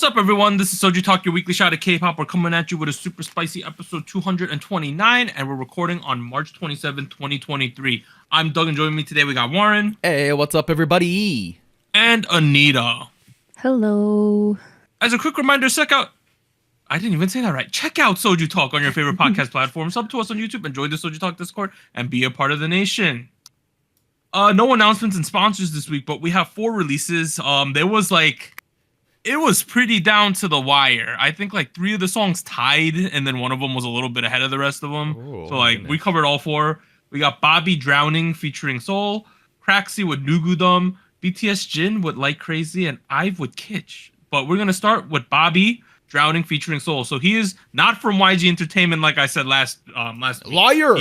What's up, everyone? This is SojuTalk, your weekly shot of K-pop. We're coming at you with a super spicy episode 229, and we're recording on March 27, 2023. I'm Doug, and joining me today, we got Warren. Hey, what's up, everybody? And Anita. Hello. As a quick reminder, check out SojuTalk on your favorite podcast platform. Sub to us on YouTube and join the SojuTalk Discord and be a part of the nation. No announcements and sponsors this week, but we have 4 releases. It was pretty down to the wire. I think 3 of the songs tied, and then one of them was a little bit ahead of the rest of them. Ooh, so we covered all 4. We got Bobby Drowning featuring Soul, CRAXY with Nugudom, BTS Jin with Like Crazy, and IVE with Kitsch. But we're gonna start with Bobby Drowning featuring Soul. So he is not from YG Entertainment, like I said last week. Liar.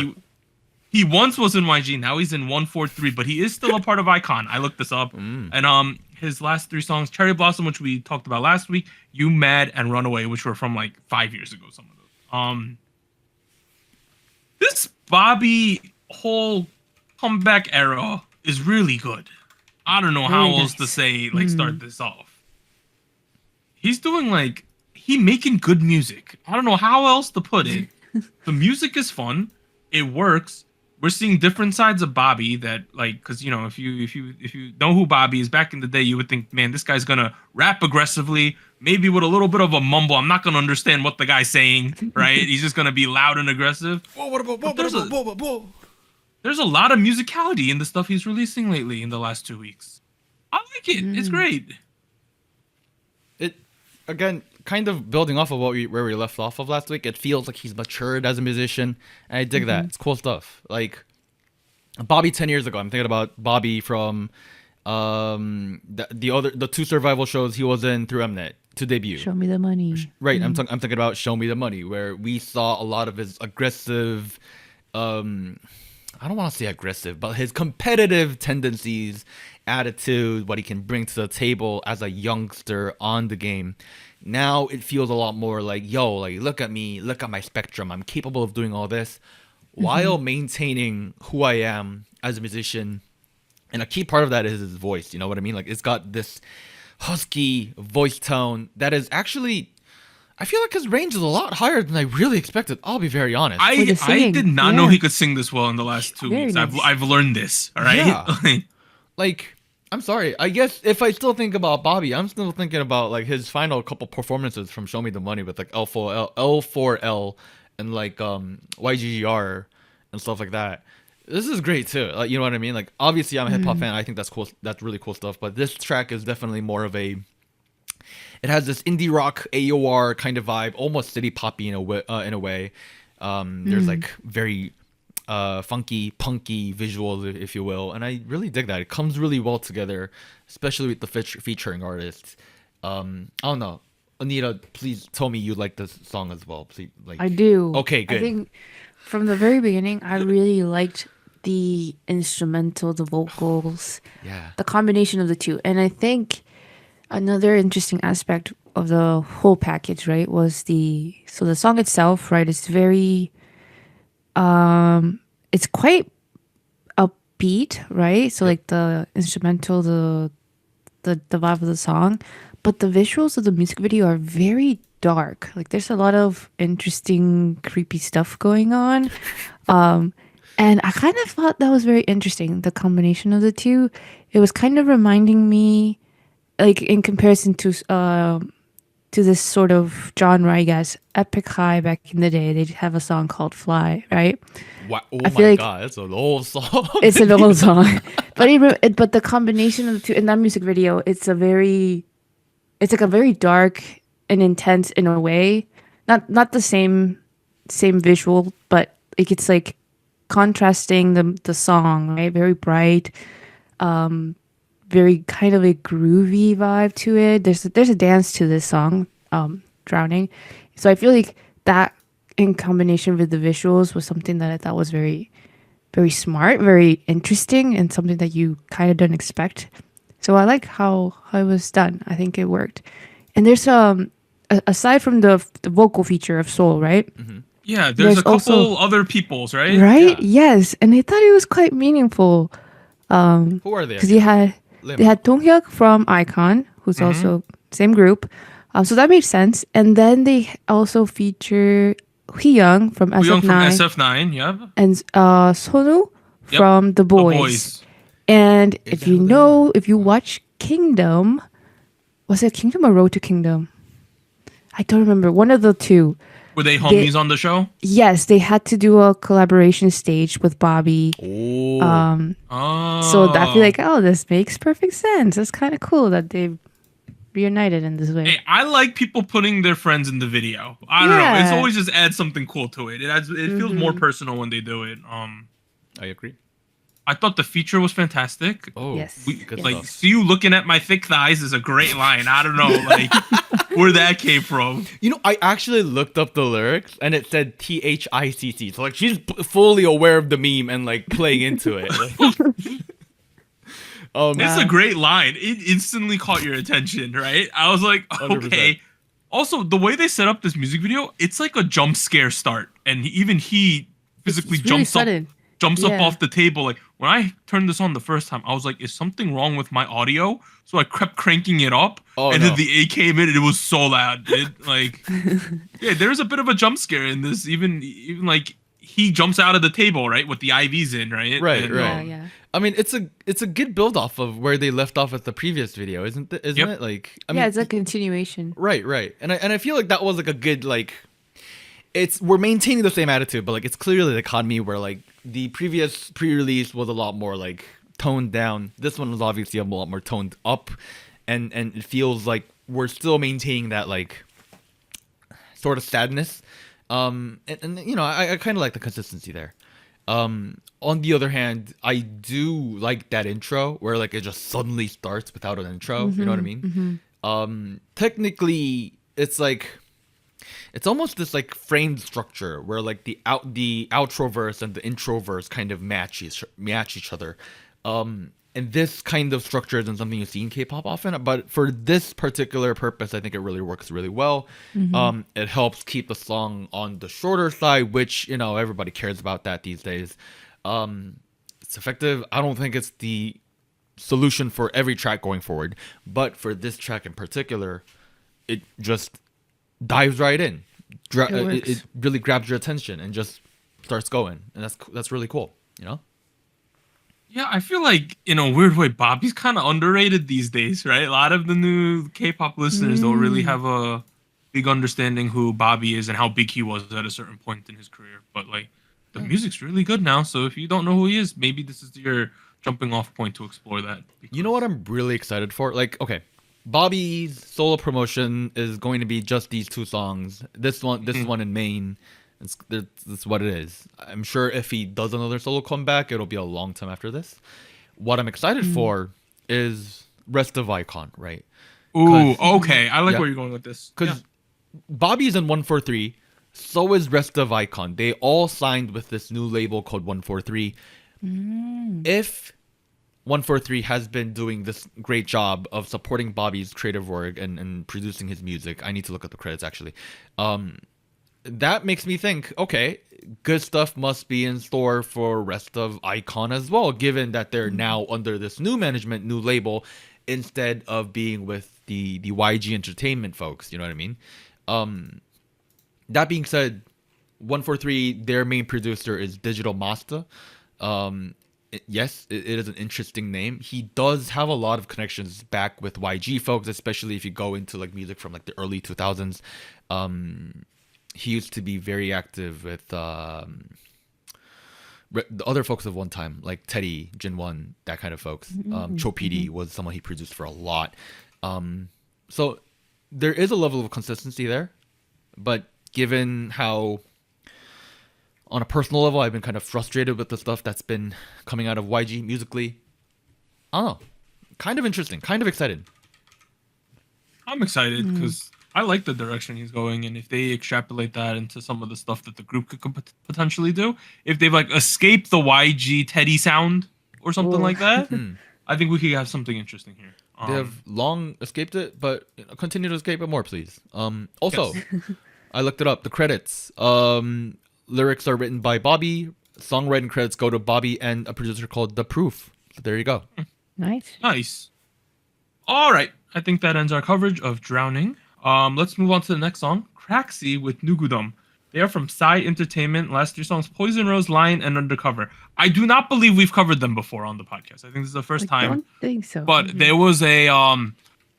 He once was in YG, now he's in 143, but he is still a part of Icon. I looked this up, and his last 3 songs, Cherry Blossom, which we talked about last week, You Mad, and Runaway, which were from 5 years ago. Some of those. This Bobby whole comeback era is really good. I don't know how else to say start this off. He's doing he making good music. I don't know how else to put it. The music is fun. It works. We're seeing different sides of Bobby that because if you know who Bobby is, back in the day you would think, man, this guy's gonna rap aggressively, maybe with a little bit of a mumble. I'm not gonna understand what the guy's saying, right? He's just gonna be loud and aggressive. There's a lot of musicality in the stuff he's releasing lately in the last 2 weeks. I like it. It's great. It again, kind of building off of where we left off of last week. It feels like he's matured as a musician, and I dig that. It's cool stuff. Like Bobby 10 years ago. I'm thinking about Bobby from the 2 survival shows he was in through Mnet to debut. Show Me the Money. Right. I'm thinking about Show Me the Money, where we saw a lot of his aggressive. I don't want to say aggressive, but his competitive tendencies, attitude, what he can bring to the table as a youngster on the game. Now it feels a lot more look at me, look at my spectrum. I'm capable of doing all this while maintaining who I am as a musician. And a key part of that is his voice. You know what I mean? It's got this husky voice tone that is actually, I feel like his range is a lot higher than I really expected. I'll be very honest. I did not know he could sing this well in the last 2 weeks. Nice. I've learned this. All right. Yeah. I'm sorry. I guess if I still think about Bobby, I'm still thinking about his final couple performances from Show Me the Money with L4L and YGGR and stuff like that. This is great too. You know what I mean? Obviously I'm a hip hop fan. I think that's cool. That's really cool stuff. But this track is definitely more of a. It has this indie rock AOR kind of vibe, almost city poppy in a way. There's very funky, punky visuals, if you will, and I really dig that. It comes really well together, especially with the featuring artists. I don't know, Anita, please tell me you like this song as well. Please, I do. Okay, good. I think from the very beginning, I really liked the instrumental, the vocals, the combination of the two, and I think another interesting aspect of the whole package, right, was the song itself, right? It's very it's quite upbeat, right? So the instrumental, the vibe of the song, but the visuals of the music video are very dark. There's a lot of interesting, creepy stuff going on. And I kind of thought that was very interesting, the combination of the two. It was kind of reminding me, in comparison to this sort of genre, I guess, Epic High back in the day, they have a song called Fly, right? Wow. Oh my God, it's an old song. It's an old song. But the combination of the two in that music video, it's a very dark and intense in a way. Not the same visual, but it's contrasting the song, right? Very bright, very kind of a groovy vibe to it. There's a dance to this song, Drowning. So I feel that in combination with the visuals was something that I thought was very, very smart, very interesting, and something that you kind of don't expect. So I like how it was done. I think it worked. And there's aside from the vocal feature of Soul, right? Mm-hmm. Yeah, there's a couple also other peoples, right? Right? Yeah. Yes, and I thought it was quite meaningful. Who are they? Because they had Donghyuk from Icon, who's also same group. So that made sense. And then they also feature Young from Young from SF9 SF9, yep. and Sonu Yep. from The The Boys. Boys. And Is if you that know, if you watch Kingdom, was it Kingdom or Road to Kingdom? I don't remember. One of the two. Were they homies on the show? Yes, they had to do a collaboration stage with Bobby. Oh. Oh. So I feel like, oh, this makes perfect sense. It's kind of cool that they reunited in this way. Hey, I like people putting their friends in the video. I don't know. It's Yeah. always just adds something cool to it. It feels more personal when they do it. I agree. I thought the feature was fantastic. Oh, Yes. good Yes. Like, stuff. see you looking at my thick thighs is a great line. I don't know, like where that came from. You know, I actually looked up the lyrics and it said THICC. So like she's fully aware of the meme and like playing into it. It's a great line. It instantly caught your attention, right? I was like, 100%. okay. Also, the way they set up this music video, it's like a jump scare start, and even he physically It's really jumps up sudden. up off the table. Like when I turned this on the first time, I was like, "Is something wrong with my audio?" So I kept cranking it up, Oh, and no. then the A came in, and it was so loud. It like, yeah, there's a bit of a jump scare in this. Even like he jumps out of the table, right, with the IVs in, right? Right, And, right. Yeah. I mean, it's a good build off of where they left off at the previous video, isn't it? Yep. It? Like, I mean, It's a continuation. right. And I feel like that was like a good like. We're maintaining the same attitude, but like it's clearly the economy where like the previous pre-release was a lot more like toned down. This one was obviously a lot more toned up, and it feels like we're still maintaining that like sort of sadness. And you know, I kind of like the consistency there. On the other hand, I do like that intro where like it just suddenly starts without an intro. You know what I mean? Technically, it's like it's almost this like framed structure where like the outro verse and the intro verse kind of match each other. And this kind of structure isn't something you see in K-pop often, but for this particular purpose, I think it really works really well. It helps keep the song on the shorter side, which, you know, everybody cares about that these days. It's effective. I don't think it's the solution for every track going forward, but for this track in particular, it just dives right in. It really grabs your attention and just starts going, and that's really cool, you know? Yeah, I feel like in a weird way, Bobby's kind of underrated these days, right? A lot of the new K-pop listeners don't really have a big understanding who Bobby is and how big he was at a certain point in his career. But like, the music's really good now. So if you don't know who he is, maybe this is your jumping off point to explore that. You know what I'm really excited for? Like, okay, Bobby's solo promotion is going to be just these two songs. This one in Maine. That's what it is. I'm sure if he does another solo comeback, it'll be a long time after this. What I'm excited for is Rest of Icon, right? Ooh, okay. I like Yeah. where you're going with this. Because Bobby's in 143, so is Rest of Icon. They all signed with this new label called 143. If 143 has been doing this great job of supporting Bobby's creative work and producing his music, I need to look at the credits actually. That makes me think, okay, good stuff must be in store for Rest of Icon as well, given that they're now under this new management, new label, instead of being with the YG Entertainment folks. You know what I mean? That being said, 143, their main producer is Digital Master. Yes, it is an interesting name. He does have a lot of connections back with YG folks, especially if you go into like music from like the early 2000s. He used to be very active with the other folks of one time, like Teddy, Jinwon, that kind of folks. Cho PD was someone he produced for a lot. So there is a level of consistency there, but given how on a personal level I've been kind of frustrated with the stuff that's been coming out of YG musically, I don't know, kind of interesting, kind of excited. I'm excited because I like the direction he's going, and if they extrapolate that into some of the stuff that the group could potentially do, if they've like escaped the YG Teddy sound or something like that, I think we could have something interesting here. They have long escaped it, but continue to escape it more, please. Also, I looked it up. The credits, lyrics are written by Bobby. Songwriting credits go to Bobby and a producer called The Proof. So there you go. Nice. Nice. All right. I think that ends our coverage of Drowning. Let's move on to the next song. CRAXY with Nugudom. They are from Psy Entertainment. Last 3 songs: Poison Rose, Lion, and Undercover. I do not believe we've covered them before on the podcast. I think this is the first I time. don't think so. But there was a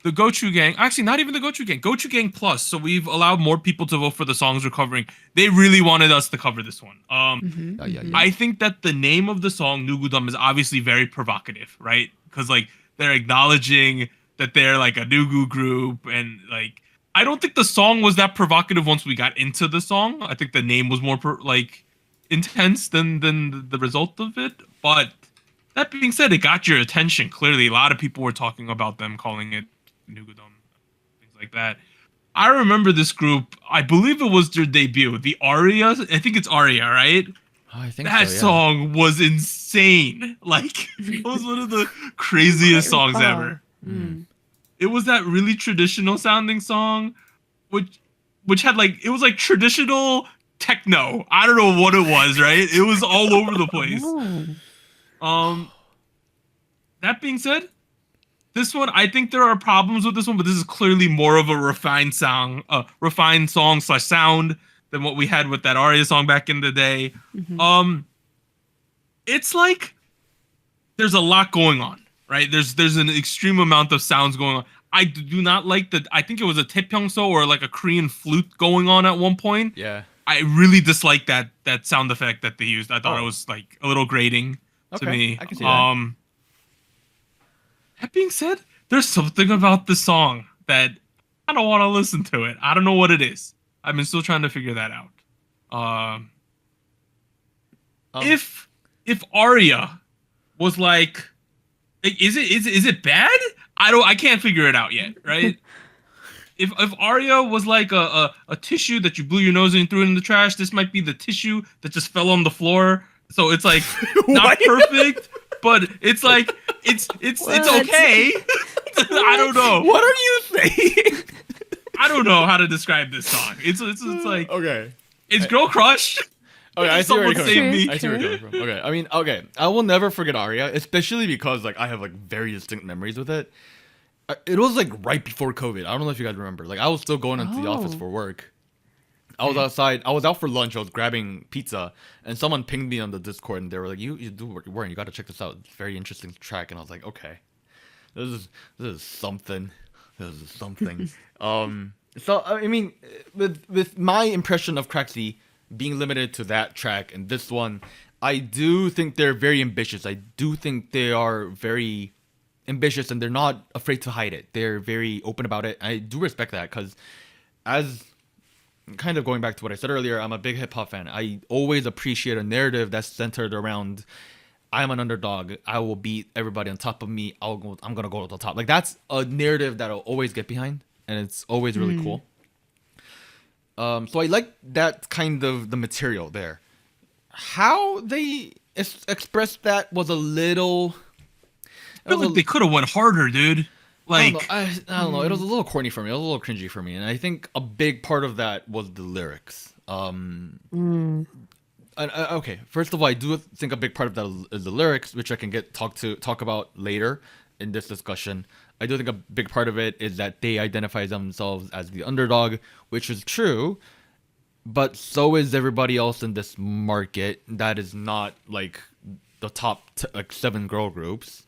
the Gochu Gang. Actually, not even the Gochu Gang. Gochu Gang Plus. So we've allowed more people to vote for the songs we're covering. They really wanted us to cover this one. I think that the name of the song Nugudom is obviously very provocative, right? Because like they're acknowledging that they're like a Nugu group, and like I don't think the song was that provocative once we got into the song. I think the name was more intense than the result of it. But that being said, it got your attention. Clearly, a lot of people were talking about them, calling it Nugudom, things like that. I remember this group. I believe it was their debut. The Aria. I think it's Aria, right? Oh, I think that so, yeah. song was insane. Like it was one of the craziest songs ever. It was that really traditional sounding song, which had like it was like traditional techno. I don't know what it was, right? It was all over the place. That being said, this one, I think there are problems with this one, but this is clearly more of a refined song / sound than what we had with that Aria song back in the day. It's like there's a lot going on, right? There's an extreme amount of sounds going on. I do not like I think it was a taepyeongso or like a Korean flute going on at one point. Yeah. I really dislike that sound effect that they used. I thought it was like a little grating to me. I can see that. That being said, there's something about the song that I don't want to listen to it. I don't know what it is. I've been still trying to figure that out. If Aria was like is it bad? I can't figure it out yet, right? If Aria was like a tissue that you blew your nose in and threw it in the trash, this might be the tissue that just fell on the floor. So it's like not perfect, but it's like it's okay. I don't know. What are you saying? I don't know how to describe this song. It's like okay. It's Girl Crush. Okay, I see where you're coming from. me. I see where you're coming from. Okay, I mean, okay, I will never forget Aria, especially because like I have like very distinct memories with it. It was like right before COVID. I don't know if you guys remember. Like I was still going into the office for work. I was outside. I was out for lunch. I was grabbing pizza, and someone pinged me on the Discord, and they were like, "You do work. You got to check this out. It's a very interesting track." And I was like, "Okay, this is something. This is something." So I mean, with my impression of CRAXY being limited to that track and this one, I do think they're very ambitious. I do think they are very ambitious, and they're not afraid to hide it. They're very open about it. I do respect that because, as kind of going back to what I said earlier, I'm a big hip hop fan. I always appreciate a narrative that's centered around I'm an underdog. I will beat everybody on top of me. I'm gonna go to the top. Like that's a narrative that I'll always get behind, and it's always really cool. So I like that kind of the material there. How they expressed that was a little. I feel like they could have went harder, dude. Like I don't know. It was a little corny for me. It was a little cringy for me, and I think a big part of that was the lyrics. Okay, first of all, I do think a big part of that is the lyrics, which I can talk about later in this discussion. I do think a big part of it is that they identify themselves as the underdog, which is true, but so is everybody else in this market that is not like the top 7 girl groups.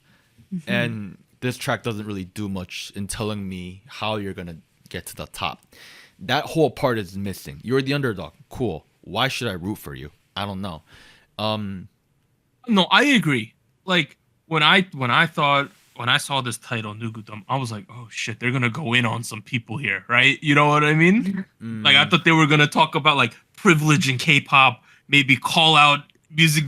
And this track doesn't really do much in telling me how you're gonna get to the top. That whole part is missing. You're the underdog. Cool. Why should I root for you? I don't know. No, I agree. Like when I saw this title Nugudom, I was like, oh shit, they're gonna go in on some people here, right? You know what I mean? Like I thought they were gonna talk about like privilege in K-pop, maybe call out music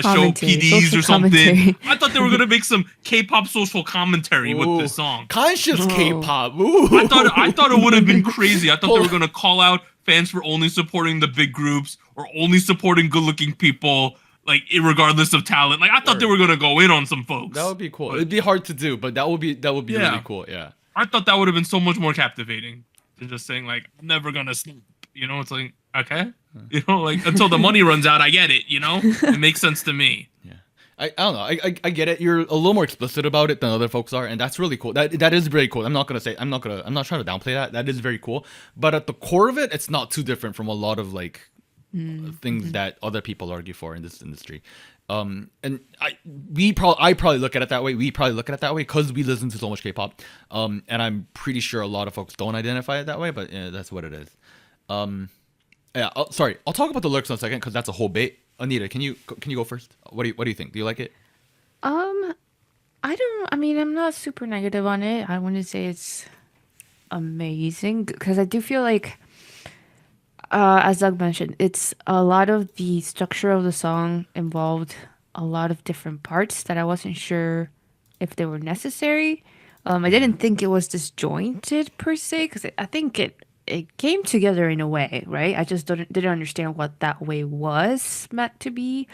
show PDs or something. I thought they were gonna make some K-pop social commentary with this song. Conscious K-pop. Ooh. I thought it would have been crazy. I thought they were gonna call out fans for only supporting the big groups or only supporting good-looking people, like regardless of talent. Like I thought they were gonna go in on some folks. That would be cool. It'd be hard to do, but that would be really cool. Yeah. I thought that would have been so much more captivating than just saying like I'm never gonna sleep. You know, it's like okay. You know, like until the money runs out, I get it. You know, it makes sense to me. Yeah, I don't know. I get it. You're a little more explicit about it than other folks are, and that's really cool. That is very cool. I'm not trying to downplay that. That is very cool. But at the core of it, it's not too different from a lot of like things that other people argue for in this industry. And I probably look at it that way. We probably look at it that way because we listen to so much K-pop. And I'm pretty sure a lot of folks don't identify it that way, but yeah, that's what it is. Sorry, I'll talk about the lyrics in a second because that's a whole bit. Anita, can you go first? What do you think? Do you like it? I don't. I mean, I'm not super negative on it. I wouldn't say it's amazing because I do feel like, as Doug mentioned, it's a lot of the structure of the song involved a lot of different parts that I wasn't sure if they were necessary. I didn't think it was disjointed per se because I think it came together in a way, right? I just didn't understand what that way was meant to be.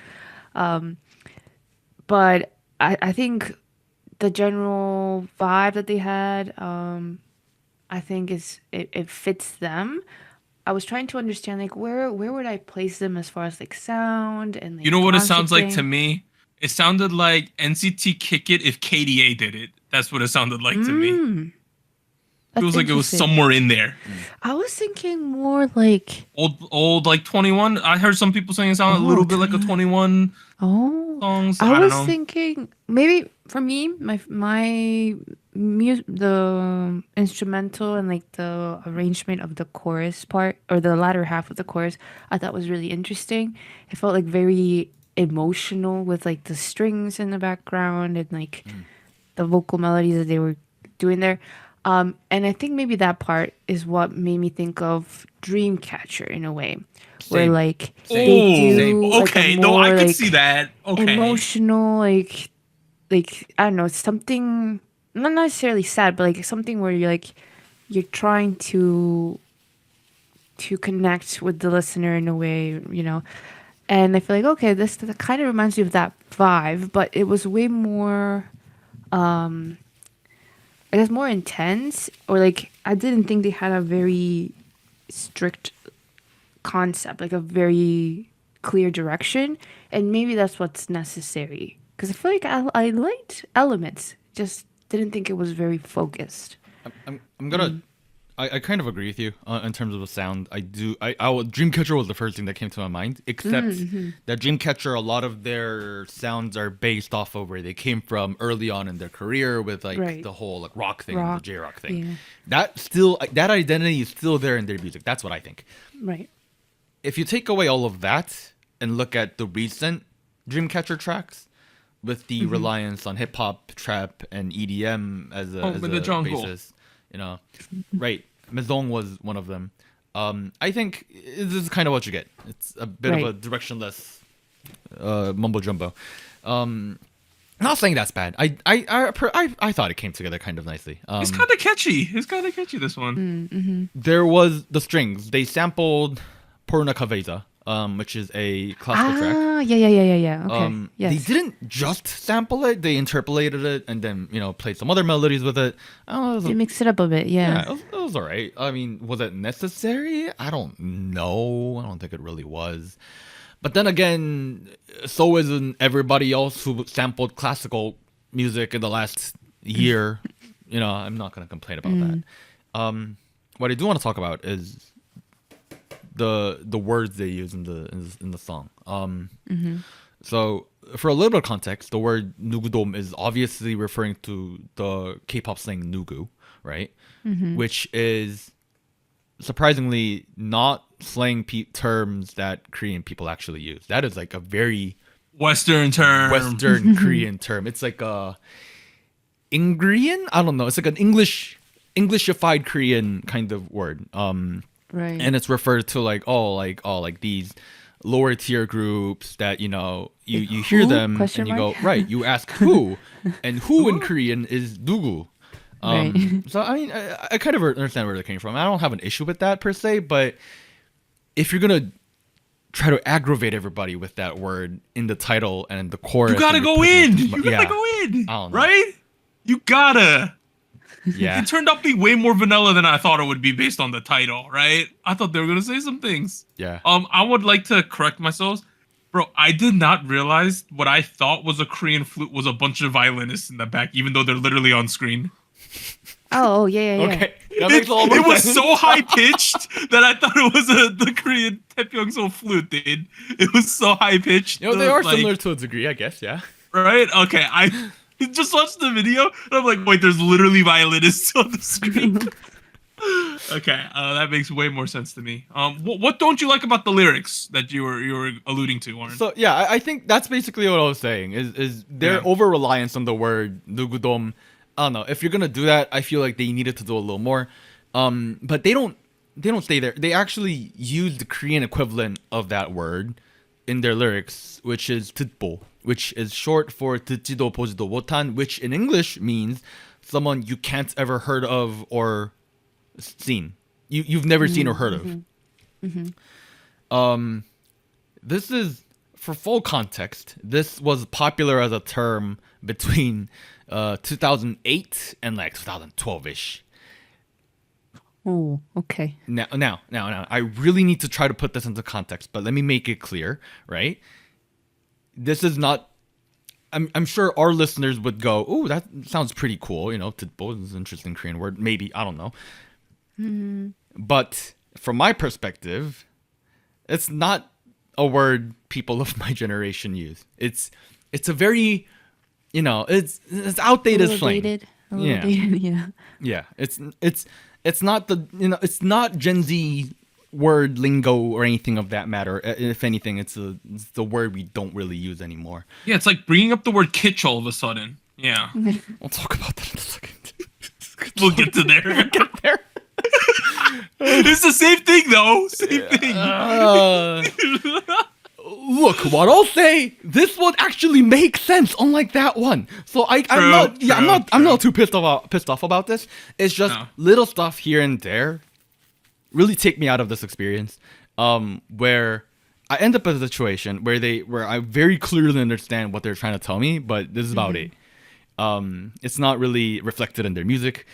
But I think the general vibe that they had, I think it fits them. I was trying to understand like where would I place them as far as like sound and like, you know what it sounds like to me? It sounded like NCT Kick It if KDA did it. That's what it sounded like to me. It feels like it was somewhere in there. I was thinking more like old like 21. I heard some people saying it sounded a little bit like a 21 songs. I was don't know. thinking maybe for me, the instrumental and like the arrangement of the chorus part or the latter half of the chorus, I thought was really interesting. It felt like very emotional with like the strings in the background and like the vocal melodies that they were doing there. And I think maybe that part is what made me think of Dreamcatcher in a way, where like they do like okay, a no, more, I could like, see that. Okay, emotional, like I don't know, something not necessarily sad, but like something where you're trying to connect with the listener in a way, you know. And I feel like okay, this kind of reminds me of that vibe, but it was way more. I guess more intense, or like I didn't think they had a very strict concept, like a very clear direction, and maybe that's what's necessary. Because I feel like I liked elements, just didn't think it was very focused. I'm gonna. I kind of agree with you in terms of the sound. Dreamcatcher was the first thing that came to my mind, except that Dreamcatcher, a lot of their sounds are based off of where they came from early on in their career with like the whole like rock thing, the J-rock thing. Yeah. That identity is still there in their music. That's what I think. Right. If you take away all of that and look at the recent Dreamcatcher tracks with the reliance on hip hop, trap, and EDM as a basis, you know, right. Maison was one of them. I think this is kind of what you get. It's a bit of a directionless mumbo jumbo. Not saying that's bad. I thought it came together kind of nicely. It's kind of catchy. This one. There was the strings. They sampled Porna Kaveza, which is a classical track. Yeah. Okay. Yes. They didn't just sample it; they interpolated it and then played some other melodies with it. They mixed it up a bit. Yeah, it was all right. I mean, was it necessary? I don't know. I don't think it really was. But then again, so isn't everybody else who sampled classical music in the last year. I'm not going to complain about that. What I do want to talk about is the words they use in the song. So for a little bit of context, the word Nugudom is obviously referring to the K-pop slang Nugu, right? Which is surprisingly not slang terms that Korean people actually use. That is like a very Western Korean term. It's like a Ingrian? I don't know. It's like an Englishified Korean kind of word. Right. And it's referred to like these lower tier groups that you hear them and you go right. You ask who, and who in Korean is 누구. So I mean, I kind of understand where they're coming from. I don't have an issue with that per se, but if you're gonna try to aggravate everybody with that word in the title and in the chorus, you gotta go in. Right? You gotta. Yeah. It turned out to be way more vanilla than I thought it would be based on the title, right? I thought they were gonna say some things. Yeah. I would like to correct myself. Bro, I did not realize what I thought was a Korean flute was a bunch of violinists in the back, even though they're literally on screen. Oh, yeah, yeah, yeah. Okay, that makes all more It was sense. so high pitched that I thought it was the Korean Taepyeongso flute, dude. It was so high pitched. You know, they are similar to a degree, I guess. Yeah. right? Okay, I just watched the video and I'm like, wait, there's literally violinists on the screen. Okay, that makes way more sense to me. What don't you like about the lyrics that you were alluding to, Warren? So yeah, I think that's basically what I was saying. Is their over reliance on the word Nugudom. I don't know. If you're gonna do that, I feel like they needed to do a little more. But they don't stay there. They actually use the Korean equivalent of that word in their lyrics, which is 듣보, which is short for 듣지도 보지도 못한, which in English means someone you can't ever heard of or seen. You've never seen or heard of. This is, for full context, this was popular as a term between 2008 and like 2012ish. Oh, okay. Now, I really need to try to put this into context, but let me make it clear, right? This is not. I'm sure our listeners would go, "Oh, that sounds pretty cool." You know, 듣보 is an interesting Korean word. Maybe, I don't know. But from my perspective, it's not a word people of my generation use. It's a very, you know, it's outdated slang. Yeah. Yeah. Yeah, it's not the, you know, it's not Gen Z word lingo or anything of that matter. If anything, it's the word we don't really use anymore. Yeah, it's like bringing up the word kitsch all of a sudden. Yeah, We'll talk about that in a second. we'll get to there. Get there. It's the same thing though. Same thing. Look, what I'll say, this one actually makes sense, unlike that one. So I'm not too pissed off about this. It's just little stuff here and there really take me out of this experience. Where I end up in a situation where I very clearly understand what they're trying to tell me, but this is about it. It's not really reflected in their music,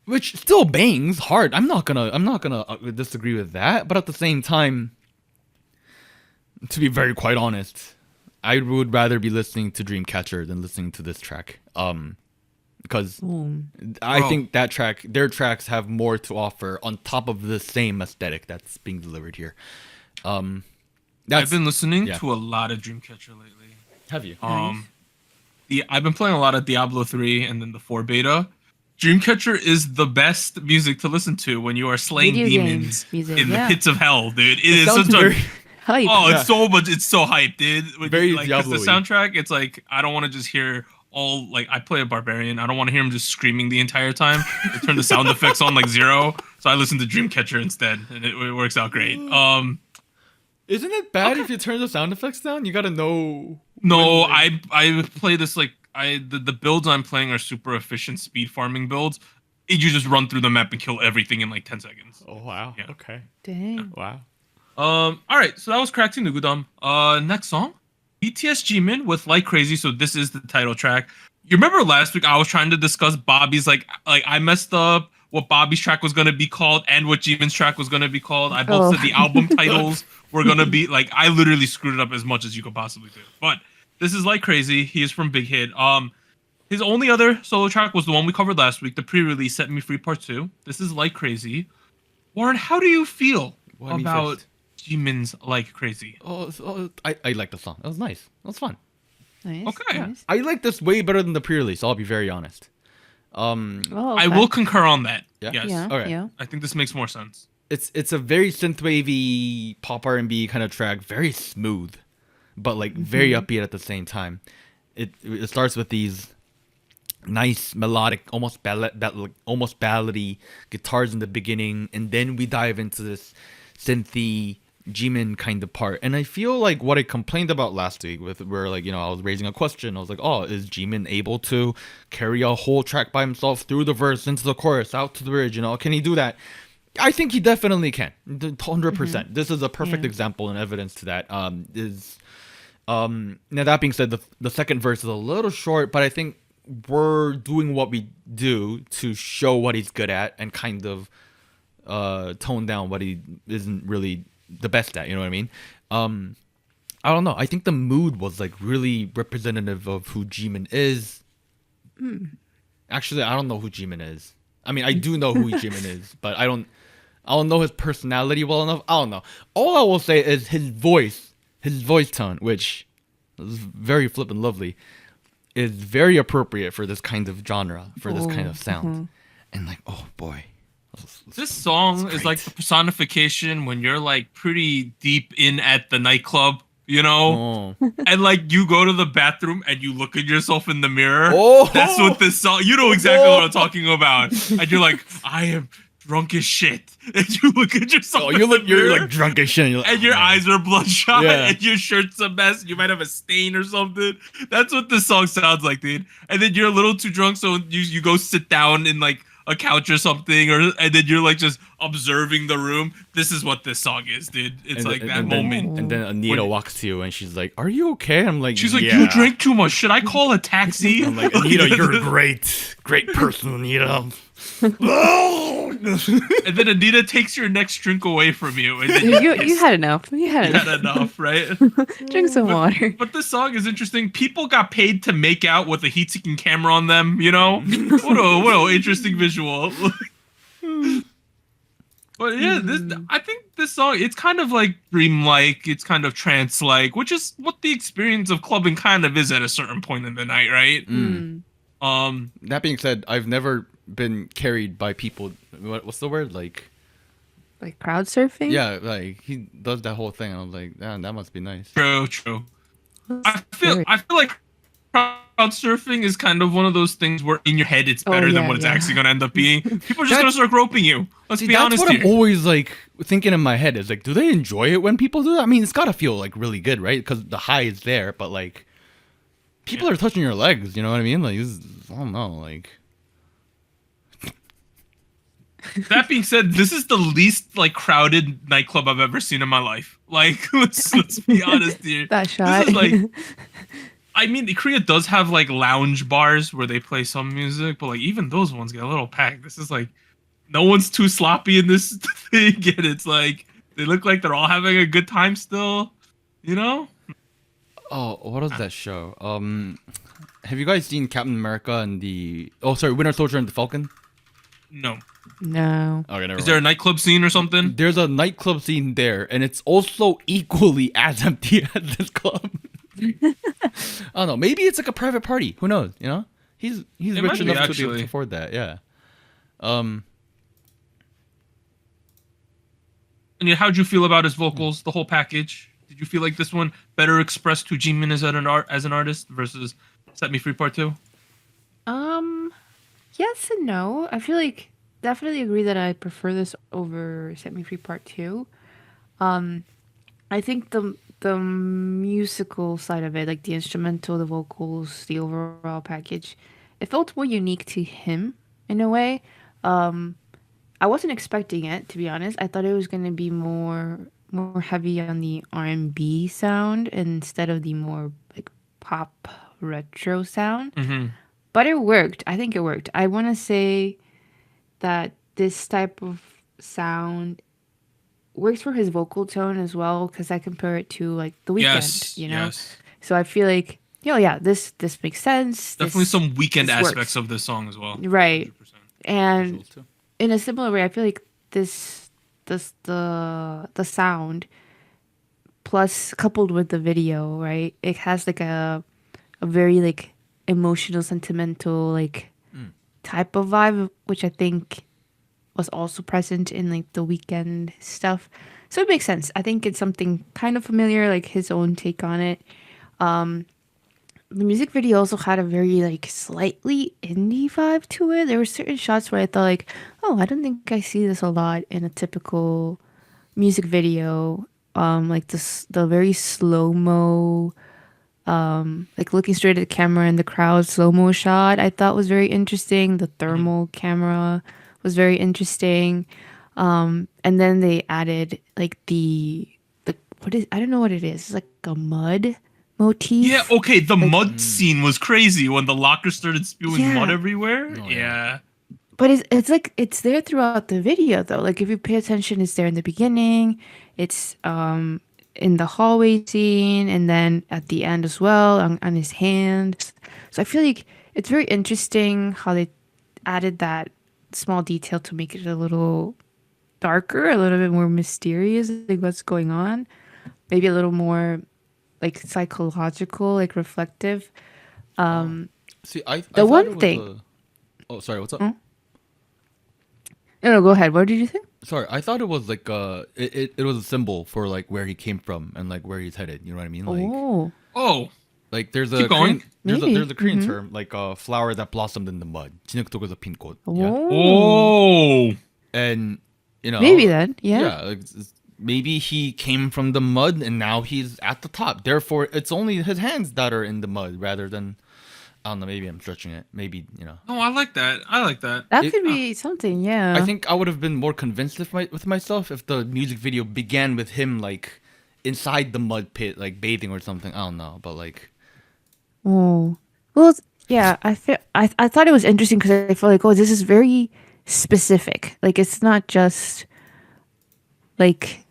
which still bangs hard. I'm not gonna disagree with that, but at the same time, to be very quite honest, I would rather be listening to Dreamcatcher than listening to this track. Because I think their tracks have more to offer on top of the same aesthetic that's being delivered here. I've been listening to a lot of Dreamcatcher lately. Have you? I've been playing a lot of Diablo 3 and then the 4 beta. Dreamcatcher is the best music to listen to when you are slaying demons in the pits of hell, dude. It is such a hype. Oh, it's so hype, dude. Very like, Diablo-y. the soundtrack, it's like I don't want to just hear all like I play a barbarian. I don't want to hear him just screaming the entire time. I turn the sound effects on like 0, so I listen to Dreamcatcher instead, and it works out great. Isn't it bad if you turn the sound effects down? You gotta know. No, I play this like the builds I'm playing are super efficient speed farming builds. You just run through the map and kill everything in like 10 seconds. Oh wow. Yeah. Okay. Dang. Wow. All right, so that was CRAXY Nugudom. Next song, BTS Jimin with Like Crazy. So this is the title track. You remember last week I was trying to discuss Bobby's like I messed up what Bobby's track was gonna be called and what Jimin's track was gonna be called. I both said the album titles were gonna be like I literally screwed it up as much as you could possibly do. But this is Like Crazy. He is from Big Hit. His only other solo track was the one we covered last week, the pre-release Set Me Free Part 2. This is Like Crazy. Warren, how do you feel about Jimin's Like Crazy? I like the song. It was nice. It was fun. Nice. Okay. Nice. I like this way better than the pre-release. I'll be very honest. Okay. I will concur on that. Yeah? Yes. Yeah. Okay. Yeah. I think this makes more sense. It's a very synthwavy pop R&B kind of track, very smooth, but like very upbeat at the same time. It starts with these nice melodic, almost ballady guitars in the beginning, and then we dive into this synthy Jimin kind of part. And I feel like what I complained about last week where like, you know, I was raising a question. I was like, oh, is Jimin able to carry a whole track by himself through the verse into the chorus out to the bridge? You know, can he do that? I think he definitely can. 100%. This is a perfect example and evidence to that. Now that being said, the second verse is a little short, but I think we're doing what we do to show what he's good at and kind of tone down what he isn't really the best at, you know what I mean? I don't know. I think the mood was like really representative of who Jimin is. Actually, I don't know who Jimin is. I mean, I do know who Jimin is, but I don't know his personality well enough. I don't know. All I will say is his voice tone, which is very flippin' lovely, is very appropriate for this kind of genre, for this kind of sound. And like, oh boy. This song is like the personification when you're like pretty deep in at the nightclub, you know? And like you go to the bathroom and you look at yourself in the mirror. That's what this song, you know exactly what I'm talking about. And you're like, I am drunk as shit. And you look at yourself you're like drunk as shit. And your eyes are bloodshot and your shirt's a mess. You might have a stain or something. That's what this song sounds like, dude. And then you're a little too drunk, so you go sit down in like a couch or something, and then you're like just observing the room. This is what this song is, dude. It's like that moment. And then Anita walks to you and she's like, "Are you okay?" I'm like, she's like, "You drank too much. Should I call a taxi?" I'm like, Anita, you're a great person, Anita. And then Anita takes your next drink away from you. And then you had enough. You had enough, right? Drink some water. But this song is interesting. People got paid to make out with a heat-seeking camera on them, you know? what a interesting visual. But yeah, I think this song, it's kind of like dreamlike, it's kind of trance-like, which is what the experience of clubbing kind of is at a certain point in the night, right? That being said, I've never been carried by people. What's the word? Like crowd surfing? Yeah, like he does that whole thing. I was like, damn, that must be nice. True. I feel like crowd surfing is kind of one of those things where in your head it's better than what it's actually going to end up being. People are just going to start groping you. Let's be honest here. That's what I'm always like thinking in my head is like, do they enjoy it when people do that? I mean, it's got to feel like really good, right? Because the high is there, but like people are touching your legs. You know what I mean? Like, I don't know, like. That being said, this is the least like crowded nightclub I've ever seen in my life. Like, let's be honest here. That shot. This is like, I mean, Korea does have like lounge bars where they play some music, but like even those ones get a little packed. This is like, no one's too sloppy in this thing, and it's like they look like they're all having a good time still. You know? Oh, what was that show? Have you guys seen Captain America and Winter Soldier and the Falcon? No. Okay, never Is there a nightclub scene or something? There's a nightclub scene there, and it's also equally as empty as this club. I don't know. Maybe it's like a private party. Who knows? You know, he's rich enough to be able to afford that. Yeah. And how'd you feel about his vocals, the whole package? Did you feel like this one better expressed who Jimin is as an artist versus Set Me Free Part 2? Yes and no. I feel like definitely agree that I prefer this over Set Me Free Part 2. I think the musical side of it, like the instrumental, the vocals, the overall package, it felt more unique to him in a way. I wasn't expecting it, to be honest. I thought it was going to be more heavy on the R&B sound instead of the more like pop retro sound. But it worked. I think it worked. I want to say that this type of sound works for his vocal tone as well, because I compare it to like The Weeknd, you know? Yes. So I feel like, this makes sense. Definitely some Weeknd aspects of this song as well. Right. 100%. And in a similar way, I feel like the sound plus coupled with the video, right? It has like a very like emotional, sentimental like type of vibe, which I think was also present in like the Weeknd stuff. So it makes sense. I think it's something kind of familiar, like his own take on it. The music video also had a very like slightly indie vibe to it. There were certain shots where I thought like, oh, I don't think I see this a lot in a typical music video. Like the very slow-mo, like looking straight at the camera and the crowd slow-mo shot I thought was very interesting. The thermal camera was very interesting. And then they added like the I don't know what it is. It's like a mud motif. Yeah, okay. The mud scene was crazy when the locker started spewing mud everywhere. Oh, yeah. But it's like it's there throughout the video though. Like if you pay attention, it's there in the beginning. It's in the hallway scene, and then at the end as well on his hands. So I feel like it's very interesting how they added that small detail to make it a little darker, a little bit more mysterious, like what's going on. Maybe a little more like psychological, like reflective. See, I The thought one it was thing- Oh, sorry. What's up? Hmm? No, go ahead. What did you think? Sorry, I thought it was like it was a symbol for like where he came from and like where he's headed. You know what I mean? Like Oh, Oh, like there's a Keep going. Korean, there's Maybe. a Korean term like a flower that blossomed in the mud. 진흙 빈 꽃. Yeah. oh, And you know maybe then. Yeah. like, maybe he came from the mud and now he's at the top. Therefore, it's only his hands that are in the mud rather than I don't know. Maybe I'm stretching it. Maybe no, I like that. I like that. That It- could be something. Yeah. I think I would have been more convinced with myself if the music video began with him like inside the mud pit, like bathing or something. I don't know, but like Oh, well, yeah. I thought it was interesting because I feel like, oh, this is very specific. Like it's not just like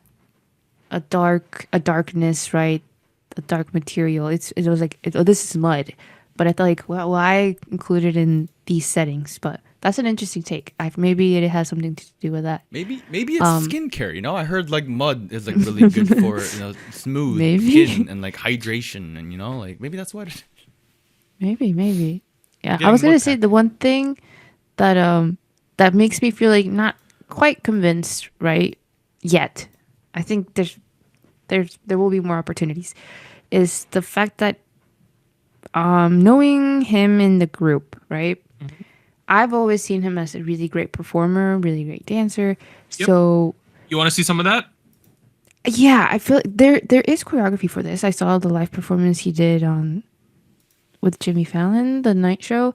a darkness, right? A dark material. It was like, oh, this is mud. But I thought like, well, why include it in these settings? But that's an interesting take. Maybe it has something to do with that. maybe it's skincare. You know, I heard like mud is like really good for smooth Maybe. skin and like hydration, and like maybe that's what. Maybe. Yeah, I Getting was gonna mud say packed. the one thing that that makes me feel like not quite convinced, right? Yet. I think there will be more opportunities. Is the fact that knowing him in the group, right? I've always seen him as a really great performer, really great dancer. Yep. So You want to see some of that? yeah, I feel like there is choreography for this. I saw the live performance he did on with Jimmy Fallon, the night show.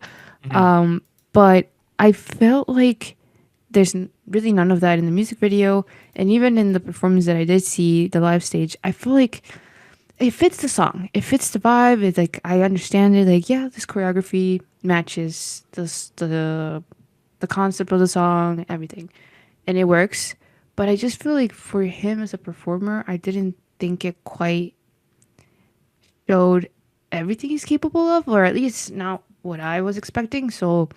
But I felt like there's really none of that in the music video, and even in the performance that I did see, the live stage. I feel like it fits the song, it fits the vibe. It's like I understand it. Like yeah, this choreography matches the concept of the song, everything, and it works. But I just feel like for him as a performer, I didn't think it quite showed everything he's capable of, or at least not what I was expecting. So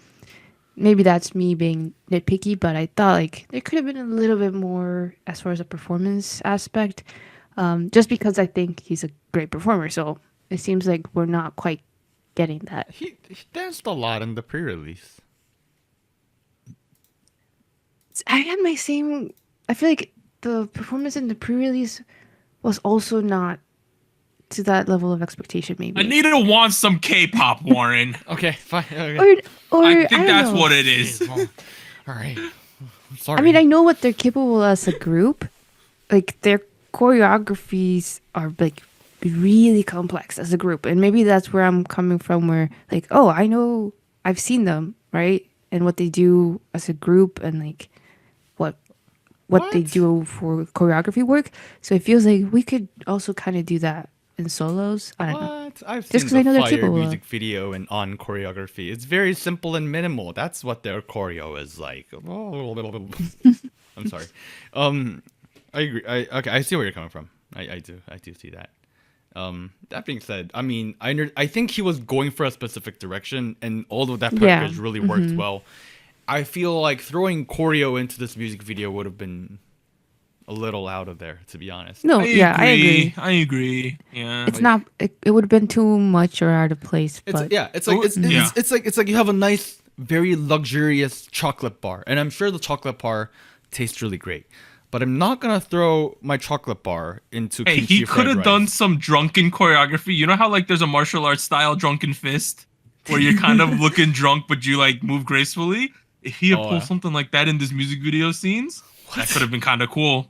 maybe that's me being nitpicky, but I thought like there could have been a little bit more as far as a performance aspect, just because I think he's a great performer. So it seems like we're not quite getting that. He danced a lot in the pre-release. I had my same. I feel like the performance in the pre-release was also not to that level of expectation. Maybe. Anita wants some K-pop, Warren. Okay, fine. Okay. or I I think don't that's know. what it is. All right. I'm sorry. I mean, I know what they're capable as a group. Like their choreographies are like really complex as a group, and maybe that's where I'm coming from. Where like, oh, I know, I've seen them, right, and what they do as a group, and like what they What? do for choreography work. So it feels like we could also kind of do that in solos. I don't know. What? I've Just seen 'cause I know the they're Fire capable of. music video and on choreography. It's very simple and minimal. That's what their choreo is like. I'm sorry. I agree. I see where you're coming from. I do see that. That being said, I mean, I think he was going for a specific direction, and all of that Yeah. package really worked well. I feel like throwing choreo into this music video would have been a little out of there, to be honest. No, I agree. I agree. Yeah. It's not. It would have been too much or out of place. It's But yeah, it's like Yeah. it's like you have a nice, very luxurious chocolate bar, and I'm sure the chocolate bar tastes really great. But I'm not gonna throw my chocolate bar into. Hey, kimchi he fried could have rice. done some drunken choreography. You know how like there's a martial arts style drunken fist where you're kind of looking drunk but you like move gracefully. If he had Oh, pulled yeah. something like that in this music video scenes, that could have been kind of cool.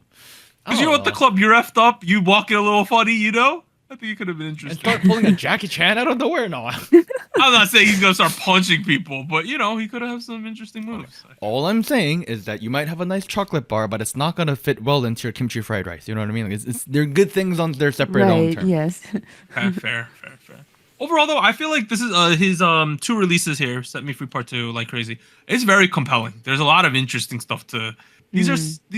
I Because you don't know at the know. club, you're effed up, you walking a little funny, you know? I think it could have been And interesting. start pulling a Jackie Chan out of nowhere. No. I'm not saying he's gonna start punching people, but you know, he could have some interesting moves. All I'm saying is that you might have a nice chocolate bar, but it's not gonna fit well into your kimchi fried rice. You know what I mean? Like they're good things on their separate own right, term. yes. Okay, fair. Overall, though, I feel like this is his 2 releases here, Set Me Free Part 2, Like Crazy. It's very compelling. There's a lot of interesting stuff to these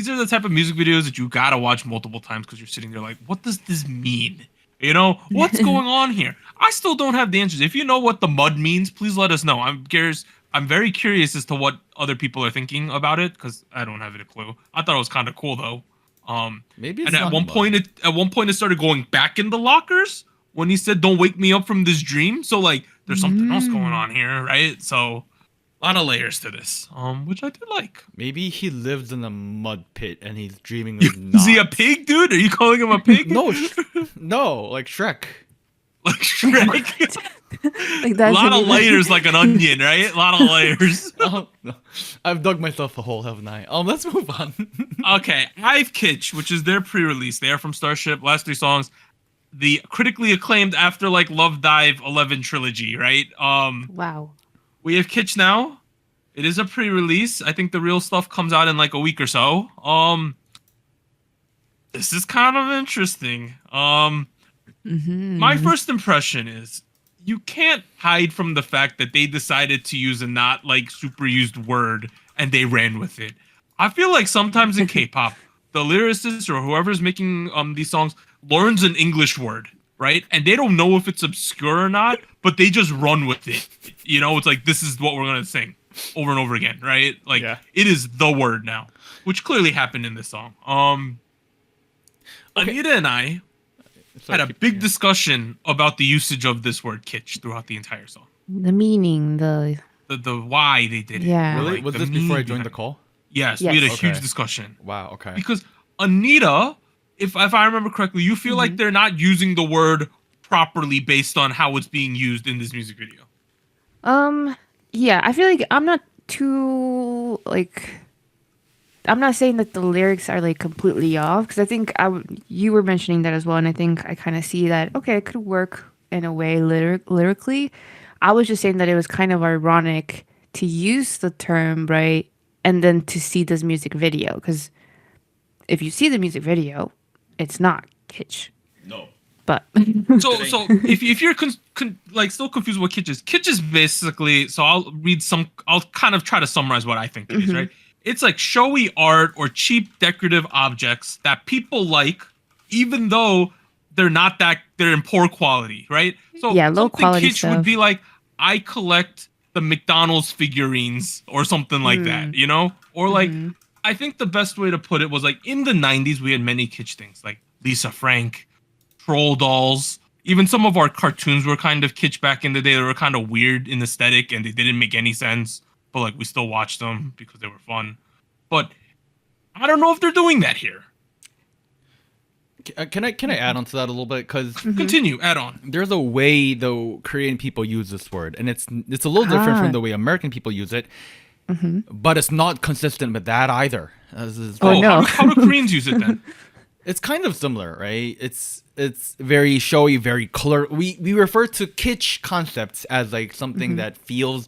are the type of music videos that you gotta watch multiple times because you're sitting there like, what does this mean? You know, what's going on here? I still don't have the answers. If you know what the mud means, please let us know. I'm curious. I'm very curious as to what other people are thinking about it because I don't have a clue. I thought it was kind of cool though. Maybe it's and at not one mud. point, it started going back in the lockers when he said, "Don't wake me up from this dream." So like, there's something else going on here, right? So a lot of layers to this, which I did like. Maybe he lives in a mud pit and he's dreaming of Is he a knots. pig, dude? Are you calling him a pig? No, no, like Shrek. Like Shrek. Like A that's lot of even- layers, like an onion, right? A lot of layers. No. I've dug myself a hole, haven't I? Let's move on. Okay, IVE Kitsch, which is their pre-release. They are from Starship. Last 3 songs, the critically acclaimed After Like Love Dive 11 trilogy, right? Wow. We have Kitsch now. It is a pre-release. I think the real stuff comes out in like a week or so. This is kind of interesting. My first impression is you can't hide from the fact that they decided to use a not like super used word and they ran with it. I feel like sometimes in K-pop, the lyricist or whoever's making these songs learns an English word, right? And they don't know if it's obscure or not, but they just run with it. You know, it's like this is what we're gonna sing over and over again, right? Like it is the word now, which clearly happened in this song. Anita and I had a big discussion about the usage of this word kitsch throughout the entire song. The meaning, the Why they did it. Yeah. Really? Like, Was the this before I meaning joined the behind it. call? Yes, Yes. we had a Okay. huge discussion. Wow, okay. Because Anita, if I remember correctly, you feel like they're not using the word properly based on how it's being used in this music video. yeah, I feel like I'm not too like I'm not saying that the lyrics are like completely off because I think you were mentioning that as well, and I think I kind of see that okay, it could work in a way lyrically. I was just saying that it was kind of ironic to use the term right and then to see this music video because if you see the music video, it's not kitsch. No. But So if you're like still confused what kitsch is basically, so I'll kind of try to summarize what I think it is, right? It's like showy art or cheap decorative objects that people like, even though they're in poor quality, right? So Yeah, low something quality kitsch stuff. would be like, I collect the McDonald's figurines or something like that, you know? Or like, I think the best way to put it was like in the 90s, we had many kitsch things like Lisa Frank, troll dolls. Even some of our cartoons were kind of kitsch back in the day. They were kind of weird in aesthetic and they didn't make any sense. But like we still watched them because they were fun. But I don't know if they're doing that here. Can I add on to that a little bit? Because Continue, add on. there's a way though Korean people use this word, and it's a little different from the way American people use it. But it's not consistent with that either. no. How do Koreans use it then? It's kind of similar, right? It's very showy, very color. We refer to kitsch concepts as like something that feels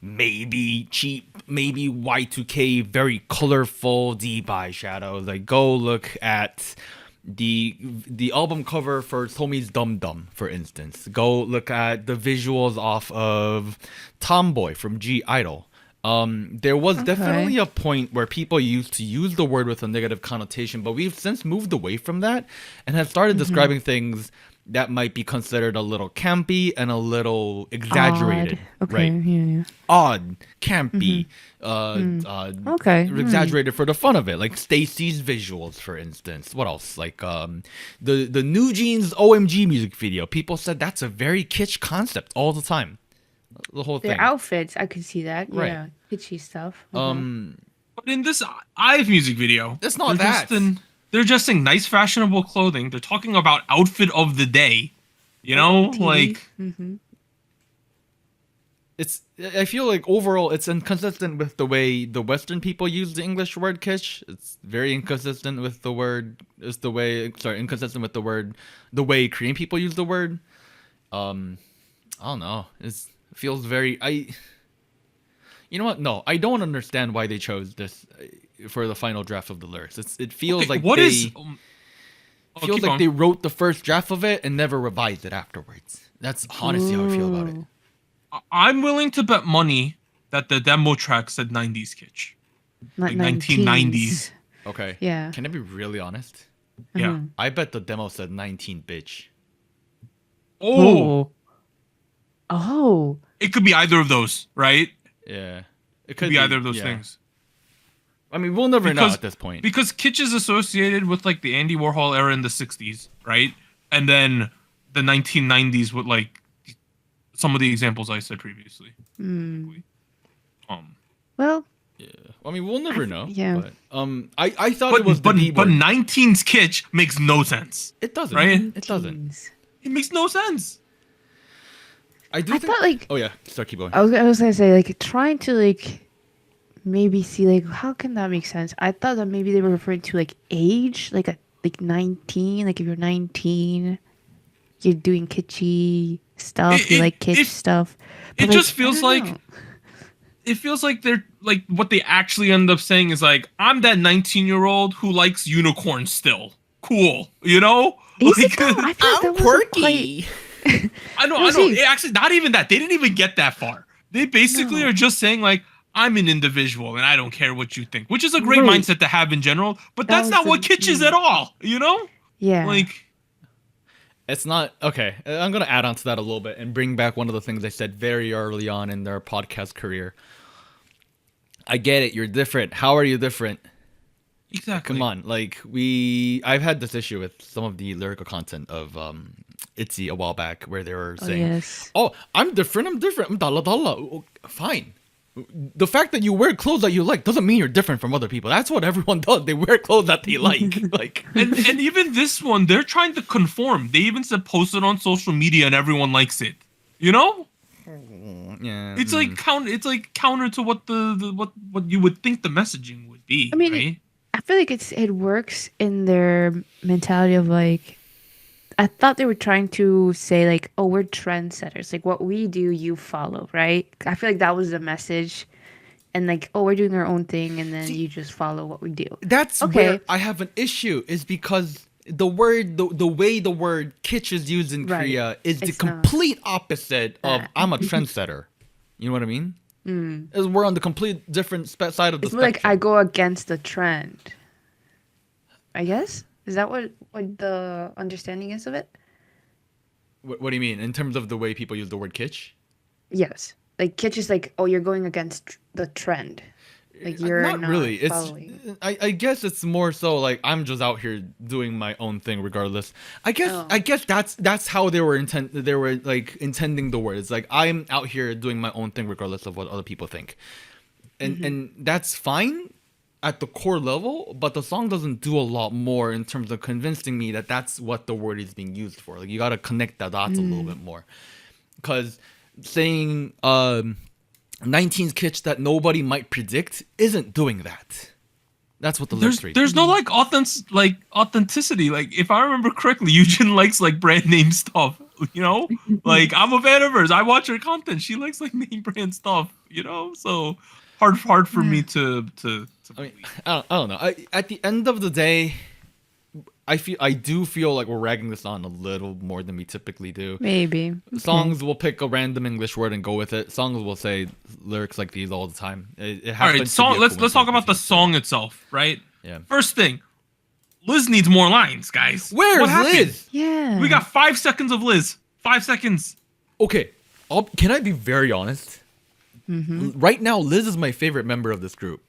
maybe cheap, maybe Y2K, very colorful, deep eye shadows. Like go look at the album cover for Tomi's Dum Dum, for instance. Go look at the visuals off of Tomboy from G Idol. There was definitely a point where people used to use the word with a negative connotation, but we've since moved away from that and have started describing things that might be considered a little campy and a little exaggerated. Odd. Okay, Right? yeah. Odd, campy, Okay. exaggerated for the fun of it, like Stacy's visuals, for instance. What else? Like the New Jeans OMG music video. People said that's a very kitsch concept all the time. The whole Their thing. outfits, I could see that. Right. Yeah, kitschy stuff. But in this IVE music video, It's not they're that. they're just in nice fashionable clothing. They're talking about outfit of the day. You know, like It's. I feel like overall it's inconsistent with the way the Western people use the English word kitsch. It's very inconsistent with the word. Inconsistent with the way Korean people use the word. I don't know. It feels very. You know what? No, I don't understand why they chose this for the final draft of the lyrics. It feels okay, like what they is? feels keep like on. they wrote the first draft of it and never revised it afterwards. That's honestly how I feel about it. I'm willing to bet money that the demo track said 90s kitsch. Not like 1990s. Okay. Yeah. Can I be really honest? Yeah. Mhm. I bet the demo said 19 bitch. Oh, Oh. it could be either of those, right? Yeah. It Could be either of those yeah. things. I mean, we'll never know Because- at this point. Because Kitsch is associated with like the Andy Warhol era in the 60s, right? And then the 1990s with like some of the examples I said previously. Mm. Um, Well, Yeah. I mean, we'll never know. yeah. But, I thought it was the but B-word. 19's Kitsch makes no sense. It doesn't. Right? It doesn't. teens. It makes no sense. I do I think. thought like Oh yeah. Start keep going. I was gonna say like trying to like maybe see like how can that make sense? I thought that maybe they were referring to like age, like 19, like if you're 19, you're doing kitschy stuff, you like kitsch stuff. It But, just I feels don't like know. it feels like they're like what they actually end up saying is like, I'm that 19-year-old who likes unicorns still. Cool, you know? Is Like, it though? I feel like that wasn't quite. I know. We'll see. Actually, not even that. They didn't even get that far. They basically No. are just saying like, I'm an individual and I don't care what you think, which is a great Right. mindset to have in general. But That that's was not the- what Kitsch is at all. You know? Yeah. Like, It's not okay. I'm gonna add on to that a little bit and bring back one of the things I said very early on in their podcast career. I get it. You're different. How are you different? exactly. Come on, like I've had this issue with some of the lyrical content of ITZY a while back where they were Oh, saying, yes. "Oh, I'm different. I'm dalla dalla." Fine. The fact that you wear clothes that you like doesn't mean you're different from other people. That's what everyone does. They wear clothes that they like. Like, And even this one, they're trying to conform. They even said post it on social media and everyone likes it. You know? yeah, It's like counter to what what you would think the messaging would be. I mean, right? I feel like it works in their mentality of like I thought they were trying to say like, oh, we're trendsetters. Like what we do, you follow, right? I feel like that was the message. And like, oh, we're doing our own thing and then you just follow what we do. That's Okay. where I have an issue is because the word the way the word kitsch is used in Right. Korea is the It's not complete opposite of that. I'm a trendsetter. You know what I mean? Is we're on the complete different side of the It's more like spectrum. I go against the trend. I guess? Is that what the understanding is of it? What do you mean in terms of the way people use the word kitsch? Yes. Like kitsch is like, oh, you're going against the trend. Like you're not really. It's following. I guess it's more so like I'm just out here doing my own thing regardless. I guess Oh. that's how they were like intending the word. It's like I'm out here doing my own thing regardless of what other people think. And that's fine at the core level, but the song doesn't do a lot more in terms of convincing me that that's what the word is being used for. Like you got to connect the dots a little bit more. Cuz saying 19's kitsch that nobody might predict isn't doing that. That's what the lyrics read. There's no like authenticity. Like if I remember correctly, Eugene likes like brand name stuff. You know, like I'm a fan of hers. I watch her content. She likes like name brand stuff. You know, so hard for me to I mean, I don't know. At the end of the day, I do feel like we're ragging this on a little more than we typically do. Maybe. Songs will pick a random English word and go with it. Songs will say lyrics like these all the time. It All happens right, to song. be a Let's talk coincidence about the with it. song itself, right? Yeah. First thing, Liz needs more lines, guys. Where's What happened? Liz? Yeah. We got 5 seconds of Liz. 5 seconds. Okay, can I be very honest? Right now, Liz is my favorite member of this group.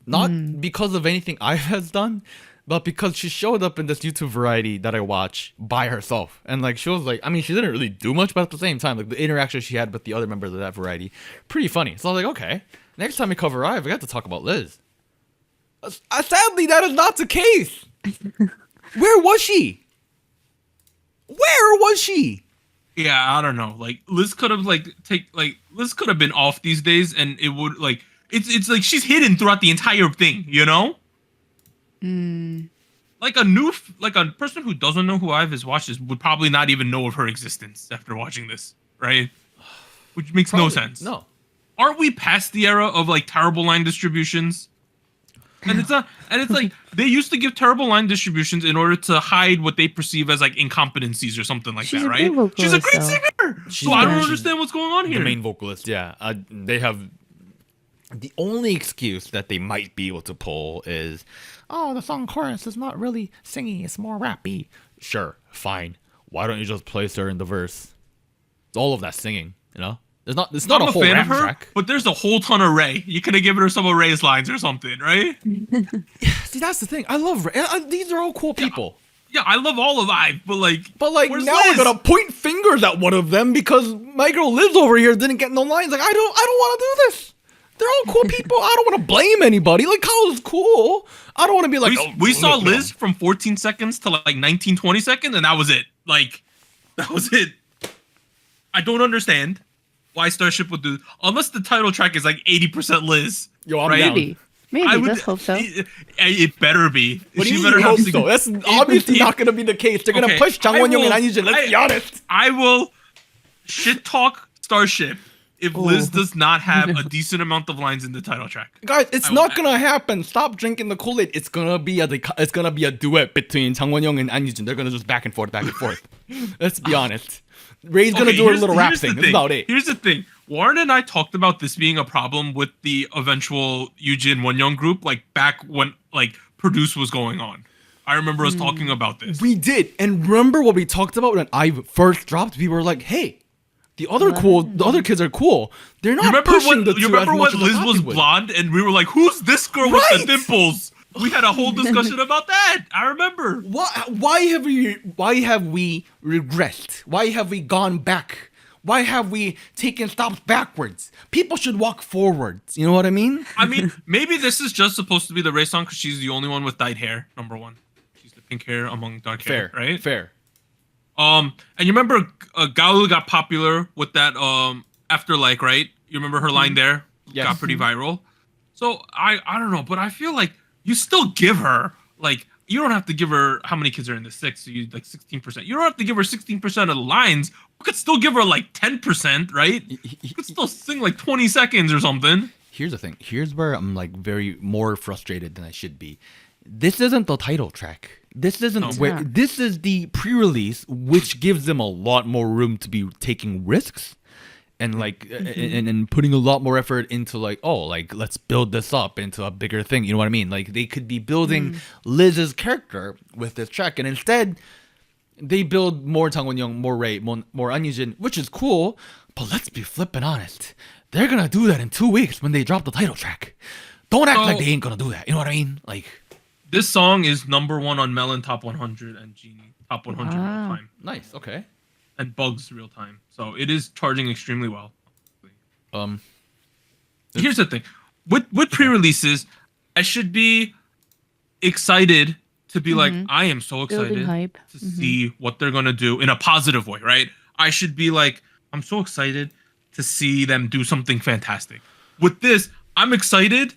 Not because of anything IVE has done, but because she showed up in this YouTube variety that I watch by herself. And like she was like, I mean, she didn't really do much, but at the same time, like the interaction she had with the other members of that variety, pretty funny. So I was like, okay, next time we cover IVE, we got to talk about Liz. Sadly, that is not the case. Where was she? Where was she? Yeah, I don't know. Like Liz could have Liz could have been off these days, and it would like it's like she's hidden throughout the entire thing. You know. Like a person who doesn't know who IVE has watched this would probably not even know of her existence after watching this, right? Which makes no sense. No. Aren't we past the era of like terrible line distributions? And it's not, and it's like they used to give terrible line distributions in order to hide what they perceive as like incompetencies or something like She's that, a right? great She's a vocalist, great though. singer. She's So I don't she's understand what's going on here. The main vocalist, yeah. They have The only excuse that they might be able to pull is, oh, the song chorus is not really singing, it's more rappy. Sure, fine. Why don't you just place her in the verse? All of that singing, you know? It's not a whole rap track. But there's a whole ton of Ray. You could have given her some of Ray's lines or something, right? See, that's the thing. I love Ray. These are all cool people. Yeah, I love all of IVE, but now where's we're Liz? gonna point fingers at one of them because my girl Liz over here didn't get no lines. Like, I don't want to do this. They're all cool people. I don't want to blame anybody. Like, Kyle's cool. I don't want to be like, we saw Liz from 14 seconds to like 19, 20 seconds, and that was it. Like, that was it. I don't understand why Starship would do, unless the title track is like 80% Liz. Yo, I'm right? down. Maybe. Let's hope so. It better be. What do She you better hope have so? That's obviously not going to be the case. They're going to push Jangwon-young and Anjun. Let's be honest. I will shit talk Starship if Liz does not have a decent amount of lines in the title track. Guys, it's not going to happen. Stop drinking the Kool-Aid. It's going to be a duet between Jangwon-young and Anjun. They're going to just back and forth. Let's be honest. Ray's going to do a little rap thing. That's about it. Here's the thing. Warren and I talked about this being a problem with the eventual Eugene Wonyoung group, like back when like Produce was going on. I remember us talking about this. We did. And remember what we talked about when I first dropped? We were like, hey, the other kids are cool. They're not pushing the two as much remember when as Liz was blonde and we were like, who's this girl with the dimples? We had a whole discussion about that. I remember. Why have we regressed? Why have we gone back? Why have we taken stops backwards? People should walk forwards. You know what I mean? I mean, maybe this is just supposed to be the Ray song because she's the only one with dyed hair. Number one, she's the pink hair among dark hair. Right? Fair. And you remember Gaul got popular with that after like, right? You remember her line there? Yes. Got pretty viral. So I don't know, but I feel like you still give her like, you don't have to give her how many kids are in the 6, so you like 16%. You don't have to give her 16% of the lines. You could still give her like 10%, right? You could still sing like 20 seconds or something. Here's the thing. Here's where I'm like more frustrated than I should be. This isn't the title track. This isn't this is the pre-release, which gives them a lot more room to be taking risks. And like and putting a lot more effort into like, oh, like let's build this up into a bigger thing. You know what I mean? Like they could be building Liz's character with this track, and instead they build more Jangwon-young, more Ray, more Anjun, which is cool. But let's be flippin' honest. They're gonna do that in 2 weeks when they drop the title track. Don't act like they ain't gonna do that. You know what I mean? Like this song is #1 on Melon Top 100 and Genie Top 100 real time. Nice. Okay. And Bugs real time. So it is charging extremely well. Here's the thing. With pre-releases, I should be excited to be like, I am so excited to see what they're gonna do in a positive way, right? I should be like, I'm so excited to see them do something fantastic. With this, I'm excited,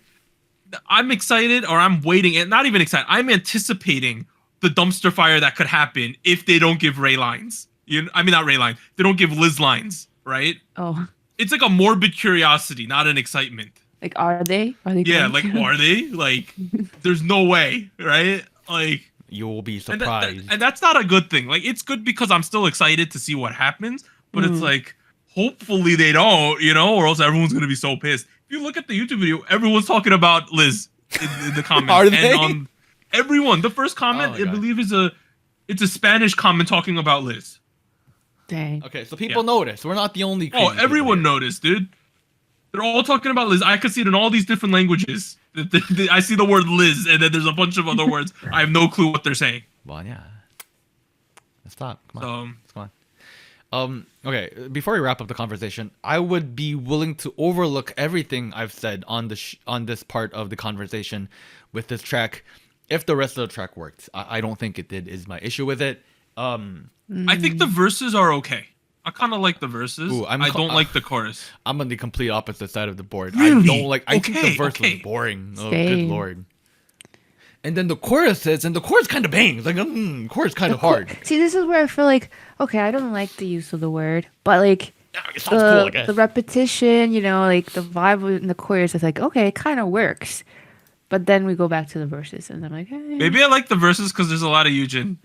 or I'm waiting, and not even excited. I'm anticipating the dumpster fire that could happen if they don't give Ray lines. Not Ray lines. They don't give Liz lines, right? Oh. It's like a morbid curiosity, not an excitement. Like, are they? Yeah, like, are they? Like, there's no way, right? Like, you will be surprised. And that's not a good thing. Like, it's good because I'm still excited to see what happens, but it's like, hopefully they don't, or else everyone's going to be so pissed. If you look at the YouTube video, everyone's talking about Liz in the comments. Are they? And everyone, the first comment, I believe, it's a Spanish comment talking about Liz. Dang. Okay, so people notice. We're not the only. Oh, everyone noticed, dude. They're all talking about Liz. I can see it in all these different languages. I see the word Liz, and then there's a bunch of other words. I have no clue what they're saying. Well, yeah. Let's stop. Come on. Okay, before we wrap up the conversation, I would be willing to overlook everything I've said on this part of the conversation with this track if the rest of the track worked. I don't think it did. Is my issue with it. I think the verses are okay. I kind of like the verses. I don't like the chorus. I'm on the complete opposite side of the board. Really? I don't like. I think the verse was boring. Oh, good lord. And then the chorus kind of bangs. Like, chorus kind of hard. See, this is where I feel like, okay, I don't like the use of the word, but like it sounds cool, I guess. The repetition, like the vibe in the chorus is like, okay, it kind of works. But then we go back to the verses, and I'm like, hey. Maybe I like the verses because there's a lot of Eugene.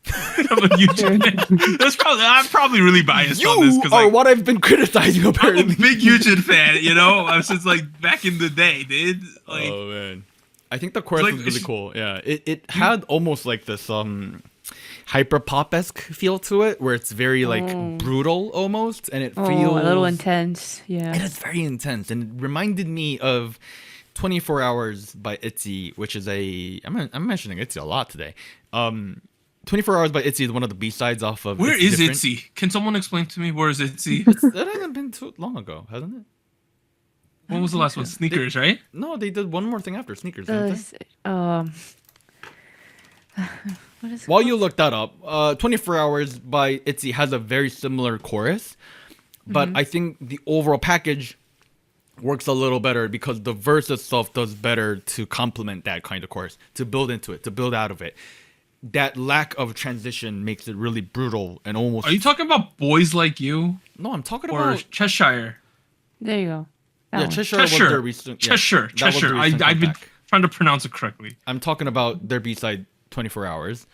I'm a huge fan. I'm probably really biased on this because are like, what I've been criticizing I'm a apparently. big Yujin fan, you know, since like back in the day, dude. Like, Oh man, I think the chorus like, was really cool. Yeah, it had almost like this hyper pop esque feel to it, where it's very like brutal almost, and it feels a little intense. Yeah. It is very intense, and it reminded me of 24 Hours by ITZY, which is I'm mentioning ITZY a lot today. 24 Hours by ITZY is one of the B-sides off of where It's is Different. ITZY? Can someone explain to me where is ITZY? That hasn't been too long ago, hasn't it? What was the last one? Sneakers, right? No, they did one more thing after Sneakers, didn't they? What is it While called? you look that up, 24 Hours by ITZY has a very similar chorus, but I think the overall package works a little better because the verse itself does better to complement that kind of chorus, to build into it, to build out of it. That lack of transition makes it really brutal and almost... Are you talking about Boys Like You No, I'm talking or about... Cheshire? There you go. That Yeah, one. Cheshire was their recent... yeah, Cheshire. that was their recent I've been comeback. trying to pronounce it correctly. I'm talking about their B-side 24 Hours,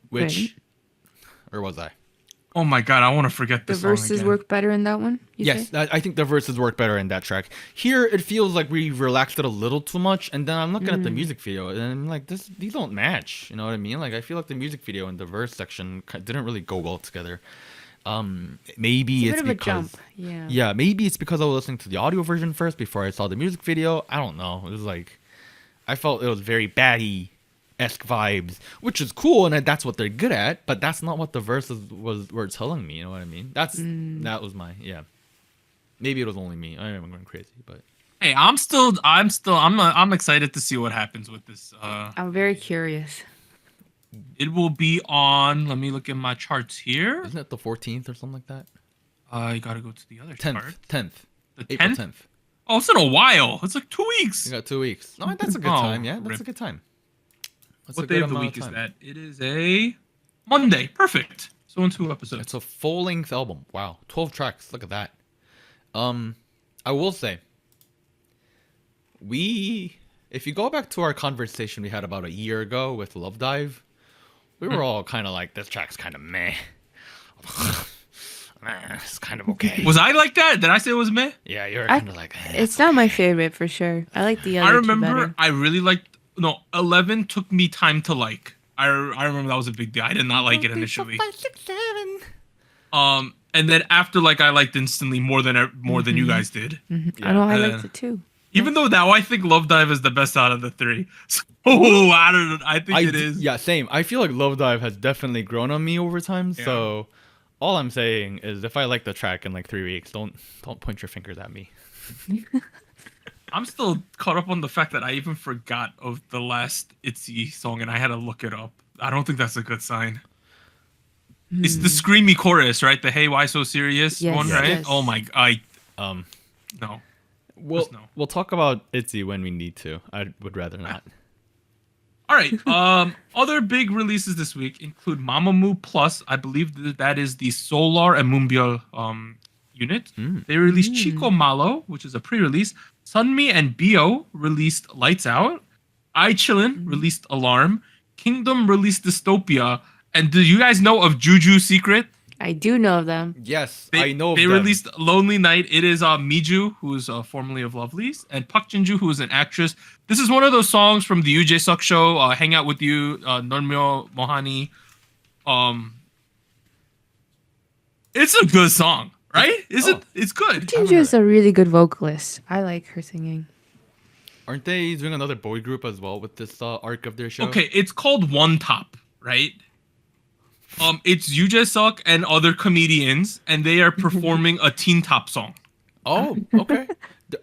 which... Right. Or was I? Oh my god, I want to forget The this song verses again. work better in that one. You Yes, say? I think the verses work better in that track. Here, it feels like we relaxed it a little too much, and then I'm looking at the music video, and I'm like, these don't match. You know what I mean? Like, I feel like the music video and the verse section didn't really go well together. Maybe It's it's a bit of a because jump. Yeah. yeah, maybe it's because I was listening to the audio version first before I saw the music video. I don't know. It was like, I felt it was very baddie-esque vibes, which is cool, and that's what they're good at. But that's not what the verses were telling me. You know what I mean? That was my Maybe it was only me. I am going crazy, but Hey, I'm excited to see what happens with this. I'm very curious. It will be on. Let me look at my charts here. isn't it the 14th or something like that? I gotta go to the other chart. 10th. The April 10th? 10th. Oh, it's in a while. It's like 2 weeks. You got 2 weeks. No, that's a good Oh, time. Yeah, that's rip. a good time. That's What a day good of the amount week is time. that? It is a Monday. Perfect. So in 2 episodes. It's a full-length album. Wow, 12 tracks. Look at that. I will say, if you go back to our conversation we had about a year ago with Love Dive, we were all kind of like, this track's kind of meh. It's kind of okay. Was I like that? Did I say it was meh? Yeah, you're kind of like, eh. It's not my favorite for sure. I like the other. I two remember better. I really liked. No, 11 took me time to like. I remember that was a big deal. I did not like it initially. 5, 6, 7. And then after like I liked instantly more than you guys did. I know I Yeah. liked it too. Even though now I think Love Dive is the best out of the three. So I don't know. I think it is. Yeah, same. I feel like Love Dive has definitely grown on me over time. Yeah. So all I'm saying is, if I like the track in like 3 weeks, don't point your fingers at me. I'm still caught up on the fact that I even forgot of the last ITZY song and I had to look it up. I don't think that's a good sign. It's the screamy chorus, right? The "Hey, why so serious" Yes, one, right? yes. Oh my, no. Just no. We'll talk about ITZY when we need to. I would rather not. All right. Other big releases this week include Mamamoo Plus. I believe that is the Solar and Moonbyul unit. They released Chico Malo, which is a pre-release. Sunmi and Bio released Lights Out. Chillin released Alarm. Kingdom released Dystopia. And do you guys know of Juju Secret? I do know of them. Yes, They, I know. They of them. released Lonely Night. It is Miju, who is formerly of Lovelyz, and Park Jinju, who is an actress. This is one of those songs from the UJ Suk show, Hang Out With You, Normyo Mohani. It's a good song, right? It's good. Ginger is a really good vocalist. I like her singing. Aren't they doing another boy group as well with this arc of their show? Okay, it's called One Top, right? It's UJ Suk and other comedians, and they are performing a Teen Top song. Oh, okay.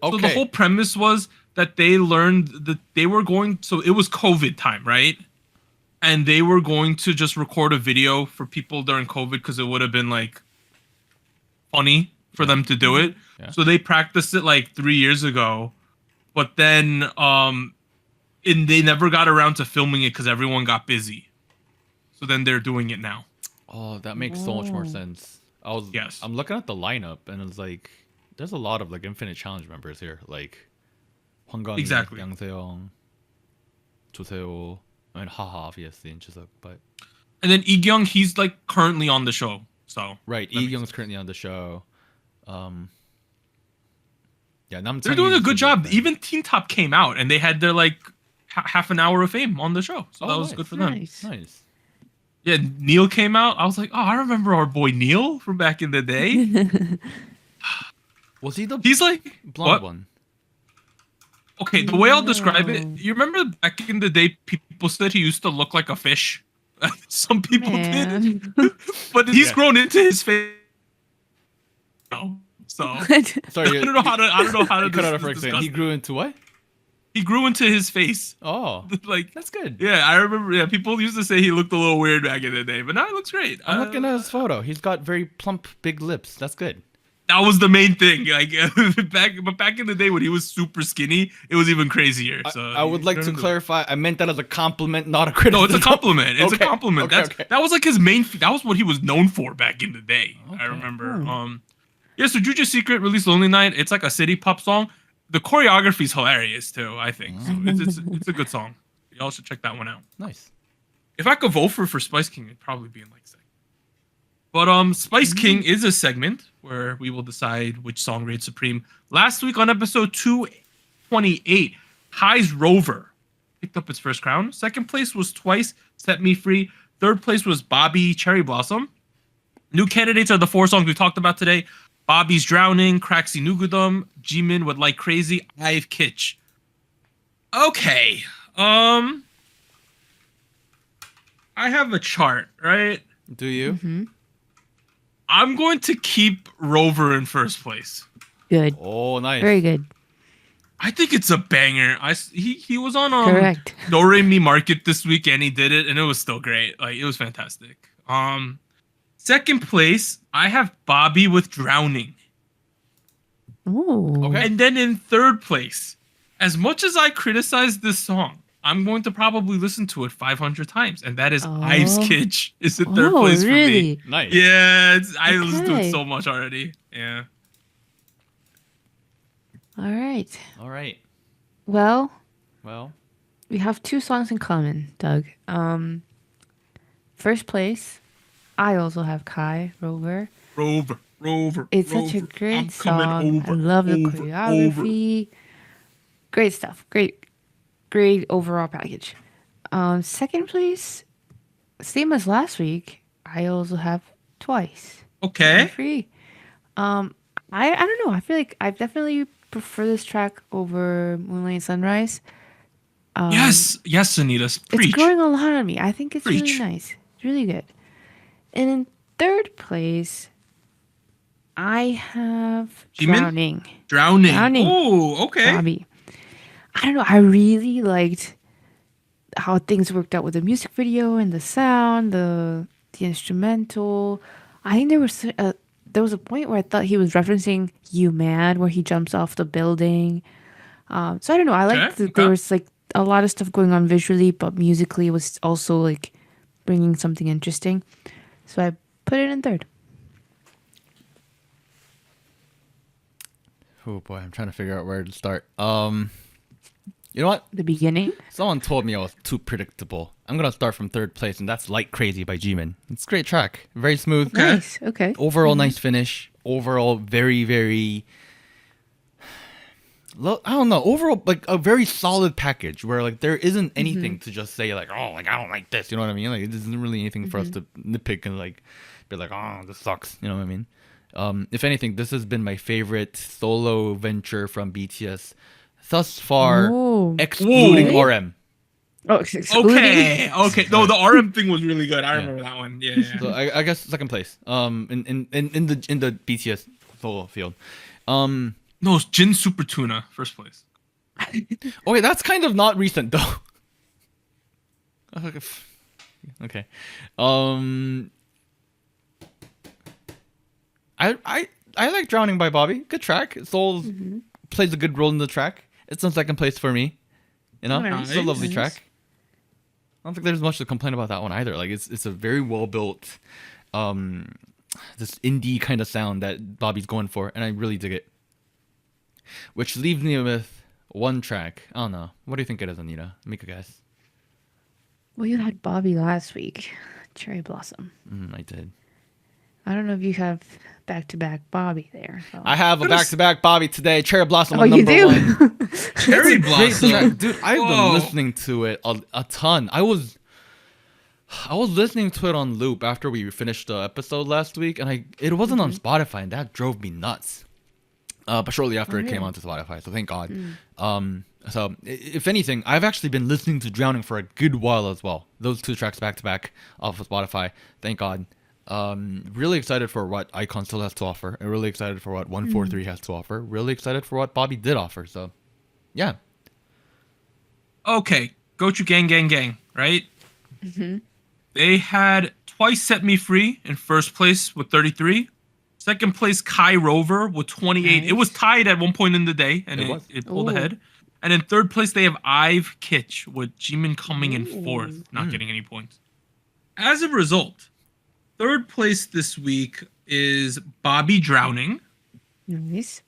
So the whole premise was that they learned that they were going. So it was COVID time, right? And they were going to just record a video for people during COVID because it would have been like funny for them to do it. Yeah. So they practiced it like 3 years ago, but then they never got around to filming it because everyone got busy. So then they're doing it now. Oh, that makes so much more sense. Yes. I'm looking at the lineup, and it's like, there's a lot of like Infinite Challenge members here, like Hwang Gang, Exactly. Yang Seong, Jo Seo, and Haha, obviously, and Jisuk. But And then Lee Young, he's like currently on the show. So Right, Lee Young's currently on the show. Yeah, they're doing a good job. Even Teen Top came out and they had their like half an hour of fame on the show. So that was good for them. Nice. Yeah, Neil came out. I was like, oh, I remember our boy Neil from back in the day. Was he the He's like blonde one? Okay, the way I'll describe it, you remember back in the day, people said he used to look like a fish. Some people did, but he's grown into his face. So Sorry, I don't know how to. cut out for a second. He grew into what? He grew into his face. Oh, like that's good. Yeah, I remember. Yeah, people used to say he looked a little weird back in the day, but now he looks great. I'm looking at his photo. He's got very plump, big lips. That's good. That was the main thing. Like back in the day when he was super skinny, it was even crazier. So I would like to clarify. I meant that as a compliment, not a criticism. No, it's a compliment. It's Okay. a compliment. Okay. That was like his main. That was what he was known for back in the day. I remember. Yeah. So Juju's Secret released Lonely Night. It's like a city pop song. The choreography is hilarious too. I think so it's a good song. Y'all should check that one out. Nice. If I could vote for Spice King, it'd probably be in like second. But Spice King is a segment where we will decide which song reigns supreme. Last week on episode 228, High's Rover picked up its first crown. Second place was Twice, Set Me Free. Third place was Bobby, Cherry Blossom. New candidates are the 4 songs we talked about today. Bobby's Drowning, CRAXY Nugudom, Jimin with Like Crazy, IVE Kitsch. Okay. I have a chart, right? Do you? Mm-hmm. I'm going to keep Rover in first place. Good. Oh, nice. Very good. I think it's a banger. He was on Correct. Do Re Mi Market this week and he did it and it was still great. Like it was fantastic. Second place, I have Bobby with Drowning. Ooh. Okay. And then in third place, as much as I criticize this song, I'm going to probably listen to it 500 times, and that is IVE's Kitsch. It's in third place for really? me. Nice. Yeah, I listen to it so much already. Yeah. All right. All right. Well, Well, we have 2 songs in common, Doug. First place, I also have Kai Rover. Rover. It's such a great I'm song. I love the choreography. Great stuff. Great overall package. Second place, same as last week. I also have Twice. Okay. Free. I don't know. I feel like I definitely prefer this track over Moonlight Sunrise. Yes, Anita. Preach. It's growing a lot on me. I think it's Preach. really nice. It's really good. And in third place, I have Jimin? Drowning. Oh, okay. Bobby. I don't know. I really liked how things worked out with the music video and the sound, the instrumental. I think there was a point where I thought he was referencing "You Mad," where he jumps off the building. So I don't know. I liked that there was like a lot of stuff going on visually, but musically it was also like bringing something interesting. So I put it in third. oh boy, I'm trying to figure out where to start. You know what? The beginning. Someone told me I was too predictable. I'm gonna start from third place, and that's Like Crazy by Jimin. It's a great track, very smooth. Nice. Okay. Overall, nice finish. Overall, very, very. I don't know. Overall, like a very solid package where like there isn't anything to just say like, oh, like I don't like this. You know what I mean? Like it isn't really anything for us to nitpick and like be like, oh, this sucks. You know what I mean? If anything, this has been my favorite solo venture from BTS thus far, Oh. excluding Whoa. RM. Oh, excluding. Okay. No, the RM thing was really good. I remember that one. Yeah. So I guess second place. In the BTS solo field. No, it's Jin Super Tuna, first place. Okay, that's kind of not recent though. Okay. I like Drowning by Bobby. Good track. Soul plays a good role in the track. It's in second place for me. You know, Nice. it's a lovely Nice. track. I don't think there's much to complain about that one either. Like it's a very well built, this indie kind of sound that Bobby's going for, and I really dig it. Which leaves me with one track. I don't know. What do you think it is, Anita? Make a guess. Well, you had Bobby last week. Cherry Blossom. I did. I don't know if you have back-to-back Bobby there. So. I have a back-to-back Bobby today. Cherry Blossom Oh, on you number do? one. Cherry It's a great Blossom. track. Dude, I've Whoa. been listening to it a ton. I was listening to it on loop after we finished the episode last week, and it wasn't on Spotify, and that drove me nuts. But shortly after it came onto Spotify, so thank God. So if anything, I've actually been listening to Drowning for a good while as well. Those two tracks back to back off of Spotify. Thank God. Really excited for what Icon still has to offer. And really excited for what 143 has to offer. Really excited for what Bobby did offer. So, yeah. Okay, Gochu Gang, right? They had Twice Set Me Free in first place with 33. Second place, Kai Rover with 28. Nice. It was tied at one point in the day, and it pulled Ooh. ahead. And in third place, they have IVE Kitsch with Jimin coming in fourth, not getting any points. As a result, third place this week is Bobby Drowning. Nice.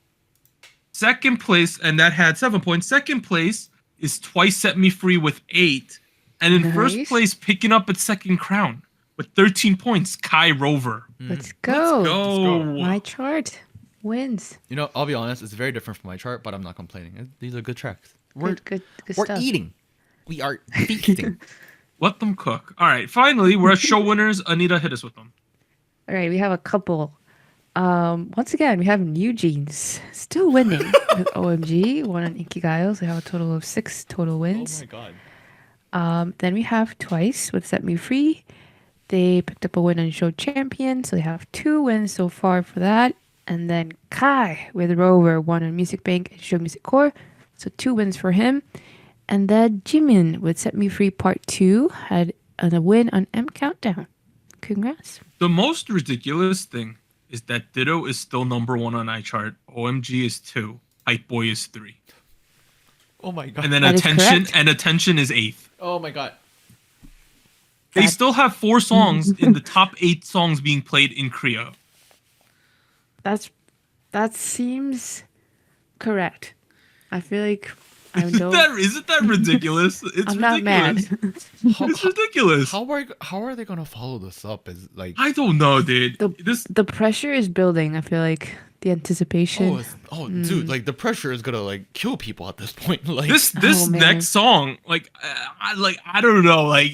Second place, and that had 7 points. Second place is Twice Set Me Free with 8. And in first Nice. place, picking up its second crown with 13 points, Kai Rover. Let's go. Go. My chart wins. You know, I'll be honest, it's very different from my chart, but I'm not complaining. These are good tracks. We're Good we're stuff. eating. We are feasting. Let them cook. All right, finally, we're at show winners. Anita, hit us with them. All right, we have a couple. Once again, we have New Jeans still winning with OMG, one on Ikigayo. So we have a total of 6 total Oh wins. my God. Then we have Twice with Set Me Free. They picked up a win on Show Champion, so they have 2 wins so far for that. And then Kai with Rover, 1 on Music Bank and Show Music Core, so 2 wins for him. And then Jimin with Set Me Free Part 2 had a win on M Countdown. Congrats. The most ridiculous thing is that Ditto is still number 1 on iChart. OMG is 2. Hype Boy is 3. Oh my God. And then That is Attention correct. and Attention is 8th. Oh my God. They still have 4 songs in the top 8 songs being played in Korea. That seems correct. I feel like I don't. Isn't that ridiculous? It's I'm not ridiculous. mad. It's ridiculous. How are they gonna follow this up? Is like I don't know, dude. The pressure is building. I feel like the anticipation. dude, like the pressure is gonna like kill people at this point. Like this Oh, man. next song, I don't know, like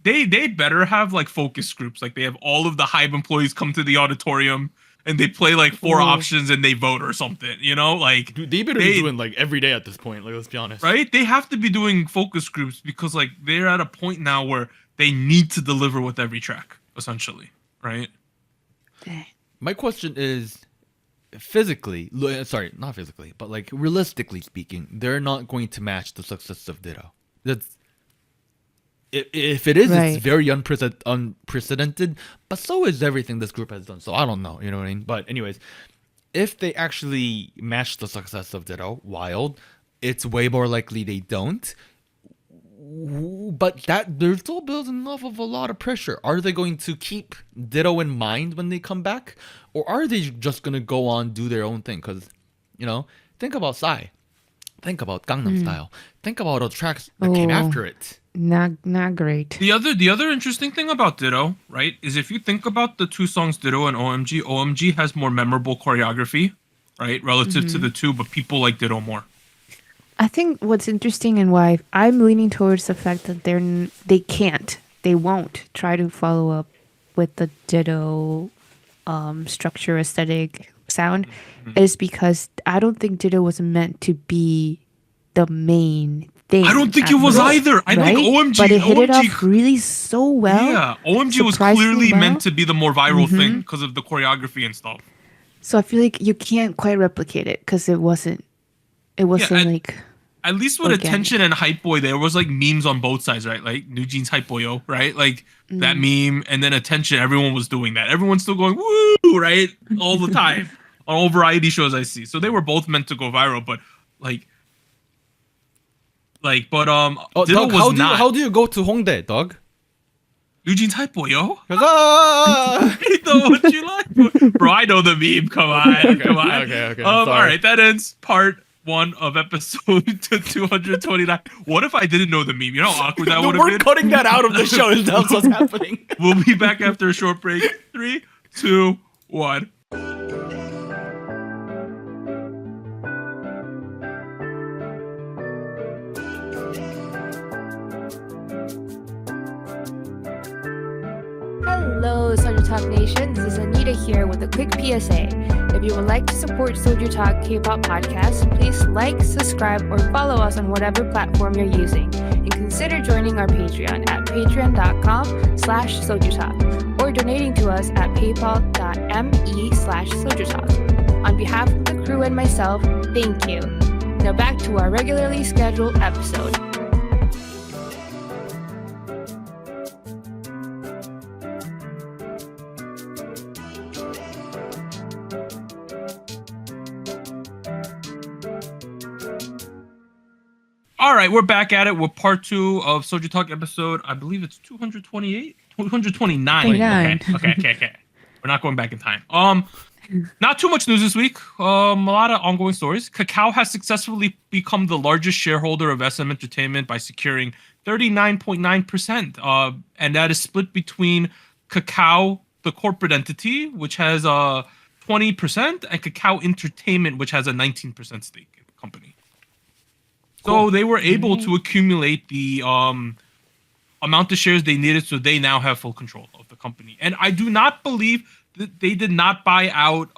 they'd better have like focus groups. Like they have all of the Hive employees come to the auditorium and they play like 4 Ooh. options and they vote or something. You know, like dude, they better be doing like every day at this point. Like let's be honest. right? They have to be doing focus groups because like they're at a point now where they need to deliver with every track, essentially, right? Dang. My question is, sorry, not physically, but like realistically speaking, they're not going to match the success of Ditto. That's if it is, Right. it's very unprecedented. But so is everything this group has done. So I don't know, you know what I mean? But anyways, if they actually match the success of Ditto, wild. It's way more likely they don't. But that they're still building off of a lot of pressure. Are they going to keep Ditto in mind when they come back, or are they just gonna go on do their own thing? Because, you know, think about Psy, think about Gangnam Style, think about all the tracks that came Oh. after it. Not great. The other interesting thing about Ditto, right, is if you think about the 2 songs Ditto and OMG has more memorable choreography, right, relative to the 2, but people like Ditto more. I think what's interesting and why I'm leaning towards the fact that they won't try to follow up with the Ditto structure, aesthetic, sound is because I don't think Ditto was meant to be the main thing. I don't think at it was first, either. I think right? OMG, but it hit it OMG off really so well. yeah, OMG was surprisingly clearly well. meant to be the more viral thing because of the choreography and stuff. So I feel like you can't quite replicate it because it wasn't like At least with Organic. Attention and Hype Boy, there was like memes on both sides, right? Like New Jeans Hype Boyo, right? Like that meme, and then Attention, everyone was doing that. Everyone's still going woo, right? All the time on all variety shows I see. So they were both meant to go viral, but Oh, Ditto Doug, was not. how do you go to Hongdae, Doug? New Jeans Hype Boyo? 'Cause, ah! I know what you like, bro. I know the meme. Come on, come on. okay, All sorry. right, that ends part one of episode 229. What if I didn't know the meme? You know how awkward that would have We're been? cutting that out of the show. That's what's happening. We'll be back after a short break. 3, 2, 1. Hello, SojuTalk Nation. This is Anita here with a quick PSA. If you would like to support SojuTalk Kpop Podcast, please like, subscribe, or follow us on whatever platform you're using. And consider joining our Patreon at patreon.com/SojuTalk or donating to us at paypal.me/SojuTalk. On behalf of the crew and myself, thank you. Now back to our regularly scheduled episode. All right, we're back at it with part 2 of Soju Talk episode. I believe it's 228, 229. 29. Okay. We're not going back in time. Not too much news this week. A lot of ongoing stories. Kakao has successfully become the largest shareholder of SM Entertainment by securing 39.9%. And that is split between Kakao, the corporate entity, which has 20%, and Kakao Entertainment, which has a 19% stake in the company. So they were able to accumulate the amount of shares they needed, so they now have full control of the company. And I do not believe that they did not buy out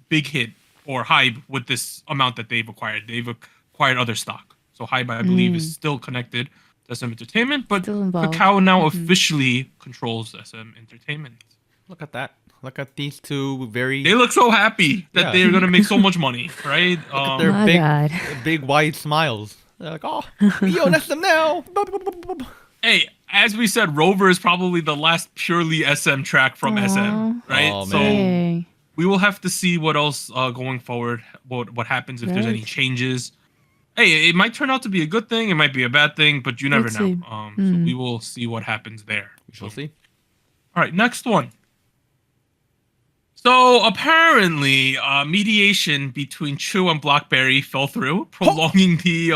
Big Hit or Hybe with this amount that they've acquired. They've acquired other stock. So Hybe, I believe, is still connected to SM Entertainment, but Kakao now officially controls SM Entertainment. Look at that. Look at these two very... They look so happy that they're going to make so much money, right? Look at their big wide smiles. They're like, oh, we own SM now. Hey, as we said, Rover is probably the last purely SM track from SM, right? Oh, so Hey. we will have to see what else going forward, what happens if there's any changes. Hey, it might turn out to be a good thing. It might be a bad thing, but you never Let's know. see. So we will see what happens there. We shall see. All right, next one. So apparently, mediation between Chu and BlackBerry fell through, prolonging the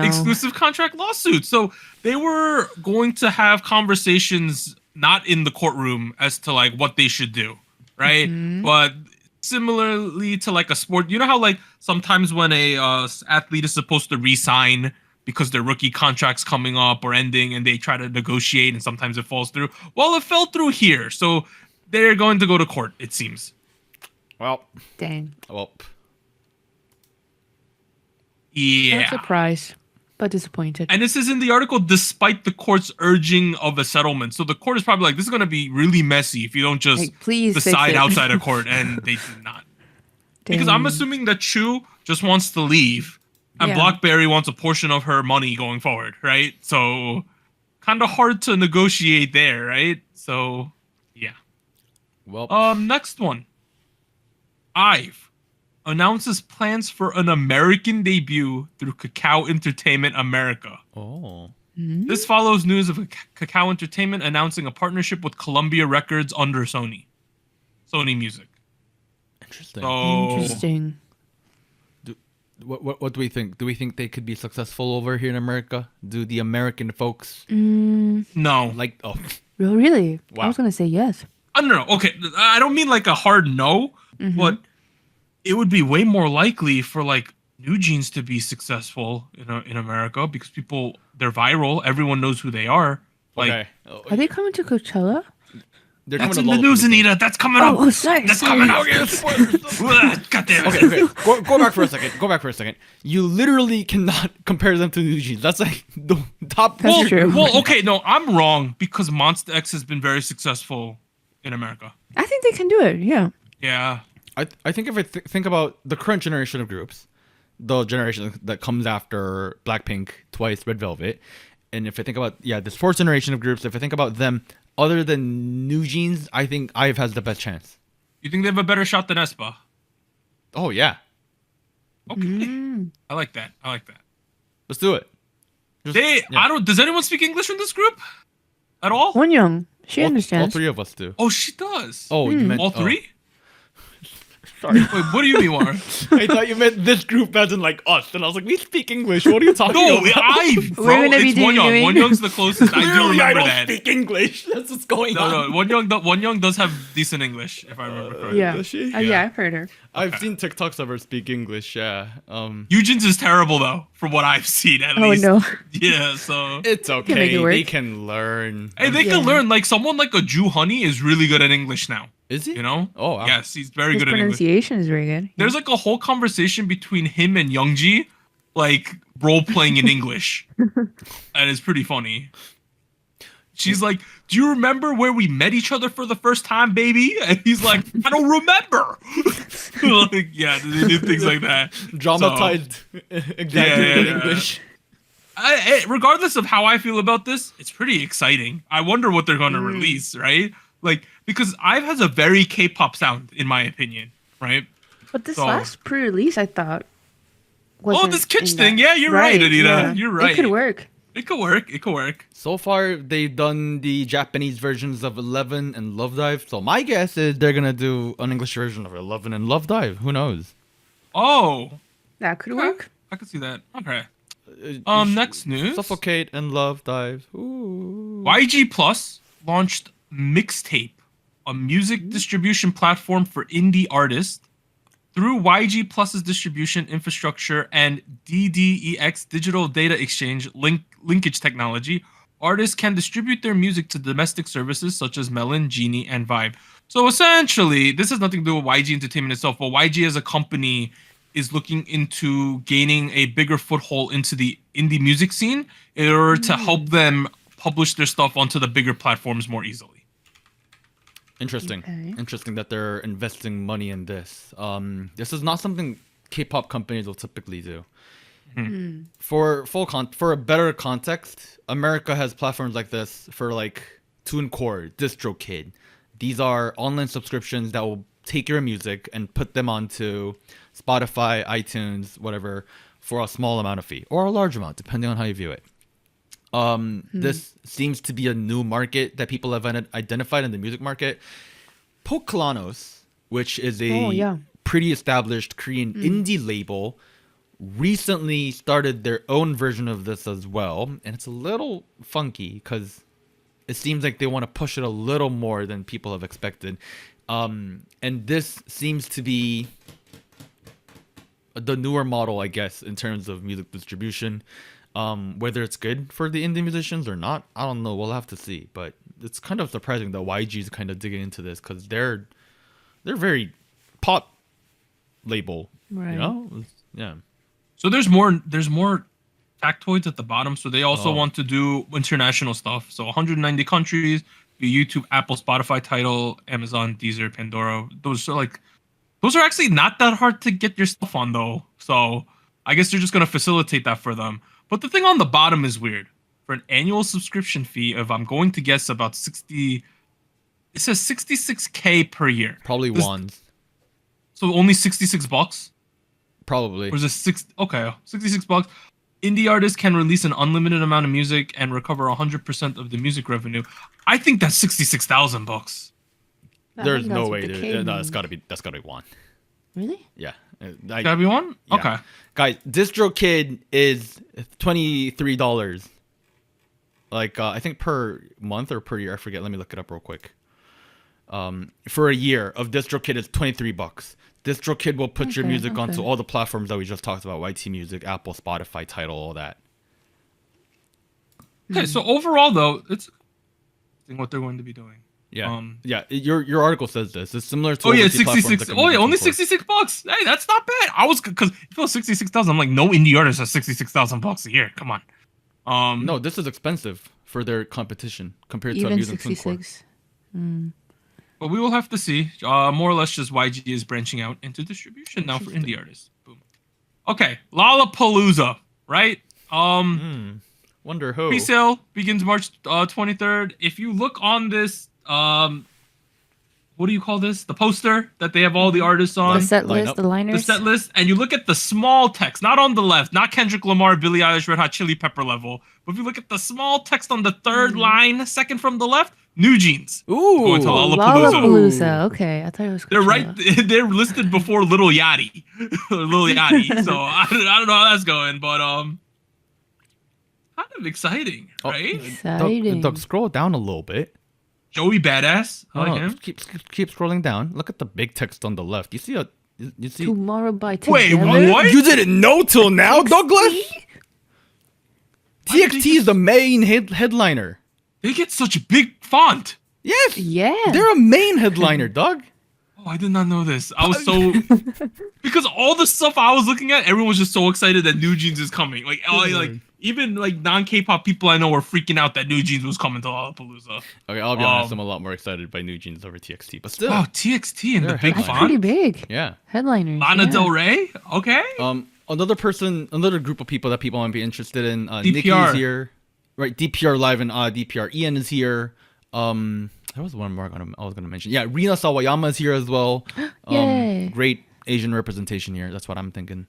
exclusive contract lawsuit. So they were going to have conversations not in the courtroom as to like what they should do, right? But similarly to like a sport, you know how like sometimes when a athlete is supposed to re-sign because their rookie contract's coming up or ending, and they try to negotiate, and sometimes it falls through. Well, it fell through here, so they're going to go to court, it seems. Well, Dang. well, Yeah. Not surprised, but disappointed. And this is in the article despite the court's urging of a settlement. So the court is probably like, this is going to be really messy if you don't just Like, please fix decide it. outside of court. And they did not. Because I'm assuming that Chu just wants to leave and Yeah. BlackBerry wants a portion of her money going forward, right? So kind of hard to negotiate there, right? So, yeah. well. Next one. IVE announces plans for an American debut through Kakao Entertainment America. Oh. This follows news of Kakao Entertainment announcing a partnership with Columbia Records under Sony Music. Interesting. So, Interesting. What do we think? Do we think they could be successful over here in America? Do the American folks no. like? Oh, Oh, really? Wow. I was gonna say yes. I don't know. Okay, I don't mean like a hard no, but it would be way more likely for like New Jeans to be successful in America because they're viral. Everyone knows who they are. Like, okay. Are they coming to Coachella? They're that's in coming the to news, Lollapalooza. Anita. That's coming up. Oh, sorry. That's sorry. coming out. God damn it. Okay. Go back for a second. Go back for a second. You literally cannot compare them to New Jeans. That's like the top. That's Well, true. well, okay, no, I'm wrong because Monsta X has been very successful in America. I think they can do it. Yeah. Yeah. I think if I think about the current generation of groups, the generation that comes after Blackpink, Twice, Red Velvet, and if I think about this fourth generation of groups, if I think about them other than New Jeans, I think IVE has the best chance. You think they have a better shot than aespa? Oh yeah, Okay. I like that. let's do it. Just- yeah. Does anyone speak English in this group? At all? Wonyoung, she all understands. three of us do. Oh, she does. Oh, you meant All three? Sorry. Wait, what do you mean, Warren? I thought you meant this group as in like us, and I was like, we speak English. What are you talking No, about? IVE, bro. We're gonna be It's doing Wonyoung. it. Wonyoung's the closest. I do Clearly, remember I don't that. speak English. That's what's going on. No, Wonyoung does have decent English, if I remember correctly. Yeah. Does she? Yeah, I've heard her. I've seen TikToks of her speak English. Yeah. Eugen's is terrible though, from what I've seen at Oh least. no. Yeah, so It's okay. make it work. They can learn. hey, they Yeah. can learn. Like someone like a Jew Honey is really good at English now. Is he? You know? Oh, wow. Yes, he's very His good at English. pronunciation is very good. There's like a whole conversation between him and Youngji, like role playing in English, and it's pretty funny. She's like, "Do you remember where we met each other for the first time, baby?" And he's like, "I don't remember." Like, yeah, they do things like that. Dramatized, exaggerated yeah. English. Regardless of how I feel about this, it's pretty exciting. I wonder what they're going to release, right? Like, because IVE has a very K-pop sound, in my opinion, right? But this So- last pre-release, I thought. Oh, wasn't this Kitsch in thing. that- Yeah, you're right, Anita. yeah. You're right. It could work. It could work. It could work. So far, they've done the Japanese versions of 11 and Love Dive. So my guess is they're gonna do an English version of 11 and Love Dive. Who knows? Oh, That could okay. work. I could see that. Okay. Uh, Next news. Suffocate and Love Dive. Ooh. YG Plus launched Mixtape, a music distribution platform for indie artists. Through YG Plus's distribution infrastructure and DDEX digital data exchange linkage technology, artists can distribute their music to domestic services such as Melon, Genie, and Vibe. So essentially, this has nothing to do with YG Entertainment itself, but YG as a company is looking into gaining a bigger foothold into the indie music scene in order to help them publish their stuff onto the bigger platforms more easily. Interesting. Okay. Interesting that they're investing money in this. This is not something K-pop companies will typically do. For for a better context, America has platforms like this for like TuneCore, DistroKid. These are online subscriptions that will take your music and put them onto Spotify, iTunes, whatever, for a small amount of fee or a large amount, depending on how you view it. This seems to be a new market that people have identified in the music market. Poklanos, which is a Oh, yeah. pretty established Korean indie label, recently started their own version of this as well. And it's a little funky because it seems like they want to push it a little more than people have expected. And this seems to be the newer model, I guess, in terms of music distribution. Whether it's good for the indie musicians or not, I don't know. We'll have to see. But it's kind of surprising that YG is kind of digging into this because they're very pop label, Right. you know? Yeah. So there's more factoids at the bottom. So they also Oh. want to do international stuff. So 190 countries, the YouTube, Apple, Spotify title, Amazon, Deezer, Pandora. Those are actually not that hard to get your stuff on though. So I guess they're just gonna facilitate that for them. But the thing on the bottom is weird. For an annual subscription fee of, I'm going to guess, about 60. It says 66K per year. Probably This- wands. So only $66? Probably. Or is it $66? Indie artists can release an unlimited amount of music and recover 100% of the music revenue. I think that's $66,000. I There's think no that's way. what the K No, means. that's gotta be wand. Really? Yeah. Gotta be one? Yeah. Okay. Guys, DistroKid is $23. Like I think per month or per year, I forget. Let me look it up real quick. For a year of DistroKid is $23. DistroKid will put your Okay, music onto okay. all the platforms that we just talked about: YT Music, Apple, Spotify, Tidal, all that. Okay, so overall though, it's interesting what they're going to be doing. Yeah, yeah. Your article says this. It's similar to Oh yeah, overseas platforms 66. that can Oh be yeah, only looking for. $66. Hey, that's not bad. I was because if it was 66,000, I'm like, no indie artist has $66,000 a year. Come on. No, this is expensive for their competition compared to Even using TuneCore. 66. But we will have to see. More or less, just YG is branching out into distribution now for indie artists. Boom. Okay, Lollapalooza, right? Wonder who. Pre-sale begins March 23rd. If you look on this, what do you call this? The poster that they have all the artists on. The set Lineup. list, the The liners. set list, and you look at the small text, not on the left, not Kendrick Lamar, Billie Eilish, Red Hot Chili Pepper level, but if you look at the small text on the third line, second from the left, New Jeans. Ooh, Going to Lollapalooza. Lollapalooza. Okay, I thought it was. They're Coachella. right. They're listed before Lil Yachty. Lil Yachty. So I don't know how that's going, but kind of exciting, right? Exciting. Doug, scroll down a little bit. Joey Badass. I like him. Keep scrolling down. Look at the big text on the left. You see? Tomorrow by together. Wait, what? You didn't know till now, Douglas? TXT is the main headliner. They get such a big font. Yes. Yeah. They're a main headliner, Doug. Oh, I did not know this. I was so because all the stuff I was looking at, everyone was just so excited that New Jeans is coming. Like, even like non-K-pop people I know were freaking out that New Jeans was coming to Lollapalooza. Okay, I'll be honest. I'm a lot more excited by New Jeans over TXT, but still. Oh, TXT in the big That's font. pretty big. Yeah. Headliners. Lana yeah. Del Rey. Okay. Another group of people that people might be interested in. DPR. Nikki's here, right? DPR live and DPR. Ian is here. There was one more I was gonna mention. Yeah, Rina Sawayama is here as well. Yay. Great Asian representation here. That's what I'm thinking.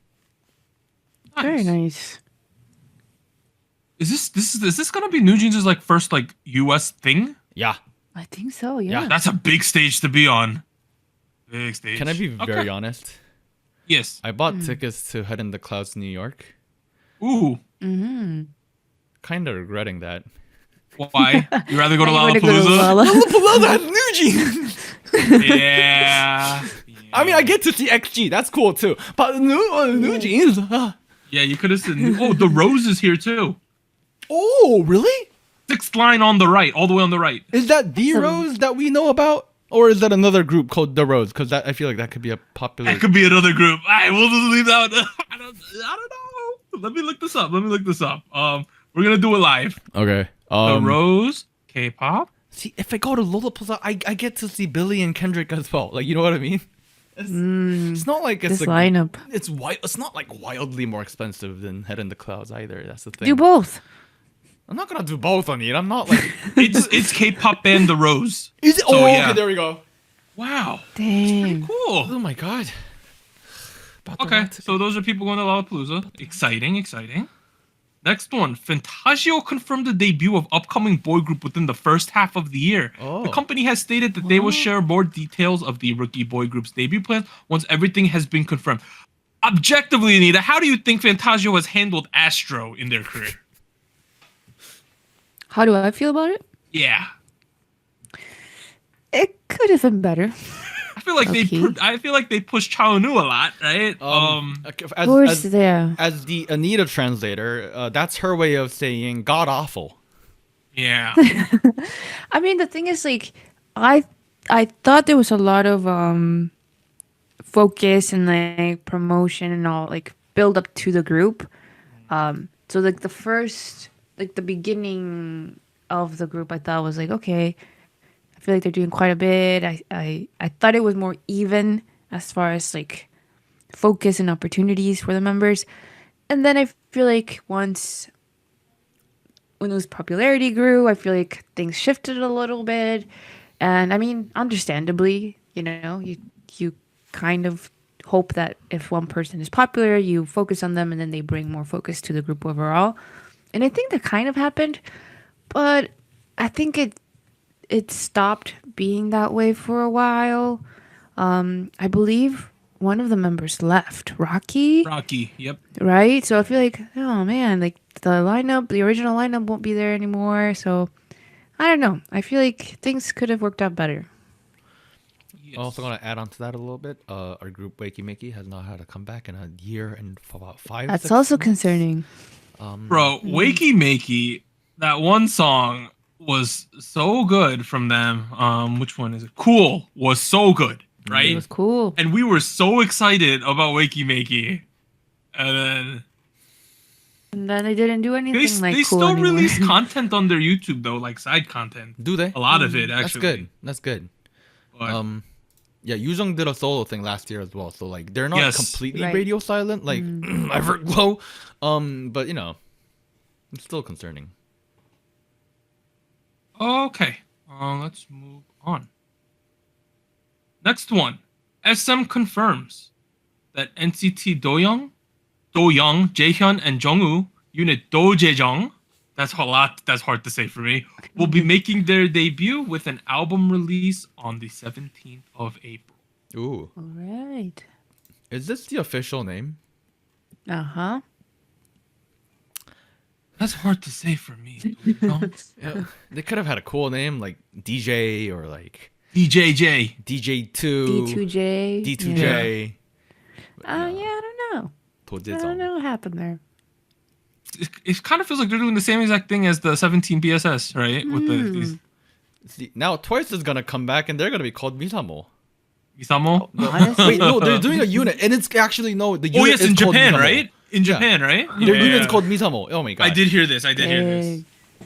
Very nice. Is this gonna be New Jeans' like first like US thing? Yeah. I think so. Yeah. That's a big stage to be on. Big stage. Can I be very honest? Yes. I bought tickets to Head in the Clouds, New York. Ooh. Mm-hmm. Kind of regretting that. Why? You rather go to I wanna go to Lollapalooza? Lollapalooza has New Jeans. Yeah. I mean, I get to see XG. That's cool too. But New Jeans. Yeah, you could have said. Oh, the Rose is here too. Oh, really? Sixth line on the right, all the way on the right. Is that the Rose that we know about, or is that another group called the Rose? Because I feel like that could be a popular. That could be another group. All right, we'll just leave that. I don't know. Let me look this up. We're gonna do it live. Okay. The Rose, K-pop. See, if I go to Lollapalooza, I get to see Billy and Kendrick as well. Like, you know what I mean? It's not like it's This lineup. It's not like wildly more expensive than Head in the Clouds either. That's the thing. Do both. I'm not gonna do both on it. I'm not like. It's K-pop band The Rose. Is it? So, Oh, yeah. okay. There we go. Wow. Dang. Cool. Oh my god. Okay, so those are people going to Lollapalooza. Exciting. Next one, Fantagio confirmed the debut of upcoming boy group within the first half of the year. Oh. The company has stated that they will share more details of the rookie boy group's debut plans once everything has been confirmed. Objectively, Anita, how do you think Fantagio has handled Astro in their career? How do I feel about it? Yeah. It could have been better. I feel like they pushed Chaonu a lot, right? Of course, yeah. As the Anita translator, that's her way of saying god awful. Yeah. I mean, the thing is, like, I thought there was a lot of focus and like promotion and all, like build up to the group. So like the beginning of the group, I thought was like, okay, I feel like they're doing quite a bit. I thought it was more even as far as like focus and opportunities for the members. And then I feel like when those popularity grew, I feel like things shifted a little bit. And I mean, understandably, you kind of hope that if one person is popular, you focus on them and then they bring more focus to the group overall. And I think that kind of happened, but I think it stopped being that way for a while. I believe one of the members left, Rocky, Yep. right? So I feel like, oh man, like the original lineup won't be there anymore. So I don't know. I feel like things could have worked out better. Yes. I'm also gonna add on to that a little bit. Our group Wakey Makey has not had a comeback in a year and about 5. That's 6 also months. concerning. Bro, Wakey Makey, that one song was so good from them. Which one is it? Cool was so good, right? It was cool. And we were so excited about Wakey Makey. And then they didn't do anything then like they cool still anymore. release content on their YouTube though, like side content. Do they? A lot of it actually. That's good. But, Yeah, Yuzhong did a solo thing last year as well, so like they're not Yes. completely Right. radio silent like Everglow, but it's still concerning. Okay, let's move on. Next one, SM confirms that NCT Doyoung, Jaehyun, and Jungwoo unit Do Jaejong That's a lot. That's hard to say for me. Will be making their debut with an album release on the 17th of April. Ooh. All right. Is this the official name? Uh-huh. That's hard to say for me. You know? Yeah. They could have had a cool name like DJ or like DJJ. DJ2. D2J. D2J. Yeah. Yeah, I don't know. I don't know what happened there. It kind of feels like they're doing the same exact thing as the 17 BSS, right? With these See, now Twice is gonna come back and they're gonna be called Misamo. Misamo. Honestly. Wait, no, they're doing a unit and it's actually the unit Oh yes, is in called Japan, Misamo. right? In Japan, right? Their unit is called Misamo. Oh my god. I did hear this. I did hear this. Hey.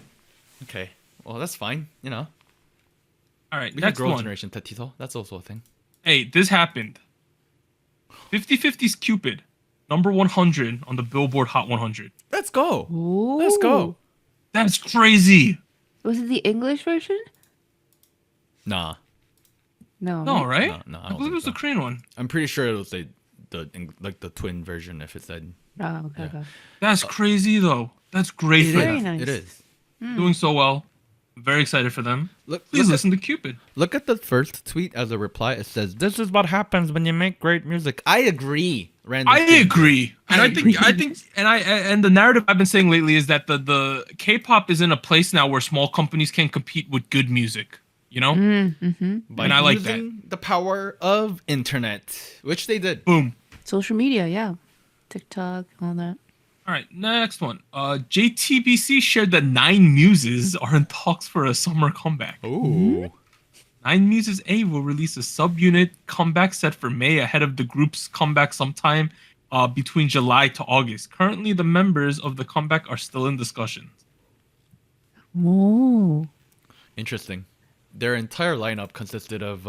Okay. Well, that's fine. You know, All right, we have next Girl one. Generation Tatito. That's also a thing. Hey, this happened. 50/50's Cupid, number 100 on the Billboard Hot 100. Let's go. Ooh. Let's go. That's crazy. Was it the English version? Nah. No. No, right? No, I I don't believe it think was so. the Korean one. I'm pretty sure it was the twin version if it said. Oh, okay, okay. That's crazy though. That's great for Very them. nice. It is. Doing so well. Very excited for them. Look, Please look listen to Cupid. Look at the first tweet as a reply. It says, "This is what happens when you make great music." I agree. I agree, and I think, and the narrative I've been saying lately is that the K-pop is in a place now where small companies can compete with good music. You know, Mm-hmm. and I like that. using the power of internet, which they did. Boom. Social media, yeah. TikTok, all that. All right, next one. JTBC shared that Nine Muses are in talks for a summer comeback. Ooh. Nine Muses A will release a subunit comeback set for May ahead of the group's comeback sometime between July to August. Currently, the members of the comeback are still in discussions. Whoa. Interesting. Their entire lineup consisted of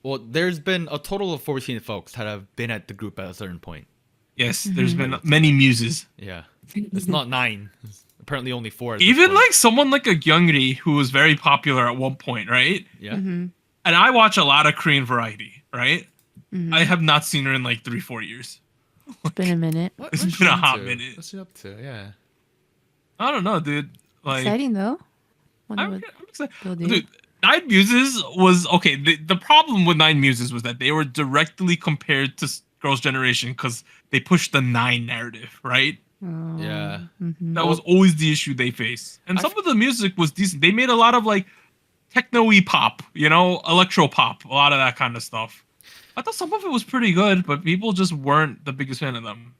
well, there's been a total of 14 folks that have been at the group at a certain point. Yes, there's been many muses. Yeah. It's not 9. It's apparently only 4. at this Even point. like someone like a Gyeongri who was very popular at one point, right? Yeah. Mm-hmm. And I watch a lot of Korean variety, right? I have not seen her in like 3-4 years. It's been a minute. What's It's she been a up hot to? minute. What's she up to? Yeah. I don't know, dude. Like, Exciting though. Wonder I'm what excited. they'll do. Dude, Nine Muses was okay. The problem with Nine Muses was that they were directly compared to Girls' Generation because they pushed the Nine narrative, right? Oh, Yeah. That was always the issue they faced. And some of the music was decent. They made a lot of like techno-y pop, you know, electro pop, a lot of that kind of stuff. I thought some of it was pretty good, but people just weren't the biggest fan of them.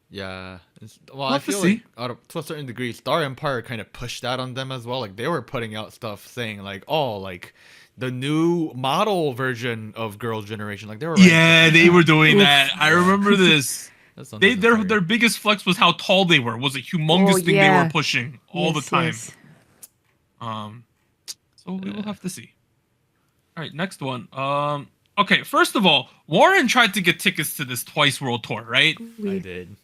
Yeah. Well, We'll I have to feel see. like to a certain degree, Star Empire kind of pushed that on them as well. Like they were putting out stuff saying like, oh, like the new model version of Girls' Generation. Like they were. Yeah, they were doing that. I remember this. That's Their unnecessary. biggest flex was how tall they were. Was a humongous Oh, thing they yeah. were pushing all the Yes, time. yes. So we will have to see. All right, next one. Okay, first of all, Warren tried to get tickets to this Twice World Tour, right? I did.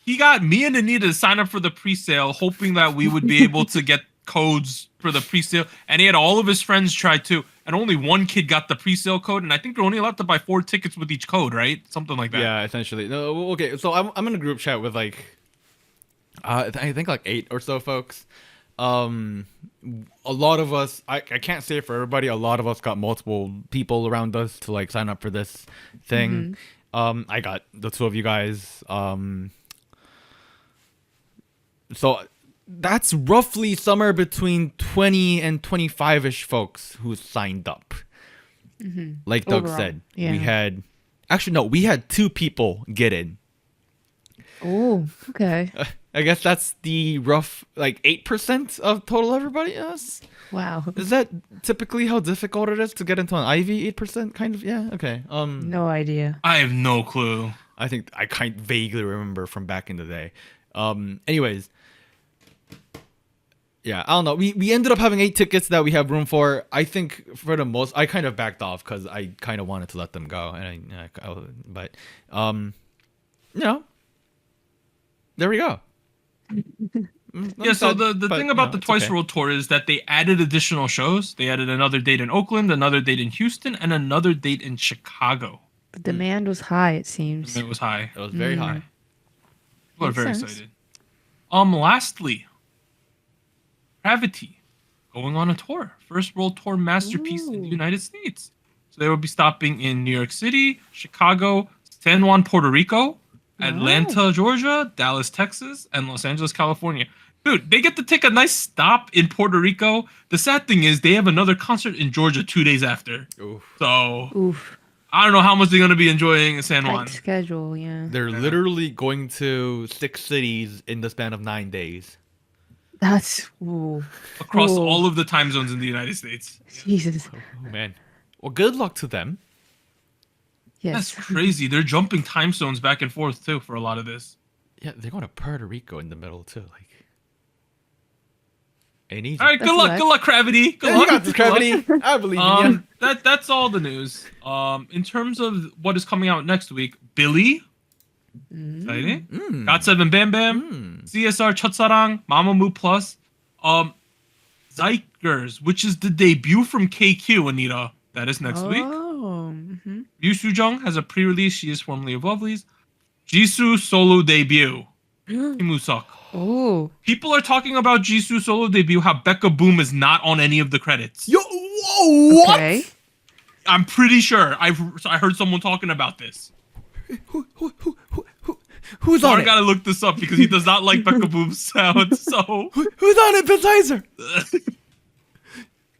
He got me and Anita to sign up for the pre-sale, hoping that we would be able to get codes for the pre-sale. And he had all of his friends try too, and only one kid got the pre-sale code. And I think they're only allowed to buy 4 tickets with each code, right? Something like that. Yeah, essentially. No, okay, so I'm in a group chat with like, I think like 8 or so folks. A lot of us, I can't say for everybody. A lot of us got multiple people around us to like sign up for this thing. I got the 2 of you guys. So that's roughly somewhere between 20 and 25-ish folks who signed up. Like Doug Overall, said, yeah. we had 2 people get in. Oh, okay. I guess that's the rough, like 8% of total everybody. Yes. Wow. Is that typically how difficult it is to get into an IVE? 8%, kind of. Yeah. Okay. No idea. I have no clue. I think I kind of vaguely remember from back in the day. Anyways. Yeah, I don't know. We ended up having 8 tickets that we have room for. I think for the most, I kind of backed off because I kind of wanted to let them go, and but you know, there we go. Yeah, so the thing about the Twice World Tour is that they added additional shows. They added another date in Oakland, another date in Houston, and another date in Chicago. The demand was high, it seems. It was high. It was very high. People are Makes very sense. excited. Lastly, Gravity going on a tour, first world tour masterpiece in the United States. So they will be stopping in New York City, Chicago, San Juan, Puerto Rico, Atlanta, Georgia, Dallas, Texas, and Los Angeles, California. Dude, they get to take a nice stop in Puerto Rico. The sad thing is they have another concert in Georgia 2 days after. Oof. So I don't know how much they're going to be enjoying San Juan. Tight schedule, yeah. They're literally going to 6 cities in the span of 9 days. That's Across all of the time zones in the United States. Jesus. Oh, man. Well, good luck to them. Yes. That's crazy. They're jumping time zones back and forth too for a lot of this. Yeah, they're going to Puerto Rico in the middle too. Like, ain't easy. All right, good luck, Gravity. Good You luck. got this, Gravity. I believe in you. That's all the news. In terms of what is coming out next week, Billy, exciting. GOT7 Bam Bam, CSR Chatsarang, Mamamoo Plus, Zykers, which is the debut from KQ, Anita. That is next week. Yu Sujung has a pre-release. She is formerly of Lovelyz. Jisoo solo debut. Kimusuk. Oh. People are talking about Jisoo solo debut, how Becca Boom is not on any of the credits. Yo, whoa, what? Okay. I'm pretty sure. I heard someone talking about this. Who's on I it? gotta look this up because he does not like Becca Boom's sound. So Who's on it besides her?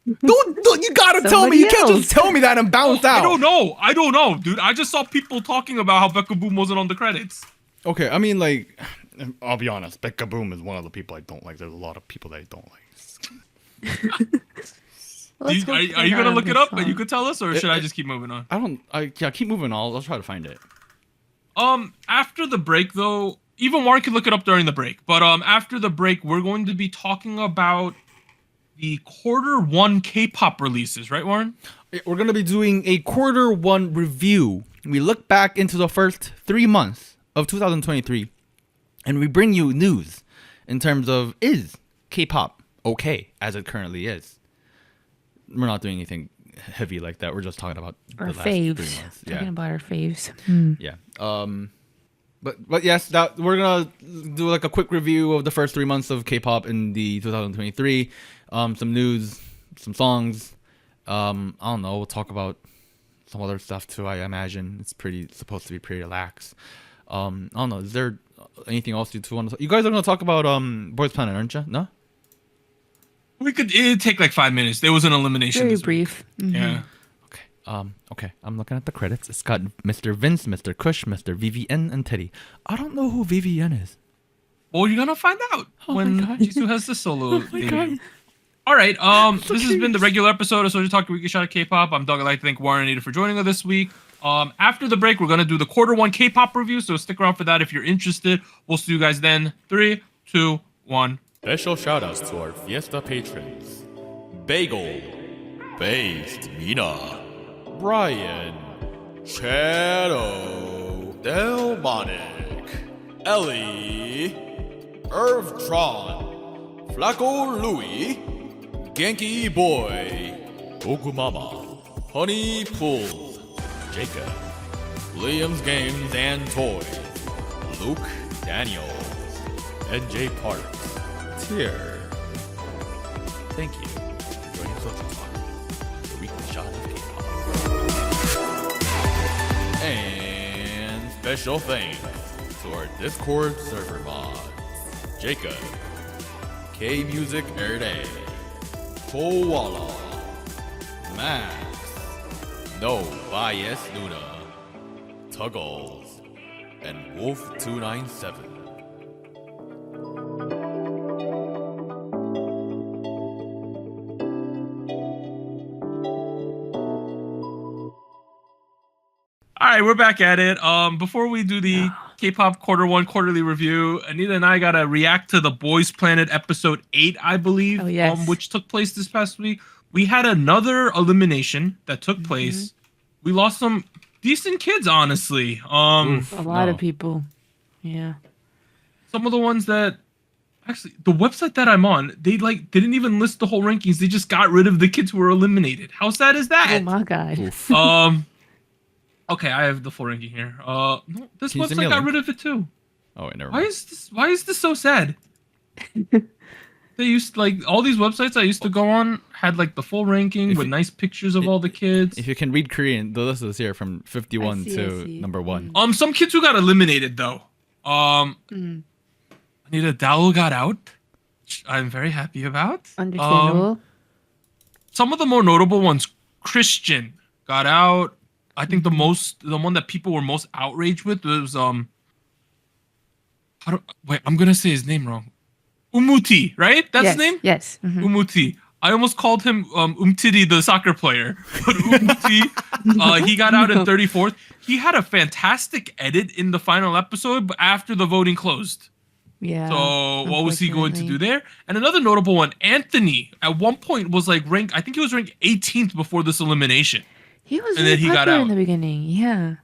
Don't, you gotta tell me. You can't just tell me that and bounce out. I don't know, dude. I just saw people talking about how Becca Boom wasn't on the credits. Okay, I mean, like, I'll be honest. Becca Boom is one of the people I don't like. There's a lot of people that I don't like. Are you gonna look it up and you could tell us, or should I just keep moving on? Keep moving on. I'll try to find it. After the break, though, even Warren can look it up during the break. But after the break, we're going to be talking about the Q1 K-pop releases, right, Warren? We're gonna be doing a Q1 review. We look back into the first 3 months of 2023, and we bring you news in terms of, is K-pop okay as it currently is? We're not doing anything heavy like that. We're just talking about Our the last 3 faves. months. Talking about our faves. Yeah. But yes, that we're gonna do like a quick review of the first 3 months of K-pop in the 2023. Some news, some songs. I don't know. We'll talk about some other stuff too. I imagine it's supposed to be pretty relaxed. I don't know. Is there anything else you two want to? You guys are gonna talk about Boys Planet, aren't you? No. It'd take like 5 minutes. There was an elimination. Very this brief. week. Yeah. Okay. I'm looking at the credits. It's got Mr. Vince, Mr. Kush, Mr. VVN, and Teddy. I don't know who VVN is. Well, you're gonna find out when God. Jisoo has the solo. debut. God. All right. This has been the regular episode of SojuTalk Weekly Shot of K-pop. I'm Doug. I'd like to thank Warren and Anita for joining us this week. After the break, we're gonna do the Q1 K-pop review. So stick around for that if you're interested. We'll see you guys then. 3, 2, 1. Special shoutouts to our Fiesta patrons: Bagel, Based, Mina, Brian, Shadow, Delmonic, Ellie, Irvtron, Flacco Louie, Genki Boy, Ogumama, Honey Pool, Jacob, Williams Games and Toys, Luke Daniels, and Jay Parks. Here. Thank you for joining SojuTalk, the weekly shot of K-pop. And special thanks to our Discord server mods: Jacob, K Music Erday, Koala, Max, No Bias Luna, Tuggles, and Wolf297. All right, we're back at it. Before we do the K-pop Q1 quarterly review, Anita and I gotta react to the Boys Planet episode 8, I believe, Oh, yes. which took place this past week. We had another elimination that took place. We lost some decent kids, honestly. A lot of people. Yeah. Some of the ones that actually, the website that I'm on, they didn't even list the whole rankings. They just got rid of the kids who were eliminated. How sad is that? Oh my God. Okay, I have the full ranking here. No, this Can you send me website a got link? rid of it too. Oh, wait, never Why mind. is this so sad? They used like all these websites I used to go on had like the full ranking If with you- nice pictures of all the kids. If you can read Korean, the list is here from 51 I to see. number 1. Some kids who got eliminated though. Mm. Anita Dowell got out, which I'm very happy about. Understandable. Some of the more notable ones, Christian got out. I think the one that people were most outraged with was I'm gonna say his name wrong. Umuti, right? That's yes. his name? Yes. Mhm. Umuti. I almost called him Umtiti, the soccer player. But Umuti, he got out in 34th. He had a fantastic edit in the final episode, but after the voting closed. Yeah. So what was he going to do unfortunately. there? And another notable one, Anthony, at one point was like ranked, I think he was ranked 18th before this elimination. He was and really then he got popular in out. the beginning. Yeah.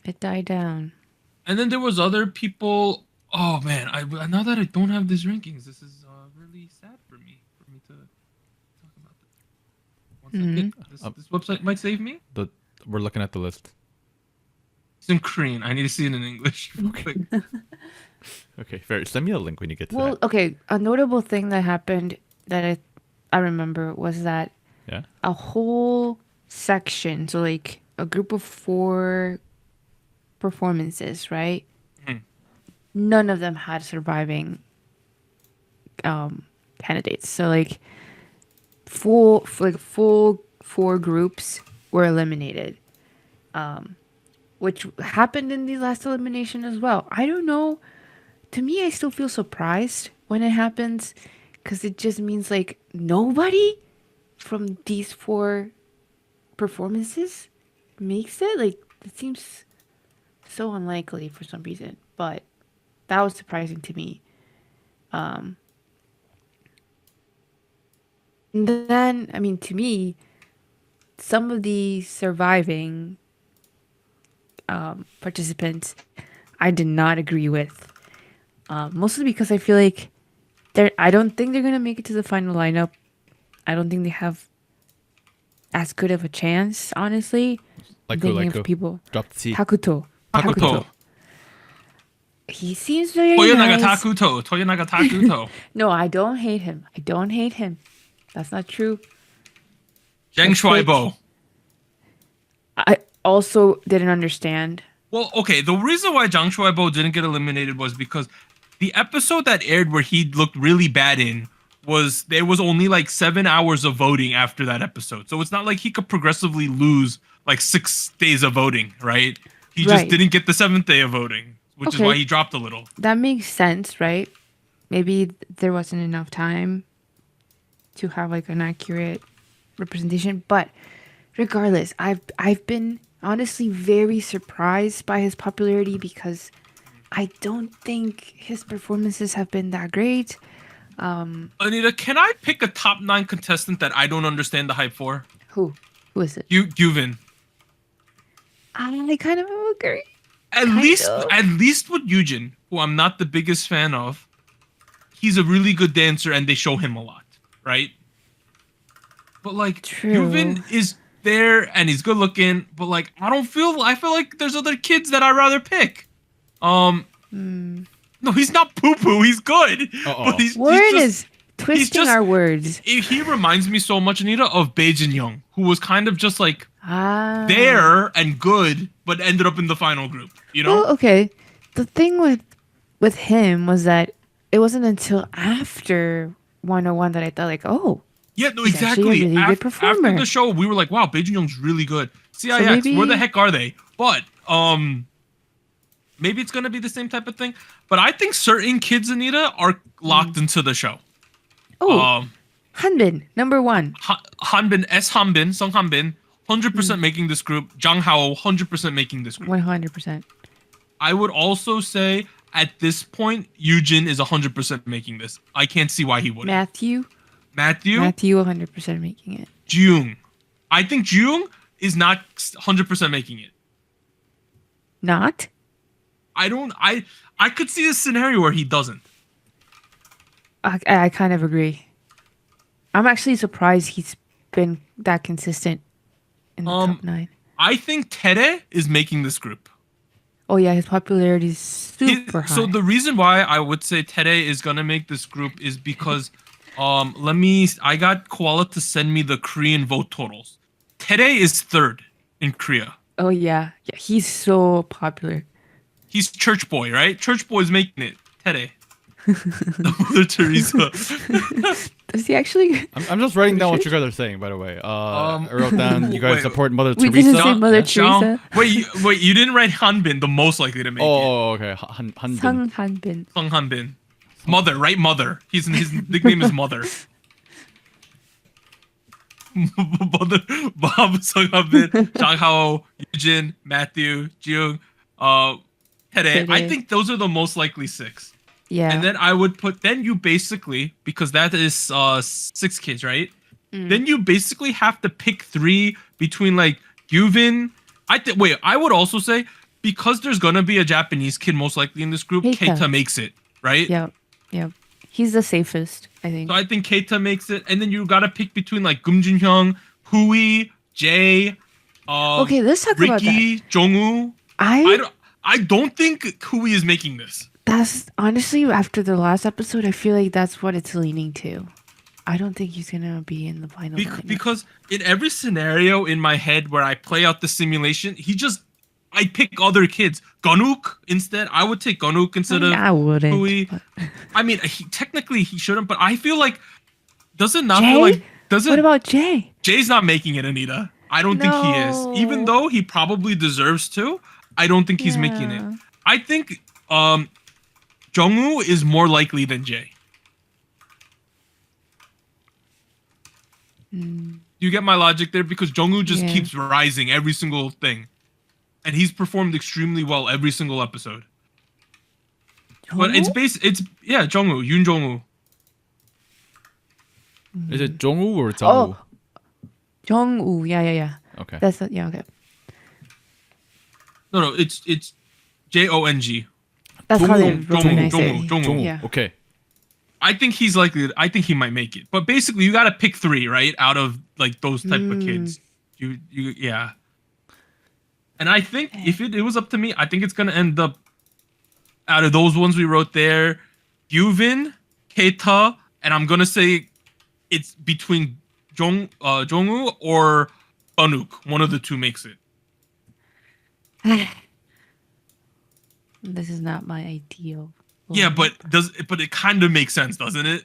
It died down. And then there was other people. Oh man, now that I don't have these rankings, this is really sad for me to talk about this. One second. This website might save me. We're looking at the list. It's in Korean. I need to see it in English. Real quick. Okay, fair. Send me a link when you get to Well, that. okay. A notable thing that happened that I remember was that Yeah. a whole section, so like a group of 4 performances, right? Mhm. None of them had surviving candidates. So like full 4 groups were eliminated. Which happened in the last elimination as well. I don't know. To me, I still feel surprised when it happens because it just means like nobody from these 4 performances makes it. Like, it seems so unlikely for some reason, but that was surprising to me. And then, I mean, to me, some of the surviving participants I did not agree with. Mostly because I feel like I don't think they're gonna make it to the final lineup. I don't think they have as good of a chance, honestly. Like who? Thinking of people. Drop the T. Takuto. Takuto. He seems very Toyonaga nice. Takuto. Toyonaga Takuto. No, I don't hate him. I don't hate him. That's not true. Zhang Shuaibo. I also didn't understand. Well, okay. The reason why Zhang Shuaibo didn't get eliminated was because the episode that aired where he looked really bad in there was only like 7 hours of voting after that episode. So it's not like he could progressively lose like 6 days of voting, right? He just Right. didn't get the 7th day of voting, which is Okay. why he dropped a little. That makes sense, right? Maybe there wasn't enough time to have like an accurate representation, but regardless, I've been honestly very surprised by his popularity because I don't think his performances have been that great. Anita, can I pick a top 9 contestant that I don't understand the hype for? Who is it? Gyuvin. I kind of agree. At Kind least of. with Yujin, who I'm not the biggest fan of, he's a really good dancer and they show him a lot, right? But like True. Yuvin is there and he's good looking, but like I feel like there's other kids that I'd rather pick. No, he's not poo poo, he's good. Uh-oh. But he's Word just, is twisting just- our words. he reminds me so much, Anita, of Bae-jin Young, who was kind of just like Ah. there and good, but ended up in the final group. You know? Well, okay. The thing with him was that it wasn't until after 101 that I thought like, oh, Yeah, no, He's actually a exactly. really good After performer. the show, we were like, "Wow, Bae-jin Young's really good." CIX, maybe- where the heck are they? But maybe it's gonna be the same type of thing. But I think certain kids, Anita, are locked into the show. oh, Hanbin, number 1. Hanbin, Sung Hanbin, 100% making this group. Jang Hao, 100% making this group. 100%. I would also say at this point, Yujin is 100% making this. I can't see why he wouldn't. Matthew 100% making it. Jung. I think Jung is not 100% making it. Not? I could see a scenario where he doesn't. I kind of agree. I'm actually surprised he's been that consistent in the top 9. I think Tere is making this group. Oh yeah, his popularity is super high. So the reason why I would say Tere is gonna make this group is because I got Koala to send me the Korean vote totals. Tere is third in Korea. Oh yeah, he's so popular. He's Church Boy, right? Church Boy's making it. Tere. Mother Teresa. Does he actually? I'm just writing down what you guys are saying, by the way. I wrote down you guys wait, support Mother We Teresa. didn't say Mother Yeah. Teresa. Wait, you didn't write Hanbin, the most likely to make it. Oh, okay. Hanbin. Sung Hanbin. Sung Hanbin. Mother, right? Mother. His nickname is Mother. Mother, Bob, Sung Hanbin, Jang Hao, Eugene, Matthew, Jiung, Tere. I think those are the most likely 6. Yeah. And then I would put, then you basically, because that is 6 kids, right? Then you basically have to pick 3 between like Yuvin. I would also say, because there's gonna be a Japanese kid most likely in this group, Keita makes it, right? Yep. He's the safest, I think. So I think Keita makes it, and then you gotta pick between like Jun Hyung, Hui, Jae, Okay, let's talk about that. Ricky, Jongwoo. I don't think Hui is making this. That's honestly, after the last episode, I feel like that's what it's leaning to. I don't think he's gonna be in the final lineup. Because in every scenario in my head where I play out the simulation, I pick other kids. Gonuk instead. I would take Gonuk instead of I wouldn't. Hui. but- I mean, technically he shouldn't, but I feel like does it not Jay? feel like doesn't What about Jay? Jay's not making it, Anita. I don't think he is. Even No. though he probably deserves to, I don't think he's making it. Yeah. I think Jongwoo is more likely than Jay. You get my logic there? Because Jongwoo just Yeah. keeps rising every single thing. And he's performed extremely well every single episode. But it's Jongwoo, Yoon Jongwoo. Is it Jongwoo or Jongwoo? Jong-woo. Yeah. Okay. That's it. Yeah, okay. No, it's Jong. That's how they Jong-woo, recognize it. Jongwoo. Yeah. Okay. I think he's likely. I think he might make it. But basically, you got to pick 3, right? Out of like those type of kids. Yeah. And I think if it was up to me, I think it's gonna end up out of those ones we wrote there, Yuvin, Keita, and I'm gonna say it's between Jongwoo or Banuk. One of the 2 makes it. This is not my ideal. Yeah, but it kind of makes sense, doesn't it?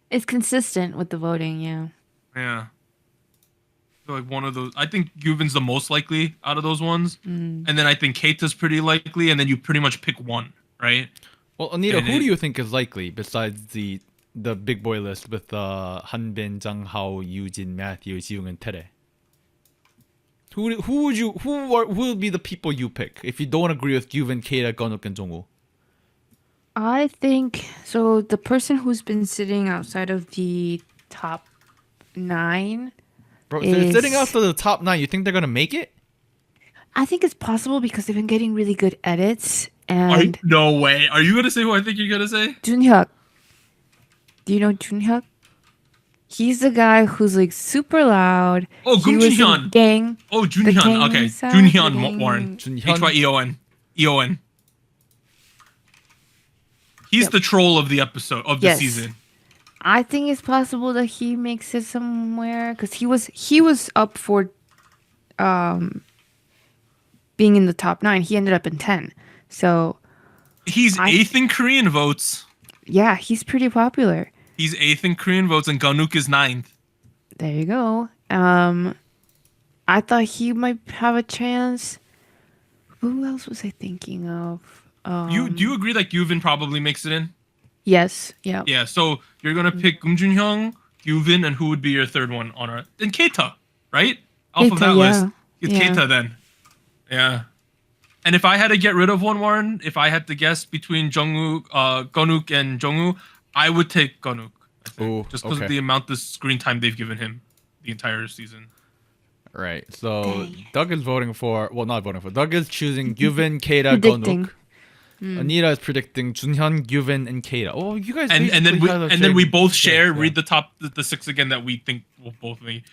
It's consistent with the voting, yeah. Yeah. I feel like one of those. I think Yuvin's the most likely out of those ones, and then I think Keita's pretty likely, and then you pretty much pick one, right? Well, Anita, And who do you think is likely besides the big boy list with Hanbin, Jang Hao, Eugene, Matthew, Jiung, and Tere? Who will be the people you pick if you don't agree with Yuvin, Keita, Gonuk, and Jongwoo? I think so. The person who's been sitting outside of the top 9, Bro, if they're sitting is- out to the top 9, you think they're gonna make it? I think it's possible because they've been getting really good edits. Are you, And no way. Are you gonna say who I think you're gonna say? Junhyuk. Do you know Junhyuk? He's the guy who's like super loud. Oh, He Gung was in Ji-hyun. Gang. Oh, The Junhyun. gang Okay, sound, Junhyun the gang- Warren. Junhyun. Hyeon. Eon. He's Yep. the troll of the episode of the Yes. season. I think it's possible that he makes it somewhere because he was up for being in the top 9. He ended up in 10. So He's I- 8th in Korean votes. yeah, he's pretty popular. He's 8th in Korean votes, and Ganuk is 9th. There you go. I thought he might have a chance. Who else was I thinking of? Do you agree that Yuvin probably makes it in? Yes. Yeah. Yeah. So you're gonna pick Jun-hyung, Yuvin, and who would be your third one on our? Then Keita, right? Off of Keita, that yeah. list, it's Yeah. Keita then. Yeah. And if I had to get rid of one, Warren, if I had to guess between Gonuk and Jongwoo, I would take Gonuk. I think, Ooh, just because okay. of the amount of screen time they've given him the entire season. Right. So Dang. Doug is voting for. Well, not voting for. Doug is choosing Yuvin, Keita, Predicting. Gonuk. Anita is predicting Junhyun, Yuvin, and Keita. Oh, you guys. And then basically have we the both same- share. yeah. Read the 6 again that we think will both make.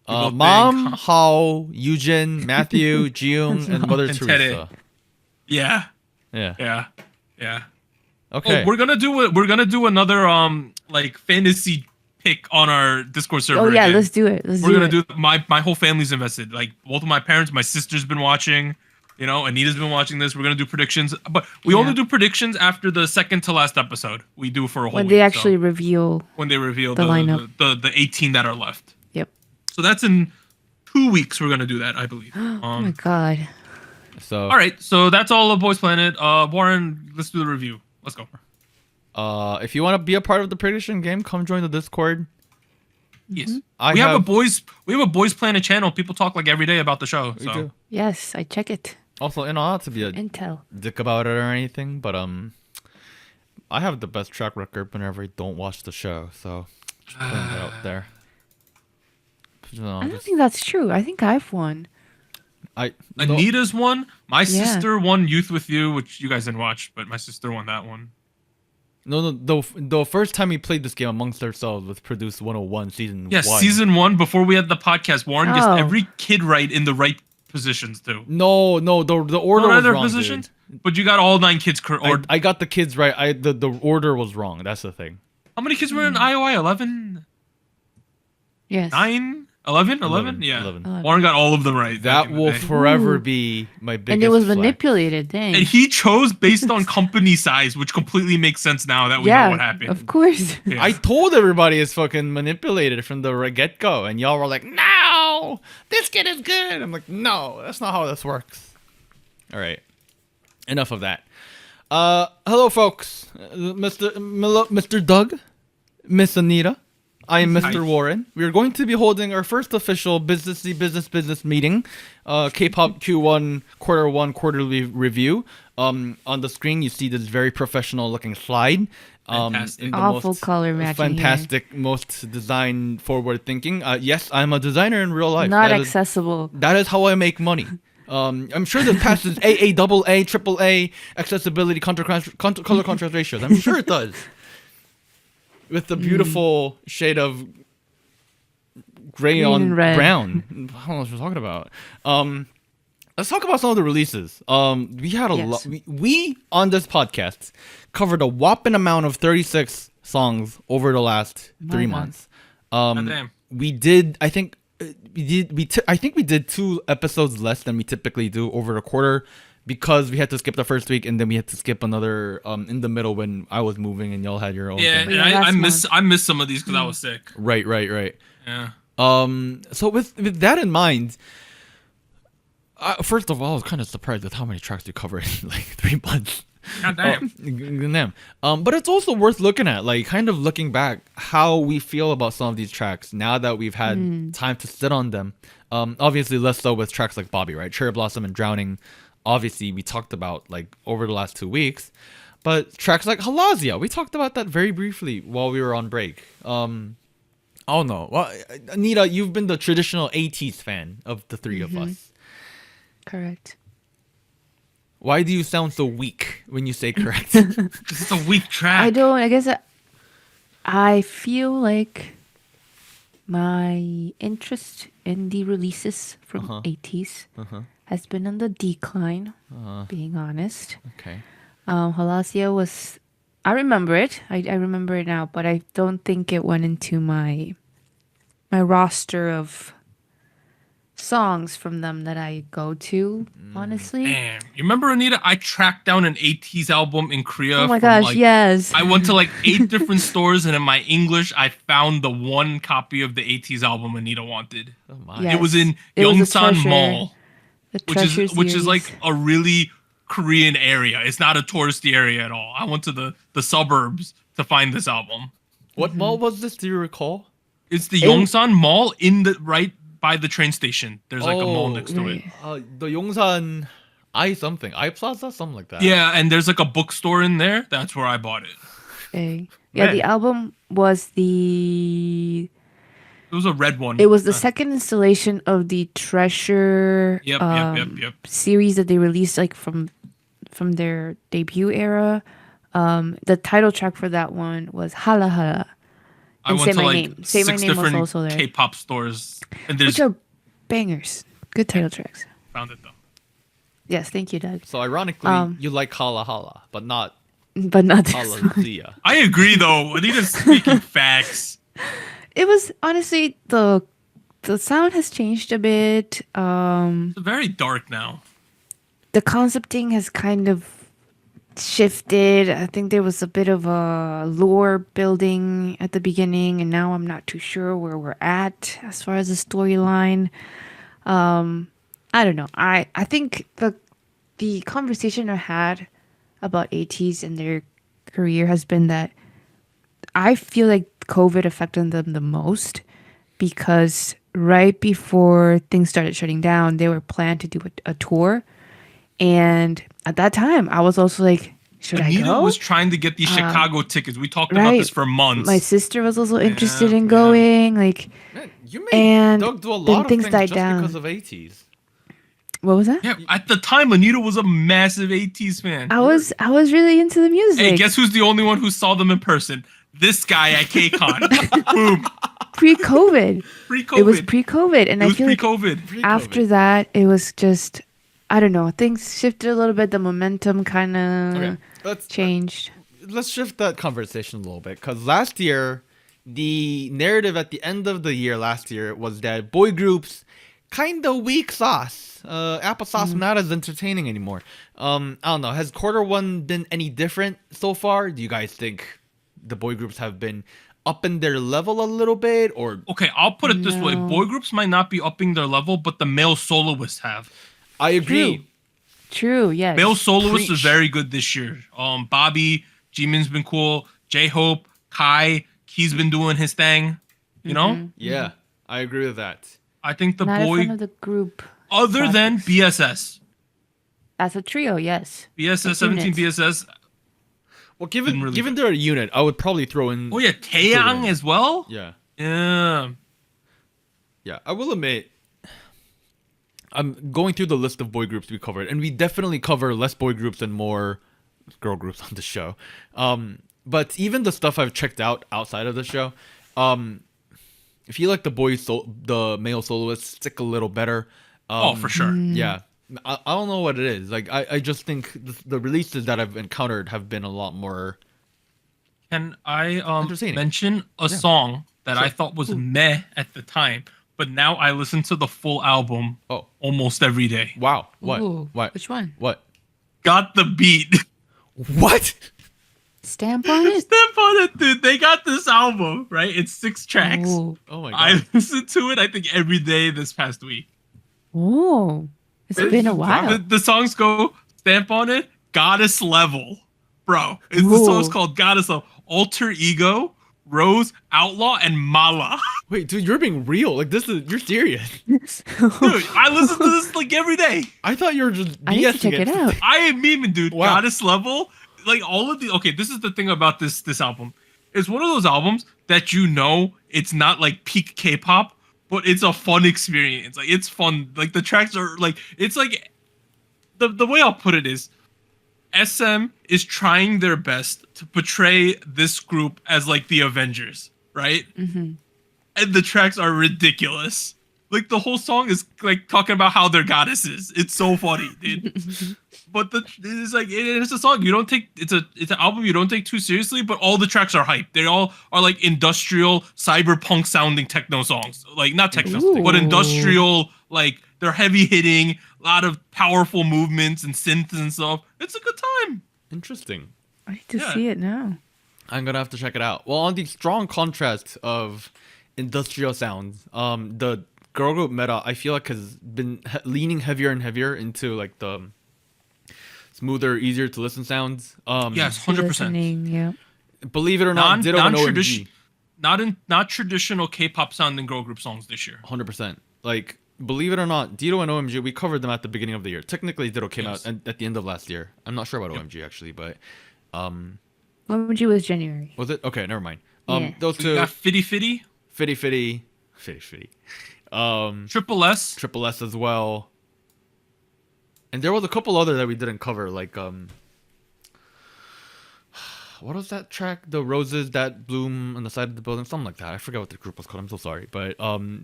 We both Mom, think- Hao, Eugene, Matthew, Jiung, and Mother And Teresa. Yeah. Yeah. Yeah. Yeah. Okay. Oh, we're gonna do another like fantasy pick on our Discord server. Oh yeah, again. let's do it. We're gonna do my whole family's invested. Like both of my parents, my sister's been watching. You know, Anita's been watching this. We're gonna do predictions, but we only do predictions after the second to last episode. We do for a whole when week, they actually reveal. when they reveal the lineup. the 18 that are left. Yep. So that's in 2 weeks. We're gonna do that, I believe. Oh my god. So. All right, so that's all of Boys Planet. Warren, let's do the review. Let's go. If you want to be a part of the prediction game, come join the Discord. Yes. I we have a have- Boys Planet channel. People talk like every day about the show. We So do. Yes, I check it. Also, not to be a Intel. dick about it or anything, but I have the best track record whenever I don't watch the show, so just putting that out there. You know, I don't think that's true. I think I've won. Anita's won. My Yeah. sister won Youth with You, which you guys didn't watch, but my sister won that one. No, the first time we played this game amongst ourselves was Produced 101 season 1. Yeah, season 1 before we had the podcast. Warren gets Oh. every kid right in the right positions too. No, the order Not was either wrong, positions, dude. but you got all 9 kids correct. Or I got the kids right. The order was wrong. That's the thing. how many kids were in IOI? 11? Yes. 9? 11? 11? Yeah. 11. Warren got all of them right. That back in the will day. forever Ooh. be my biggest. And it was flex. manipulated. Dang. And he chose based on company size, which completely makes sense now that we know what happened. Of course. Yeah. I told everybody it's fucking manipulated from the get go, and y'all were like, "No, this kid is good." I'm like, "No, that's not how this works." All right, enough of that. Hello, folks, Mr. Doug, Miss Anita. I am Mr. Hi. Warren. We are going to be holding our first official business meeting, K-pop Q1 Quarter 1 quarterly review. On the screen, you see this very professional looking slide. Fantastic. In the Awful most color matching here. fantastic, most design forward thinking. Yes, I'm a designer in real life. Not That is- accessible. that is how I make money. I'm sure this passes AA, AA, AAA, accessibility, color contrast ratios. I'm sure it does. With the beautiful shade of gray Green on and red. brown. I don't know what we're talking about. Let's talk about some of the releases. We had a lot. Yes. We on this podcast covered a whopping amount of 36 songs over the last My 3 God. months. Damn. We did. I think we did 2 episodes less than we typically do over the quarter because we had to skip the first week and then we had to skip another in the middle when I was moving and y'all had your own Yeah, thing. and Yeah, I last missed some of these because I was sick. Right. Yeah. So with that in mind, first of all, I was kind of surprised with how many tracks we covered in like 3 months. God damn. Damn. But it's also worth looking at, like, kind of looking back how we feel about some of these tracks now that we've had time to sit on them. Obviously, less so with tracks like Bobby, right? Cherry Blossom and Drowning. Obviously, we talked about like over the last 2 weeks. But tracks like Halazia, we talked about that very briefly while we were on break. Oh no, well, Anita, you've been the traditional 80s fan of the 3 of us. Correct. Why do you sound so weak when you say correct? This is a weak track. I don't. I guess I feel like my interest in the releases from 80s has been on the decline. Being honest, Okay. Halazia was. I remember it. I remember it now, but I don't think it went into my roster of songs from them that I go to. Honestly. Damn. You remember, Anita? I tracked down an 80s album in Korea. Oh my from, gosh! like, Yes. I went to like 8 different stores, and in my English, I found the one copy of the 80s album Anita wanted. Oh my. Yeah. It was in It was a Yongsan treasure. Mall, The which is like series. a really Korean area. It's not a touristy area at all. I went to the suburbs to find this album. What mall was this? Do you recall? It's the Yongsan Mall in the right by the train station. There's like a mall Oh, next to it. Right. The Yongsan I Plaza, something like that. Yeah, and there's like a bookstore in there. That's where I bought it. Okay. Yeah, Man. the album was the. It was a red one. It was the second installation of the Treasure Yep. series that they released, like from their debut era. The title track for that one was Hala Hala. I and went Say to My like Name. Say My 6 Name was different also there. K-pop stores, and there's Which are bangers. Good title tracks. found it though. Yes, thank you, Doug. So ironically, you like Hala Hala, but not But not this Hala one. Zia. I agree though. Anita's speaking facts. It was honestly the sound has changed a bit. It's very dark now. The concepting has kind of shifted. I think there was a bit of a lore building at the beginning, and now I'm not too sure where we're at as far as the storyline. I don't know. I think the conversation I had about ATs and their career has been that I feel like COVID affected them the most because right before things started shutting down, they were planned to do a tour. And at that time, I was also like, should I Anita go? was trying to get these Chicago tickets. We talked about right. this for months. My sister was also interested in yeah. going. Like, Man, you made And Doug do a then lot of things things died just down. because of ATs. what was that? Yeah, at the time, Anita was a massive ATs fan. I was really into the music. Hey, guess who's the only one who saw them in person? This guy at KCON. Boom. Pre-COVID. Pre-COVID. It was pre-COVID, and It I was feel like pre-COVID. after that, it was just, I don't know, things shifted a little bit. The momentum kind of Okay, changed. let's shift that conversation a little bit because last year, the narrative at the end of the year last year was that boy groups kind of weak sauce. Applesauce not as entertaining anymore. I don't know. Has quarter one been any different so far? Do you guys think the boy groups have been upping their level a little bit, or Okay, I'll put it this way. No. Boy groups might not be upping their level, but the male soloists have. I agree. True, yes. Male soloists Preach. are very good this year. Bobby, Jimin's been cool. J-Hope, Kai, Key's been doing his thing. You know? Yeah, I agree with that. I think the Not in front boy, of the group. other than classics. BSS. That's a trio, yes. BSS, 17 units. BSS. Well, given Been really given good. they're a unit, I would probably throw in. Oh yeah, Taeyang as well? Yeah, Yeah. yeah. I will admit, I'm going through the list of boy groups we covered, and we definitely cover less boy groups and more girl groups on the show. But even the stuff I've checked out outside of the show, I feel like the male soloists stick a little better. Oh, for sure. Yeah. I don't know what it is. Like, I just think the releases that I've encountered have been a lot more. Can I Entertaining. mention a song that I thought was meh at the time, but now I listen to the full album Oh, almost every day. wow. What? Ooh, What? Which one? What? Got the beat. What? Stamp on it? Step on it, dude. They got this album, right? It's 6 tracks. Ooh. Oh my I god. listened to it, I think, every day this past week. Ooh. It's been a while. The songs go Stamp on It, Goddess Level. Bro, the Ooh. song's called Goddess Level. Alter Ego, Rose, Outlaw, and Mala. Wait, dude, you're being real. Like, you're serious. Dude, I listen to this like every day. I thought you were just I need to BSing check it out. I am memeing, dude. Wow. Goddess Level. Like all of the okay, this is the thing about this album. It's one of those albums that you know it's not like peak K-pop, but it's a fun experience. Like it's fun. Like the tracks are like it's like the way I'll put it is SM is trying their best to portray this group as like the Avengers, right? Mm-hmm. And the tracks are ridiculous. Like the whole song is like talking about how they're goddesses. It's so funny, dude. But it's like it's a song you don't take. It's an album you don't take too seriously. But all the tracks are hype. They all are like industrial, cyberpunk sounding techno songs. Like not techno, but Ooh. industrial. Like they're heavy hitting, a lot of powerful movements and synths and stuff. It's a good time. Interesting. I need to Yeah. see it now. I'm gonna have to check it out. Well, on the strong contrast of industrial sounds, the girl group meta I feel like has been leaning heavier and heavier into like the smoother, easier to listen sounds. Yes, 100%. Listening, yeah. Believe it or not, Ditto and OMG. Not traditional K-pop sounding girl group songs this year. 100%. Like, believe it or not, Ditto and OMG, we covered them at the beginning of the year. Technically, Ditto came Yes. out at the end of last year. I'm not sure about OMG actually, but OMG was January. was it? Okay, never mind. Yeah. Those We two, got Fitty Fitty, Fitty. Triple S. Triple S as well. And there was a couple other that we didn't cover, like what was that track? The roses that bloom on the side of the building, something like that. I forget what the group was called. I'm so sorry, but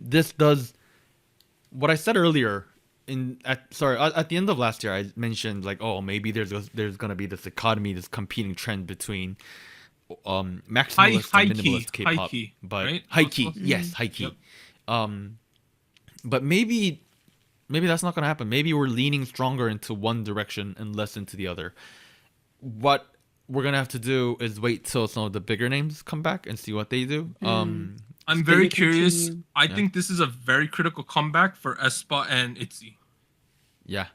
this does what I said earlier. at the end of last year, I mentioned like, oh, maybe there's gonna be this dichotomy, this competing trend between maximalist and minimalist K-pop, high-key, but right? high-key, yes, high-key. Yep. But maybe that's not gonna happen. Maybe we're leaning stronger into one direction and less into the other. What we're gonna have to do is wait till some of the bigger names come back and see what they do. I'm very curious. continue. I think this is a very critical comeback for aespa and ITZY. Yeah.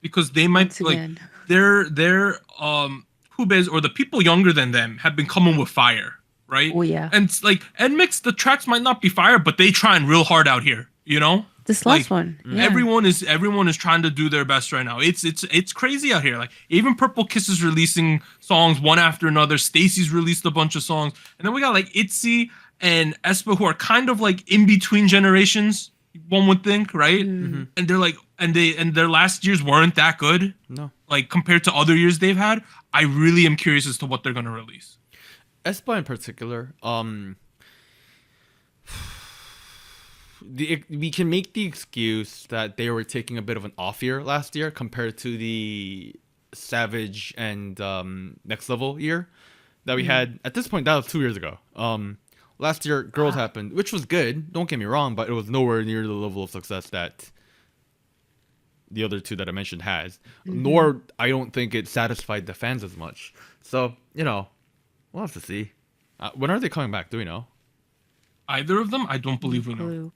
Because they might Once like again. their Hubes or the people younger than them have been coming with fire, right? Oh, yeah. And it's like NMIX, the tracks might not be fire, but they trying real hard out here, you know? This Like, last one. Yeah. Everyone is trying to do their best right now. It's crazy out here. Like even Purple Kiss is releasing songs one after another. Stacy's released a bunch of songs, and then we got like ITZY and aespa who are kind of like in between generations. One would think, right? And they're like, and their last years weren't that good. No. Like compared to other years they've had. I really am curious as to what they're gonna release. aespa in particular, we can make the excuse that they were taking a bit of an off year last year compared to the Savage and Next Level year that we had. At this point, that was 2 years ago. Last year, Girls happened, which was good. Don't get me wrong, but it was nowhere near the level of success that the other two that I mentioned has. Nor I don't think it satisfied the fans as much. So we'll have to see. When are they coming back? Do we know? Either of them, I don't believe we know. Blue.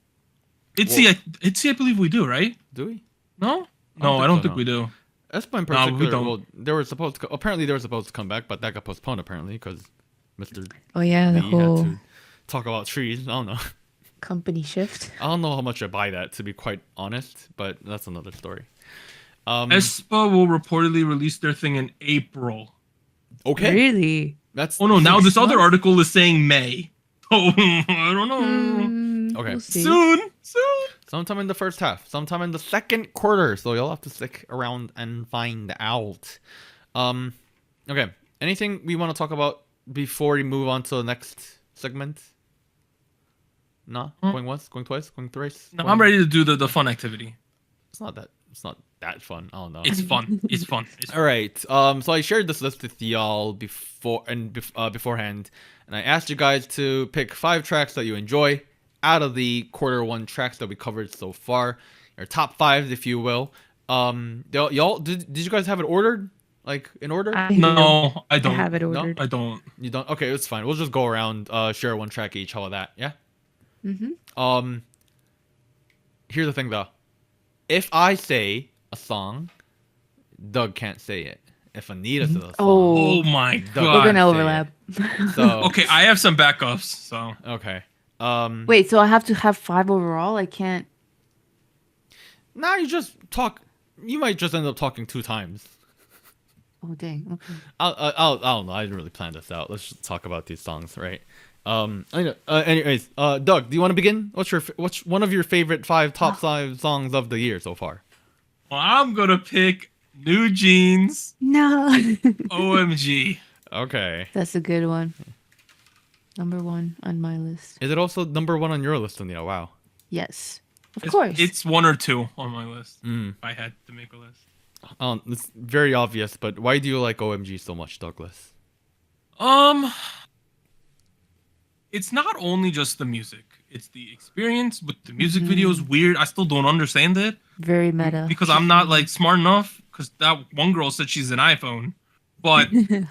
ITZY, I believe we do, right? Do we? No, I don't think no. we do. aespa in we particular, don't. well, they were supposed to. Apparently, they were supposed to come back, but that got postponed. Apparently, because Mr. Oh, yeah. The Lee whole had to talk about trees. I don't know. company shift. I don't know how much I buy that, to be quite honest, but that's another story. aespa will reportedly release their thing in April. Okay, Really? that's Oh no! Now this other months? article is saying May. Oh, I don't know. Okay. We'll see. Soon. sometime in the first half, sometime in the second quarter. So you'll have to stick around and find out. Okay. Anything we want to talk about before we move on to the next segment? No? Going once, going twice, going thrice? No, going- I'm ready to do the fun activity. It's not that fun. I don't know. It's fun. It's fun. All right. So I shared this list with y'all beforehand, and I asked you guys to pick 5 tracks that you enjoy out of the quarter one tracks that we covered so far, your top 5, if you will. Y'all, did you guys have it ordered, like in order? I do. No, I don't. I have it No? ordered. I don't. You don't? Okay, it's fine. We'll just go around, share 1 track each. How about that? Yeah. Here's the thing though. If I say a song, Doug can't say it. If Anita says a song, Oh, Oh my Doug god. we're can't gonna say overlap. it. So Okay, I have some backups. So okay. Wait, so I have to have 5 overall? I can't. Now you just talk. You might just end up talking 2 times. Oh, dang. Okay. I don't know. I didn't really plan this out. Let's just talk about these songs, right? Anyways, Doug, do you want to begin? What's one of your favorite top 5 songs of the year so far? well, I'm gonna pick New Jeans. No. OMG. Okay. That's a good one. Number 1 on my list. Is it also number 1 on your list, Anita? Wow. Yes. Of course. It's 1 or 2 on my list. If I had to make a list. It's very obvious, but why do you like OMG so much, Douglas? It's not only just the music. It's the experience with the music videos. Weird. I still don't understand it Very meta. because I'm not like smart enough. Because that one girl said she's an iPhone, but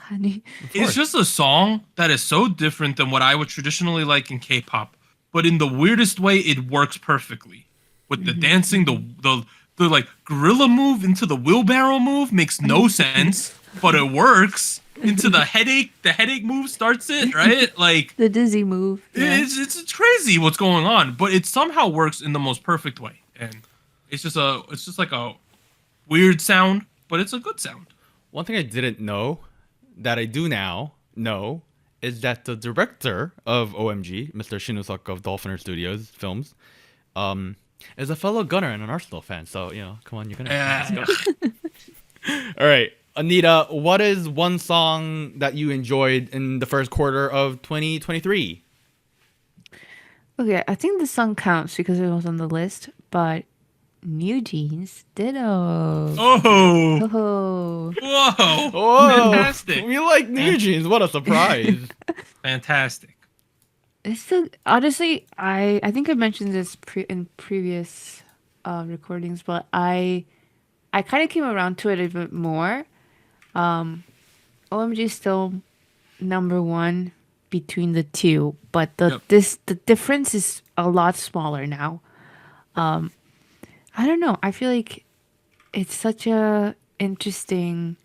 Honey. it's just a song that is so different than what I would traditionally like in K-pop. But in the weirdest way, it works perfectly. With the dancing, the like gorilla move into the wheelbarrow move makes no sense, but it works. Into the headache move starts it, right? Like The dizzy move. Yeah. it's crazy what's going on, but it somehow works in the most perfect way. And it's just like a weird sound, but it's a good sound. One thing I didn't know that I do now know is that the director of OMG, Mr. Shinozaka of Dolphiner Studios Films, is a fellow Gunner and an Arsenal fan. So, come on, you're gonna. Yeah. All right, Anita, what is one song that you enjoyed in the first quarter of 2023? Okay, I think the song counts because it was on the list, but New Jeans Ditto. Oh, Oh. whoa, Oh, fantastic, we like New Jeans. What a surprise! fantastic. Honestly, I think I mentioned this in previous recordings, but I kind of came around to it a bit more. OMG is still number one between the two, but the difference is a lot smaller now. I don't know. I feel like it's such a interesting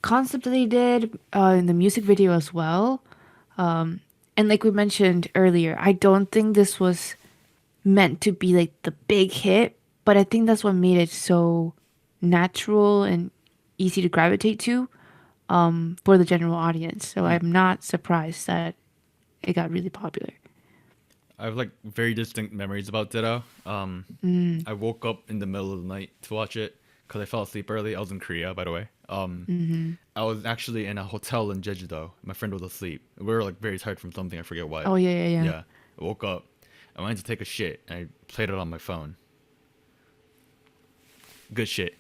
concept that they did in the music video as well. And like we mentioned earlier, I don't think this was meant to be like the big hit, but I think that's what made it so natural and easy to gravitate to for the general audience. So I'm not surprised that it got really popular. I have like very distinct memories about Ditto. I woke up in the middle of the night to watch it because I fell asleep early. I was in Korea, by the way. I was actually in a hotel in Jeju-do. My friend was asleep. We were like very tired from something. I forget what. Oh yeah. Yeah. I woke up. I went to take a shit and I played it on my phone. Good shit.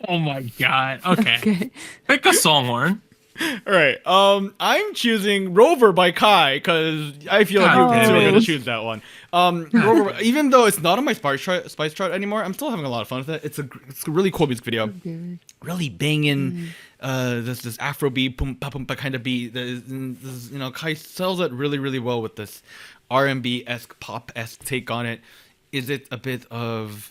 Oh my god. Okay. Okay. Pick a song, Warren. All right. I'm choosing Rover by Kai because I feel like God you damn two are it. gonna choose that one. Rover, even though it's not on my Spice chart anymore, I'm still having a lot of fun with it. It's a really cool music video. Good. Really banging. This Afrobeat, boom pa boom pa kind of beat. This, Kai sells it really well with this R&B-esque, pop-esque take on it. Is it a bit of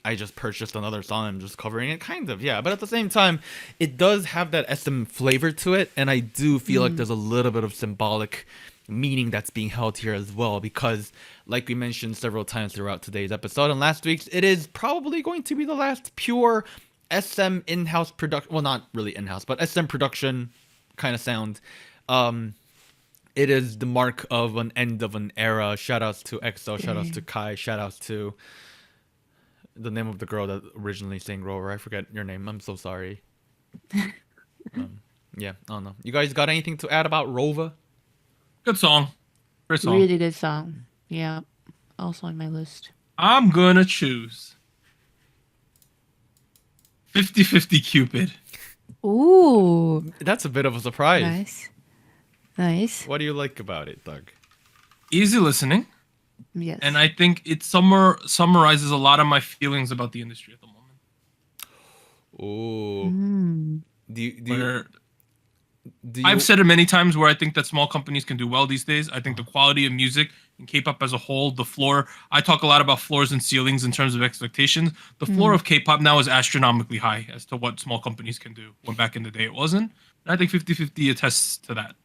I just purchased another song, I'm just covering it? Kind of, yeah. But at the same time, it does have that SM flavor to it, and I do feel like there's a little bit of symbolic meaning that's being held here as well, because like we mentioned several times throughout today's episode and last week's, it is probably going to be the last pure SM in-house production, well, not really in-house, but SM production kind of sound. It is the mark of an end of an era. Shoutouts to EXO, shoutouts to Kai, shoutouts to the name of the girl that originally sang Rover. I forget your name. I'm so sorry. Yeah, I don't know. You guys got anything to add about Rover? Good song. Great song. Really good song. Yeah. Also on my list. I'm gonna choose 50-50 Cupid. Ooh. That's a bit of a surprise. Nice. What do you like about it, Doug? Easy listening. Yes. And I think it summarizes a lot of my feelings about the industry at the moment. Ooh. Do you I've said it many times where I think that small companies can do well these days. I think the quality of music in K-pop as a whole, the floor, I talk a lot about floors and ceilings in terms of expectations. The floor of K-pop now is astronomically high as to what small companies can do, when back in the day it wasn't. And I think 50-50 attests to that.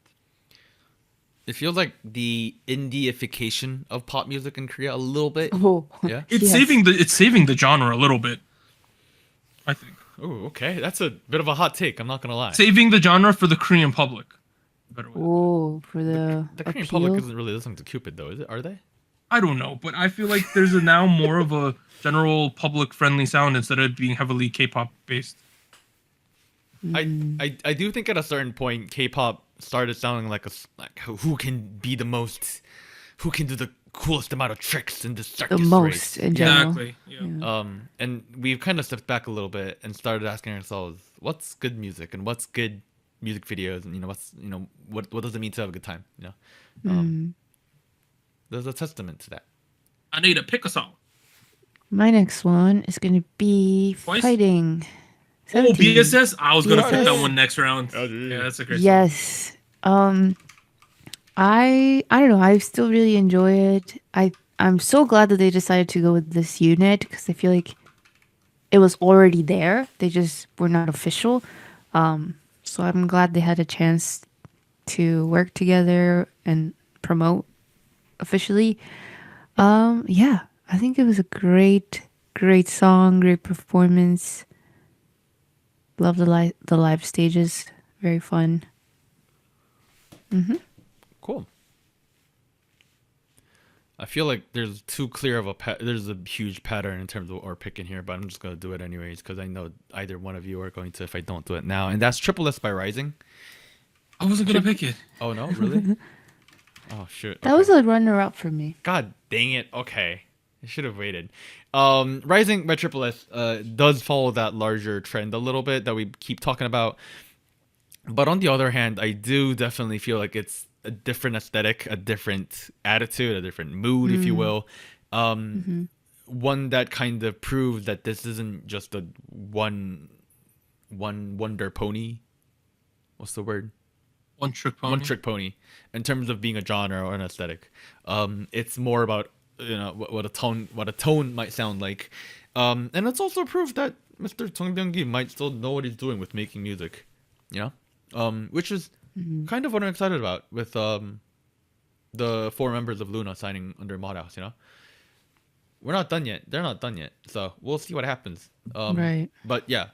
It feels like the indie-ification of pop music in Korea a little bit. Oh. Yeah. It's Yes. saving the genre a little bit, I think. Oh, okay. That's a bit of a hot take. I'm not gonna lie. Saving the genre for the Korean public. Better way. Oh, for the The Korean appeal. public isn't really listening to Cupid, though, is it? Are they? I don't know, but I feel like there's now more of a general public-friendly sound instead of being heavily K-pop based. I do think at a certain point, K-pop started sounding like who can be the most, who can do the coolest amount of tricks in this circus The most race. in general. Exactly. Yeah. And we've kind of stepped back a little bit and started asking ourselves, what's good music and what's good music videos, and what does it mean to have a good time? There's a testament to that. I need to pick a song. My next one is going to be Twice? Fighting. Oh, 17. BSS. I was gonna pick BSS. that one next round. Oh, dude. Yeah, that's a great song. Yes. I don't know. I still really enjoy it. I'm so glad that they decided to go with this unit because I feel like it was already there. They just were not official. So I'm glad they had a chance to work together and promote officially. Yeah, I think it was a great song, great performance. Love the live stages. Very fun. Cool. I feel like there's too clear of there's a huge pattern in terms of what we're picking here, but I'm just going to do it anyways because I know either one of you are going to if I don't do it now. And that's Triple S by Rising. I wasn't gonna pick it. Oh, no? Really? Oh, shit. That was a runner-up for me. God dang it. Okay. I should have waited. Rising by Triple S does follow that larger trend a little bit that we keep talking about. But on the other hand, I do definitely feel like it's a different aesthetic, a different attitude, a different mood, if you will. One that kind of proves that this isn't just a one wonder pony. What's the word? One trick pony. One trick pony in terms of being a genre or an aesthetic. It's more about what a tone might sound like, and it's also proof that Mr. Song Byung-gi might still know what he's doing with making music, which is kind of what I'm excited about with the 4 members of Luna signing under Madhouse. We're not done yet. They're not done yet, so we'll see what happens. Right. But yeah,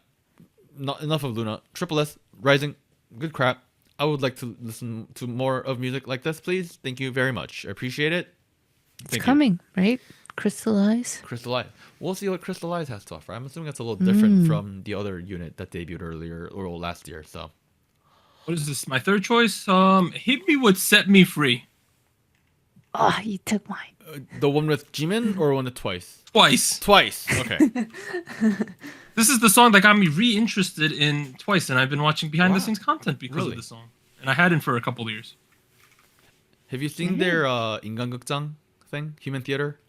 not enough of Luna. Triple S, Rising, good crap. I would like to listen to more of music like this, please. Thank you very much. I appreciate it. It's coming, right? Crystallize. Crystallize. We'll see what Crystallize has to offer. I'm assuming that's a little different from the other unit that debuted earlier or last year. So, What is this? My third choice? Hit me with Set Me Free. Oh, you took mine. the one with Jimin or one with Twice? Twice. Okay. This is the song that got me re-interested in Twice, and I've been watching behind-the-scenes content because Really? of the song. And I hadn't for a couple of years. Have you seen their 인간극장 thing, Human Theater?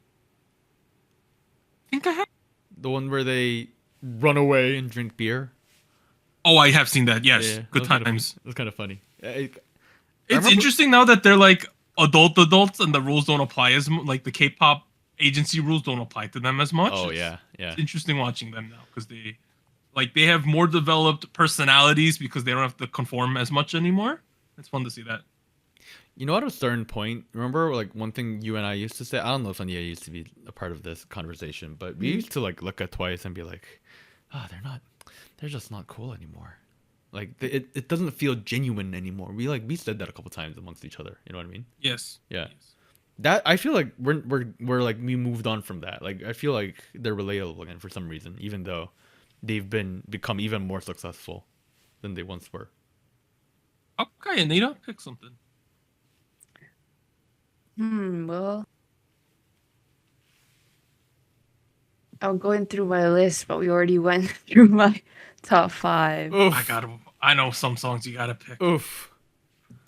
I think I have. The one where they run away and drink beer? Oh, I have seen that. Yes, Yeah, good that was times. It was kind of funny. It's remember- interesting now that they're like adults and the rules don't apply as like the K-pop agency rules don't apply to them as much. Oh, It's- yeah. It's interesting watching them now because they have more developed personalities because they don't have to conform as much anymore. It's fun to see that. You know, at a certain point, remember like one thing you and I used to say? I don't know if any of you used to be a part of this conversation, but we used to like look at Twice and be like, they're just not cool anymore. Like it doesn't feel genuine anymore. We said that a couple times amongst each other. You know what I mean? Yes. Yeah. Yes. That I feel like we're like we moved on from that. Like I feel like they're relatable again for some reason, even though they've become even more successful than they once were. Okay, Anita, pick something. Well, I'm going through my list, but we already went through my top 5. Oof. I know some songs you gotta pick. Oof.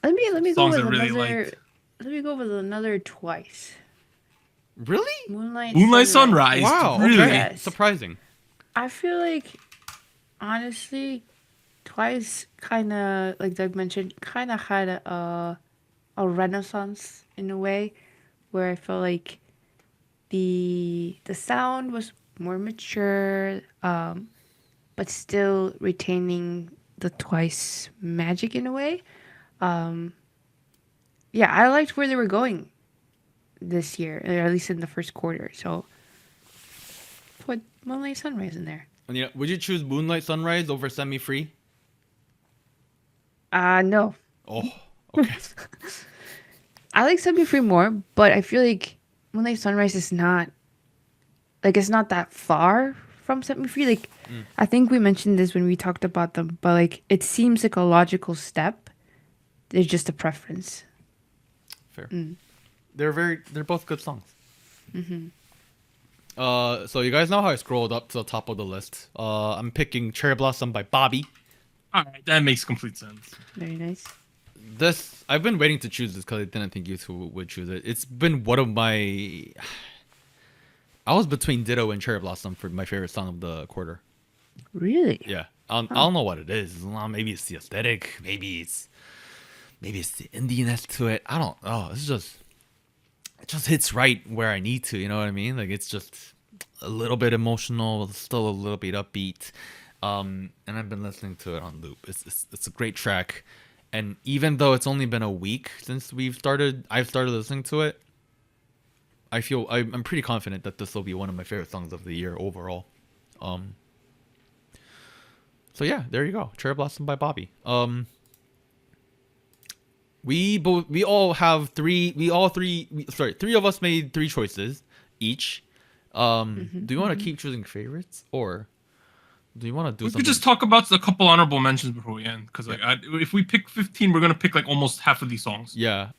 Let me go Songs with I really another. liked. Let me go with another Twice. Really? Moonlight Sunrise. Wow. Really? Okay. Yes. Surprising. I feel like, honestly, Twice kind of, like Doug mentioned, kind of had a renaissance in a way, where I felt like the sound was more mature, but still retaining the Twice magic in a way. Yeah, I liked where they were going this year, or at least in the first quarter. So, put Moonlight Sunrise in there. And would you choose Moonlight Sunrise over Set Me Free? No. Oh, okay. I like Set Me Free more, but I feel like Moonlight Sunrise is not, like, it's not that far from Set Me Free. Like, I think we mentioned this when we talked about them, but, like, it seems like a logical step. It's just a preference. Fair. They're both good songs. So you guys know how I scrolled up to the top of the list. I'm picking Cherry Blossom by Bobby. All right, that makes complete sense. Very nice. I've been waiting to choose this because I didn't think you two would choose it. It's been one of my. I was between Ditto and Cherry Blossom for my favorite song of the quarter. Really? Yeah, I don't know what it is. Maybe it's the aesthetic. Maybe it's the indiness to it. I don't know. It just hits right where I need to. You know what I mean? Like it's just a little bit emotional, still a little bit upbeat. And I've been listening to it on loop. It's a great track. And even though it's only been a week since I've started listening to it, I'm pretty confident that this will be one of my favorite songs of the year overall. So yeah, there you go. Cherry Blossom by Bobby. Three of us made 3 choices each. Do you want to keep choosing favorites, or do you want to do We something? could just talk about a couple honorable mentions before we end, because if we pick 15, we're gonna pick like almost half of these songs. Yeah.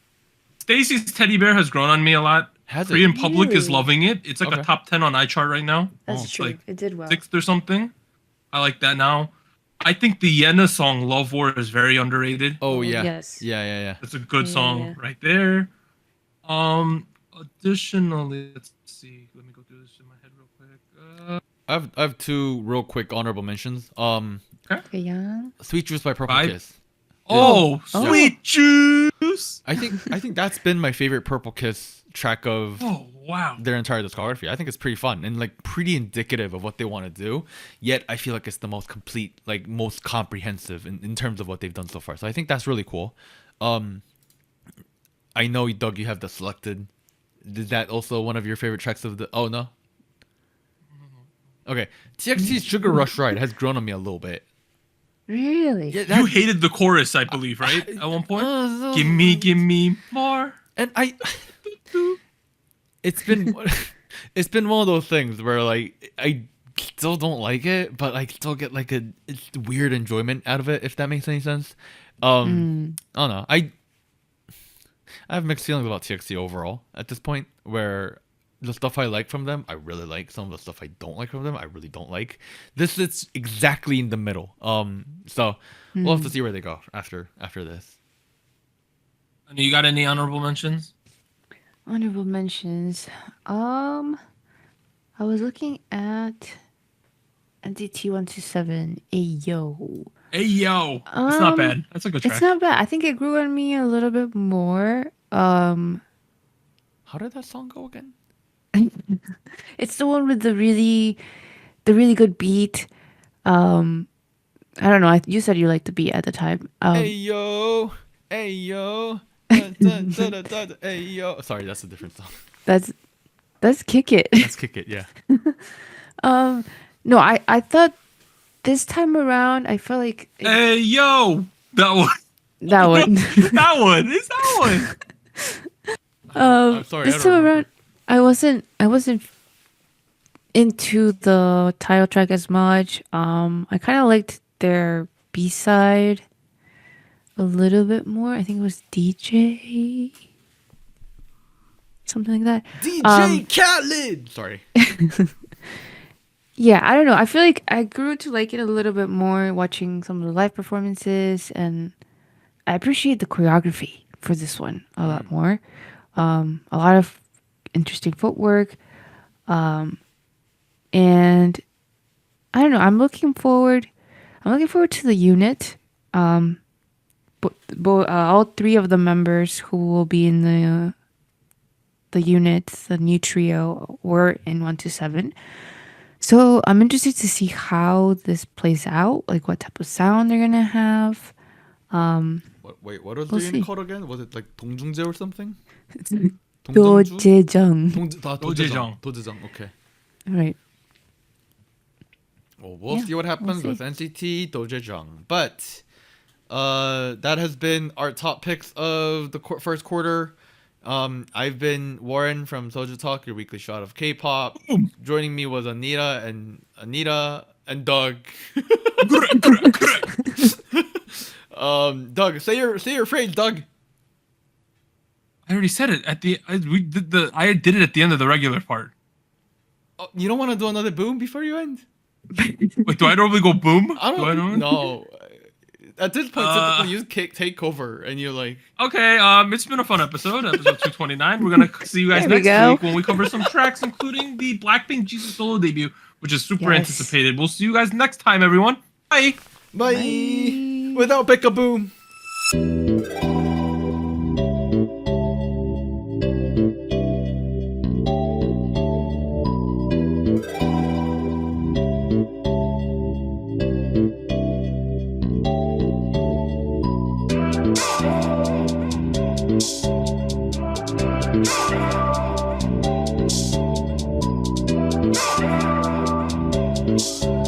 Stacy's Teddy Bear has grown on me a lot. Has Korean it? public is Really? loving it. It's like Okay. a top 10 on iChart right now. That's It's true. like It did well. 6th or something. I like that now. I think the Yena song Love War is very underrated. Oh yeah. Yes. Yeah. It's a good Yeah, song yeah. right there. Additionally, let's see. Let me go through this in my head real quick. I have two real quick honorable mentions. Okay, yeah. Sweet Juice by Purple Vibe. Kiss. Oh, Oh. Sweet Juice! I think that's been my favorite Purple Kiss track of Oh, wow. their entire discography. I think it's pretty fun and like pretty indicative of what they want to do. Yet I feel like it's the most complete, like most comprehensive in terms of what they've done so far. So I think that's really cool. I know, Doug, you have the Selected. Is that also one of your favorite tracks of the? Oh no. Okay, TXT's Sugar Rush Ride has grown on me a little bit. Really? Yeah, You hated the chorus, I believe, right? At one point? Give me more. And it's been one of those things where like I still don't like it, but I still get like it's weird enjoyment out of it, if that makes any sense. I don't know. I have mixed feelings about TXT overall at this point, where the stuff I like from them, I really like. Some of the stuff I don't like from them, I really don't like. This is exactly in the middle. So we'll have to see where they go after this. And you got any honorable mentions? Honorable mentions. I was looking at NCT127. Ayo. Hey, yo. It's not bad. That's a good track. It's not bad. I think it grew on me a little bit more. How did that song go again? It's the one with the really good beat. I don't know. You said you liked the beat at the time. Hey yo. Dun, dun, dun, dun, dun, hey yo. Sorry, that's a different song. That's Kick It. Let's kick it, yeah. No, I thought this time around I felt like Hey, yo. That one. that one. That one. It's that one. I'm sorry. This time around I wasn't into the title track as much. I kind of liked their B-side a little bit more. I think it was DJ, something like that. DJ Khaled. Sorry. Yeah, I don't know. I feel like I grew to like it a little bit more watching some of the live performances, and I appreciate the choreography for this one a lot more. A lot of interesting footwork. And I don't know. I'm looking forward to the unit. All three of the members who will be in the unit, the new trio, were in 127. So I'm interested to see how this plays out, like what type of sound they're gonna have. Wait, what was We'll the see. unit called again? Was it like 동중제 or something? 도재정. 도재정. 도재정. Okay. Right. Well, we'll Yeah, see what happens we'll with NCT Dojejong. But that has been our top picks of the first quarter. I've been Warren from SojuTalk, your weekly shot of K-pop. Joining me was Anita and Doug. Doug, say your phrase, Doug. I already said it at the. I did it at the end of the regular part. Oh, you don't want to do another boom before you end? Wait, do I normally go boom? I Do don't know. At this point, typically you take over, and you're like, Okay, it's been a fun episode 229. We're gonna see you guys There we next go. week when we cover some tracks, including the Blackpink Jesus solo debut, which is super Yes. anticipated. We'll see you guys next time, everyone. Bye. bye. Without pick a boom. We'll be right back.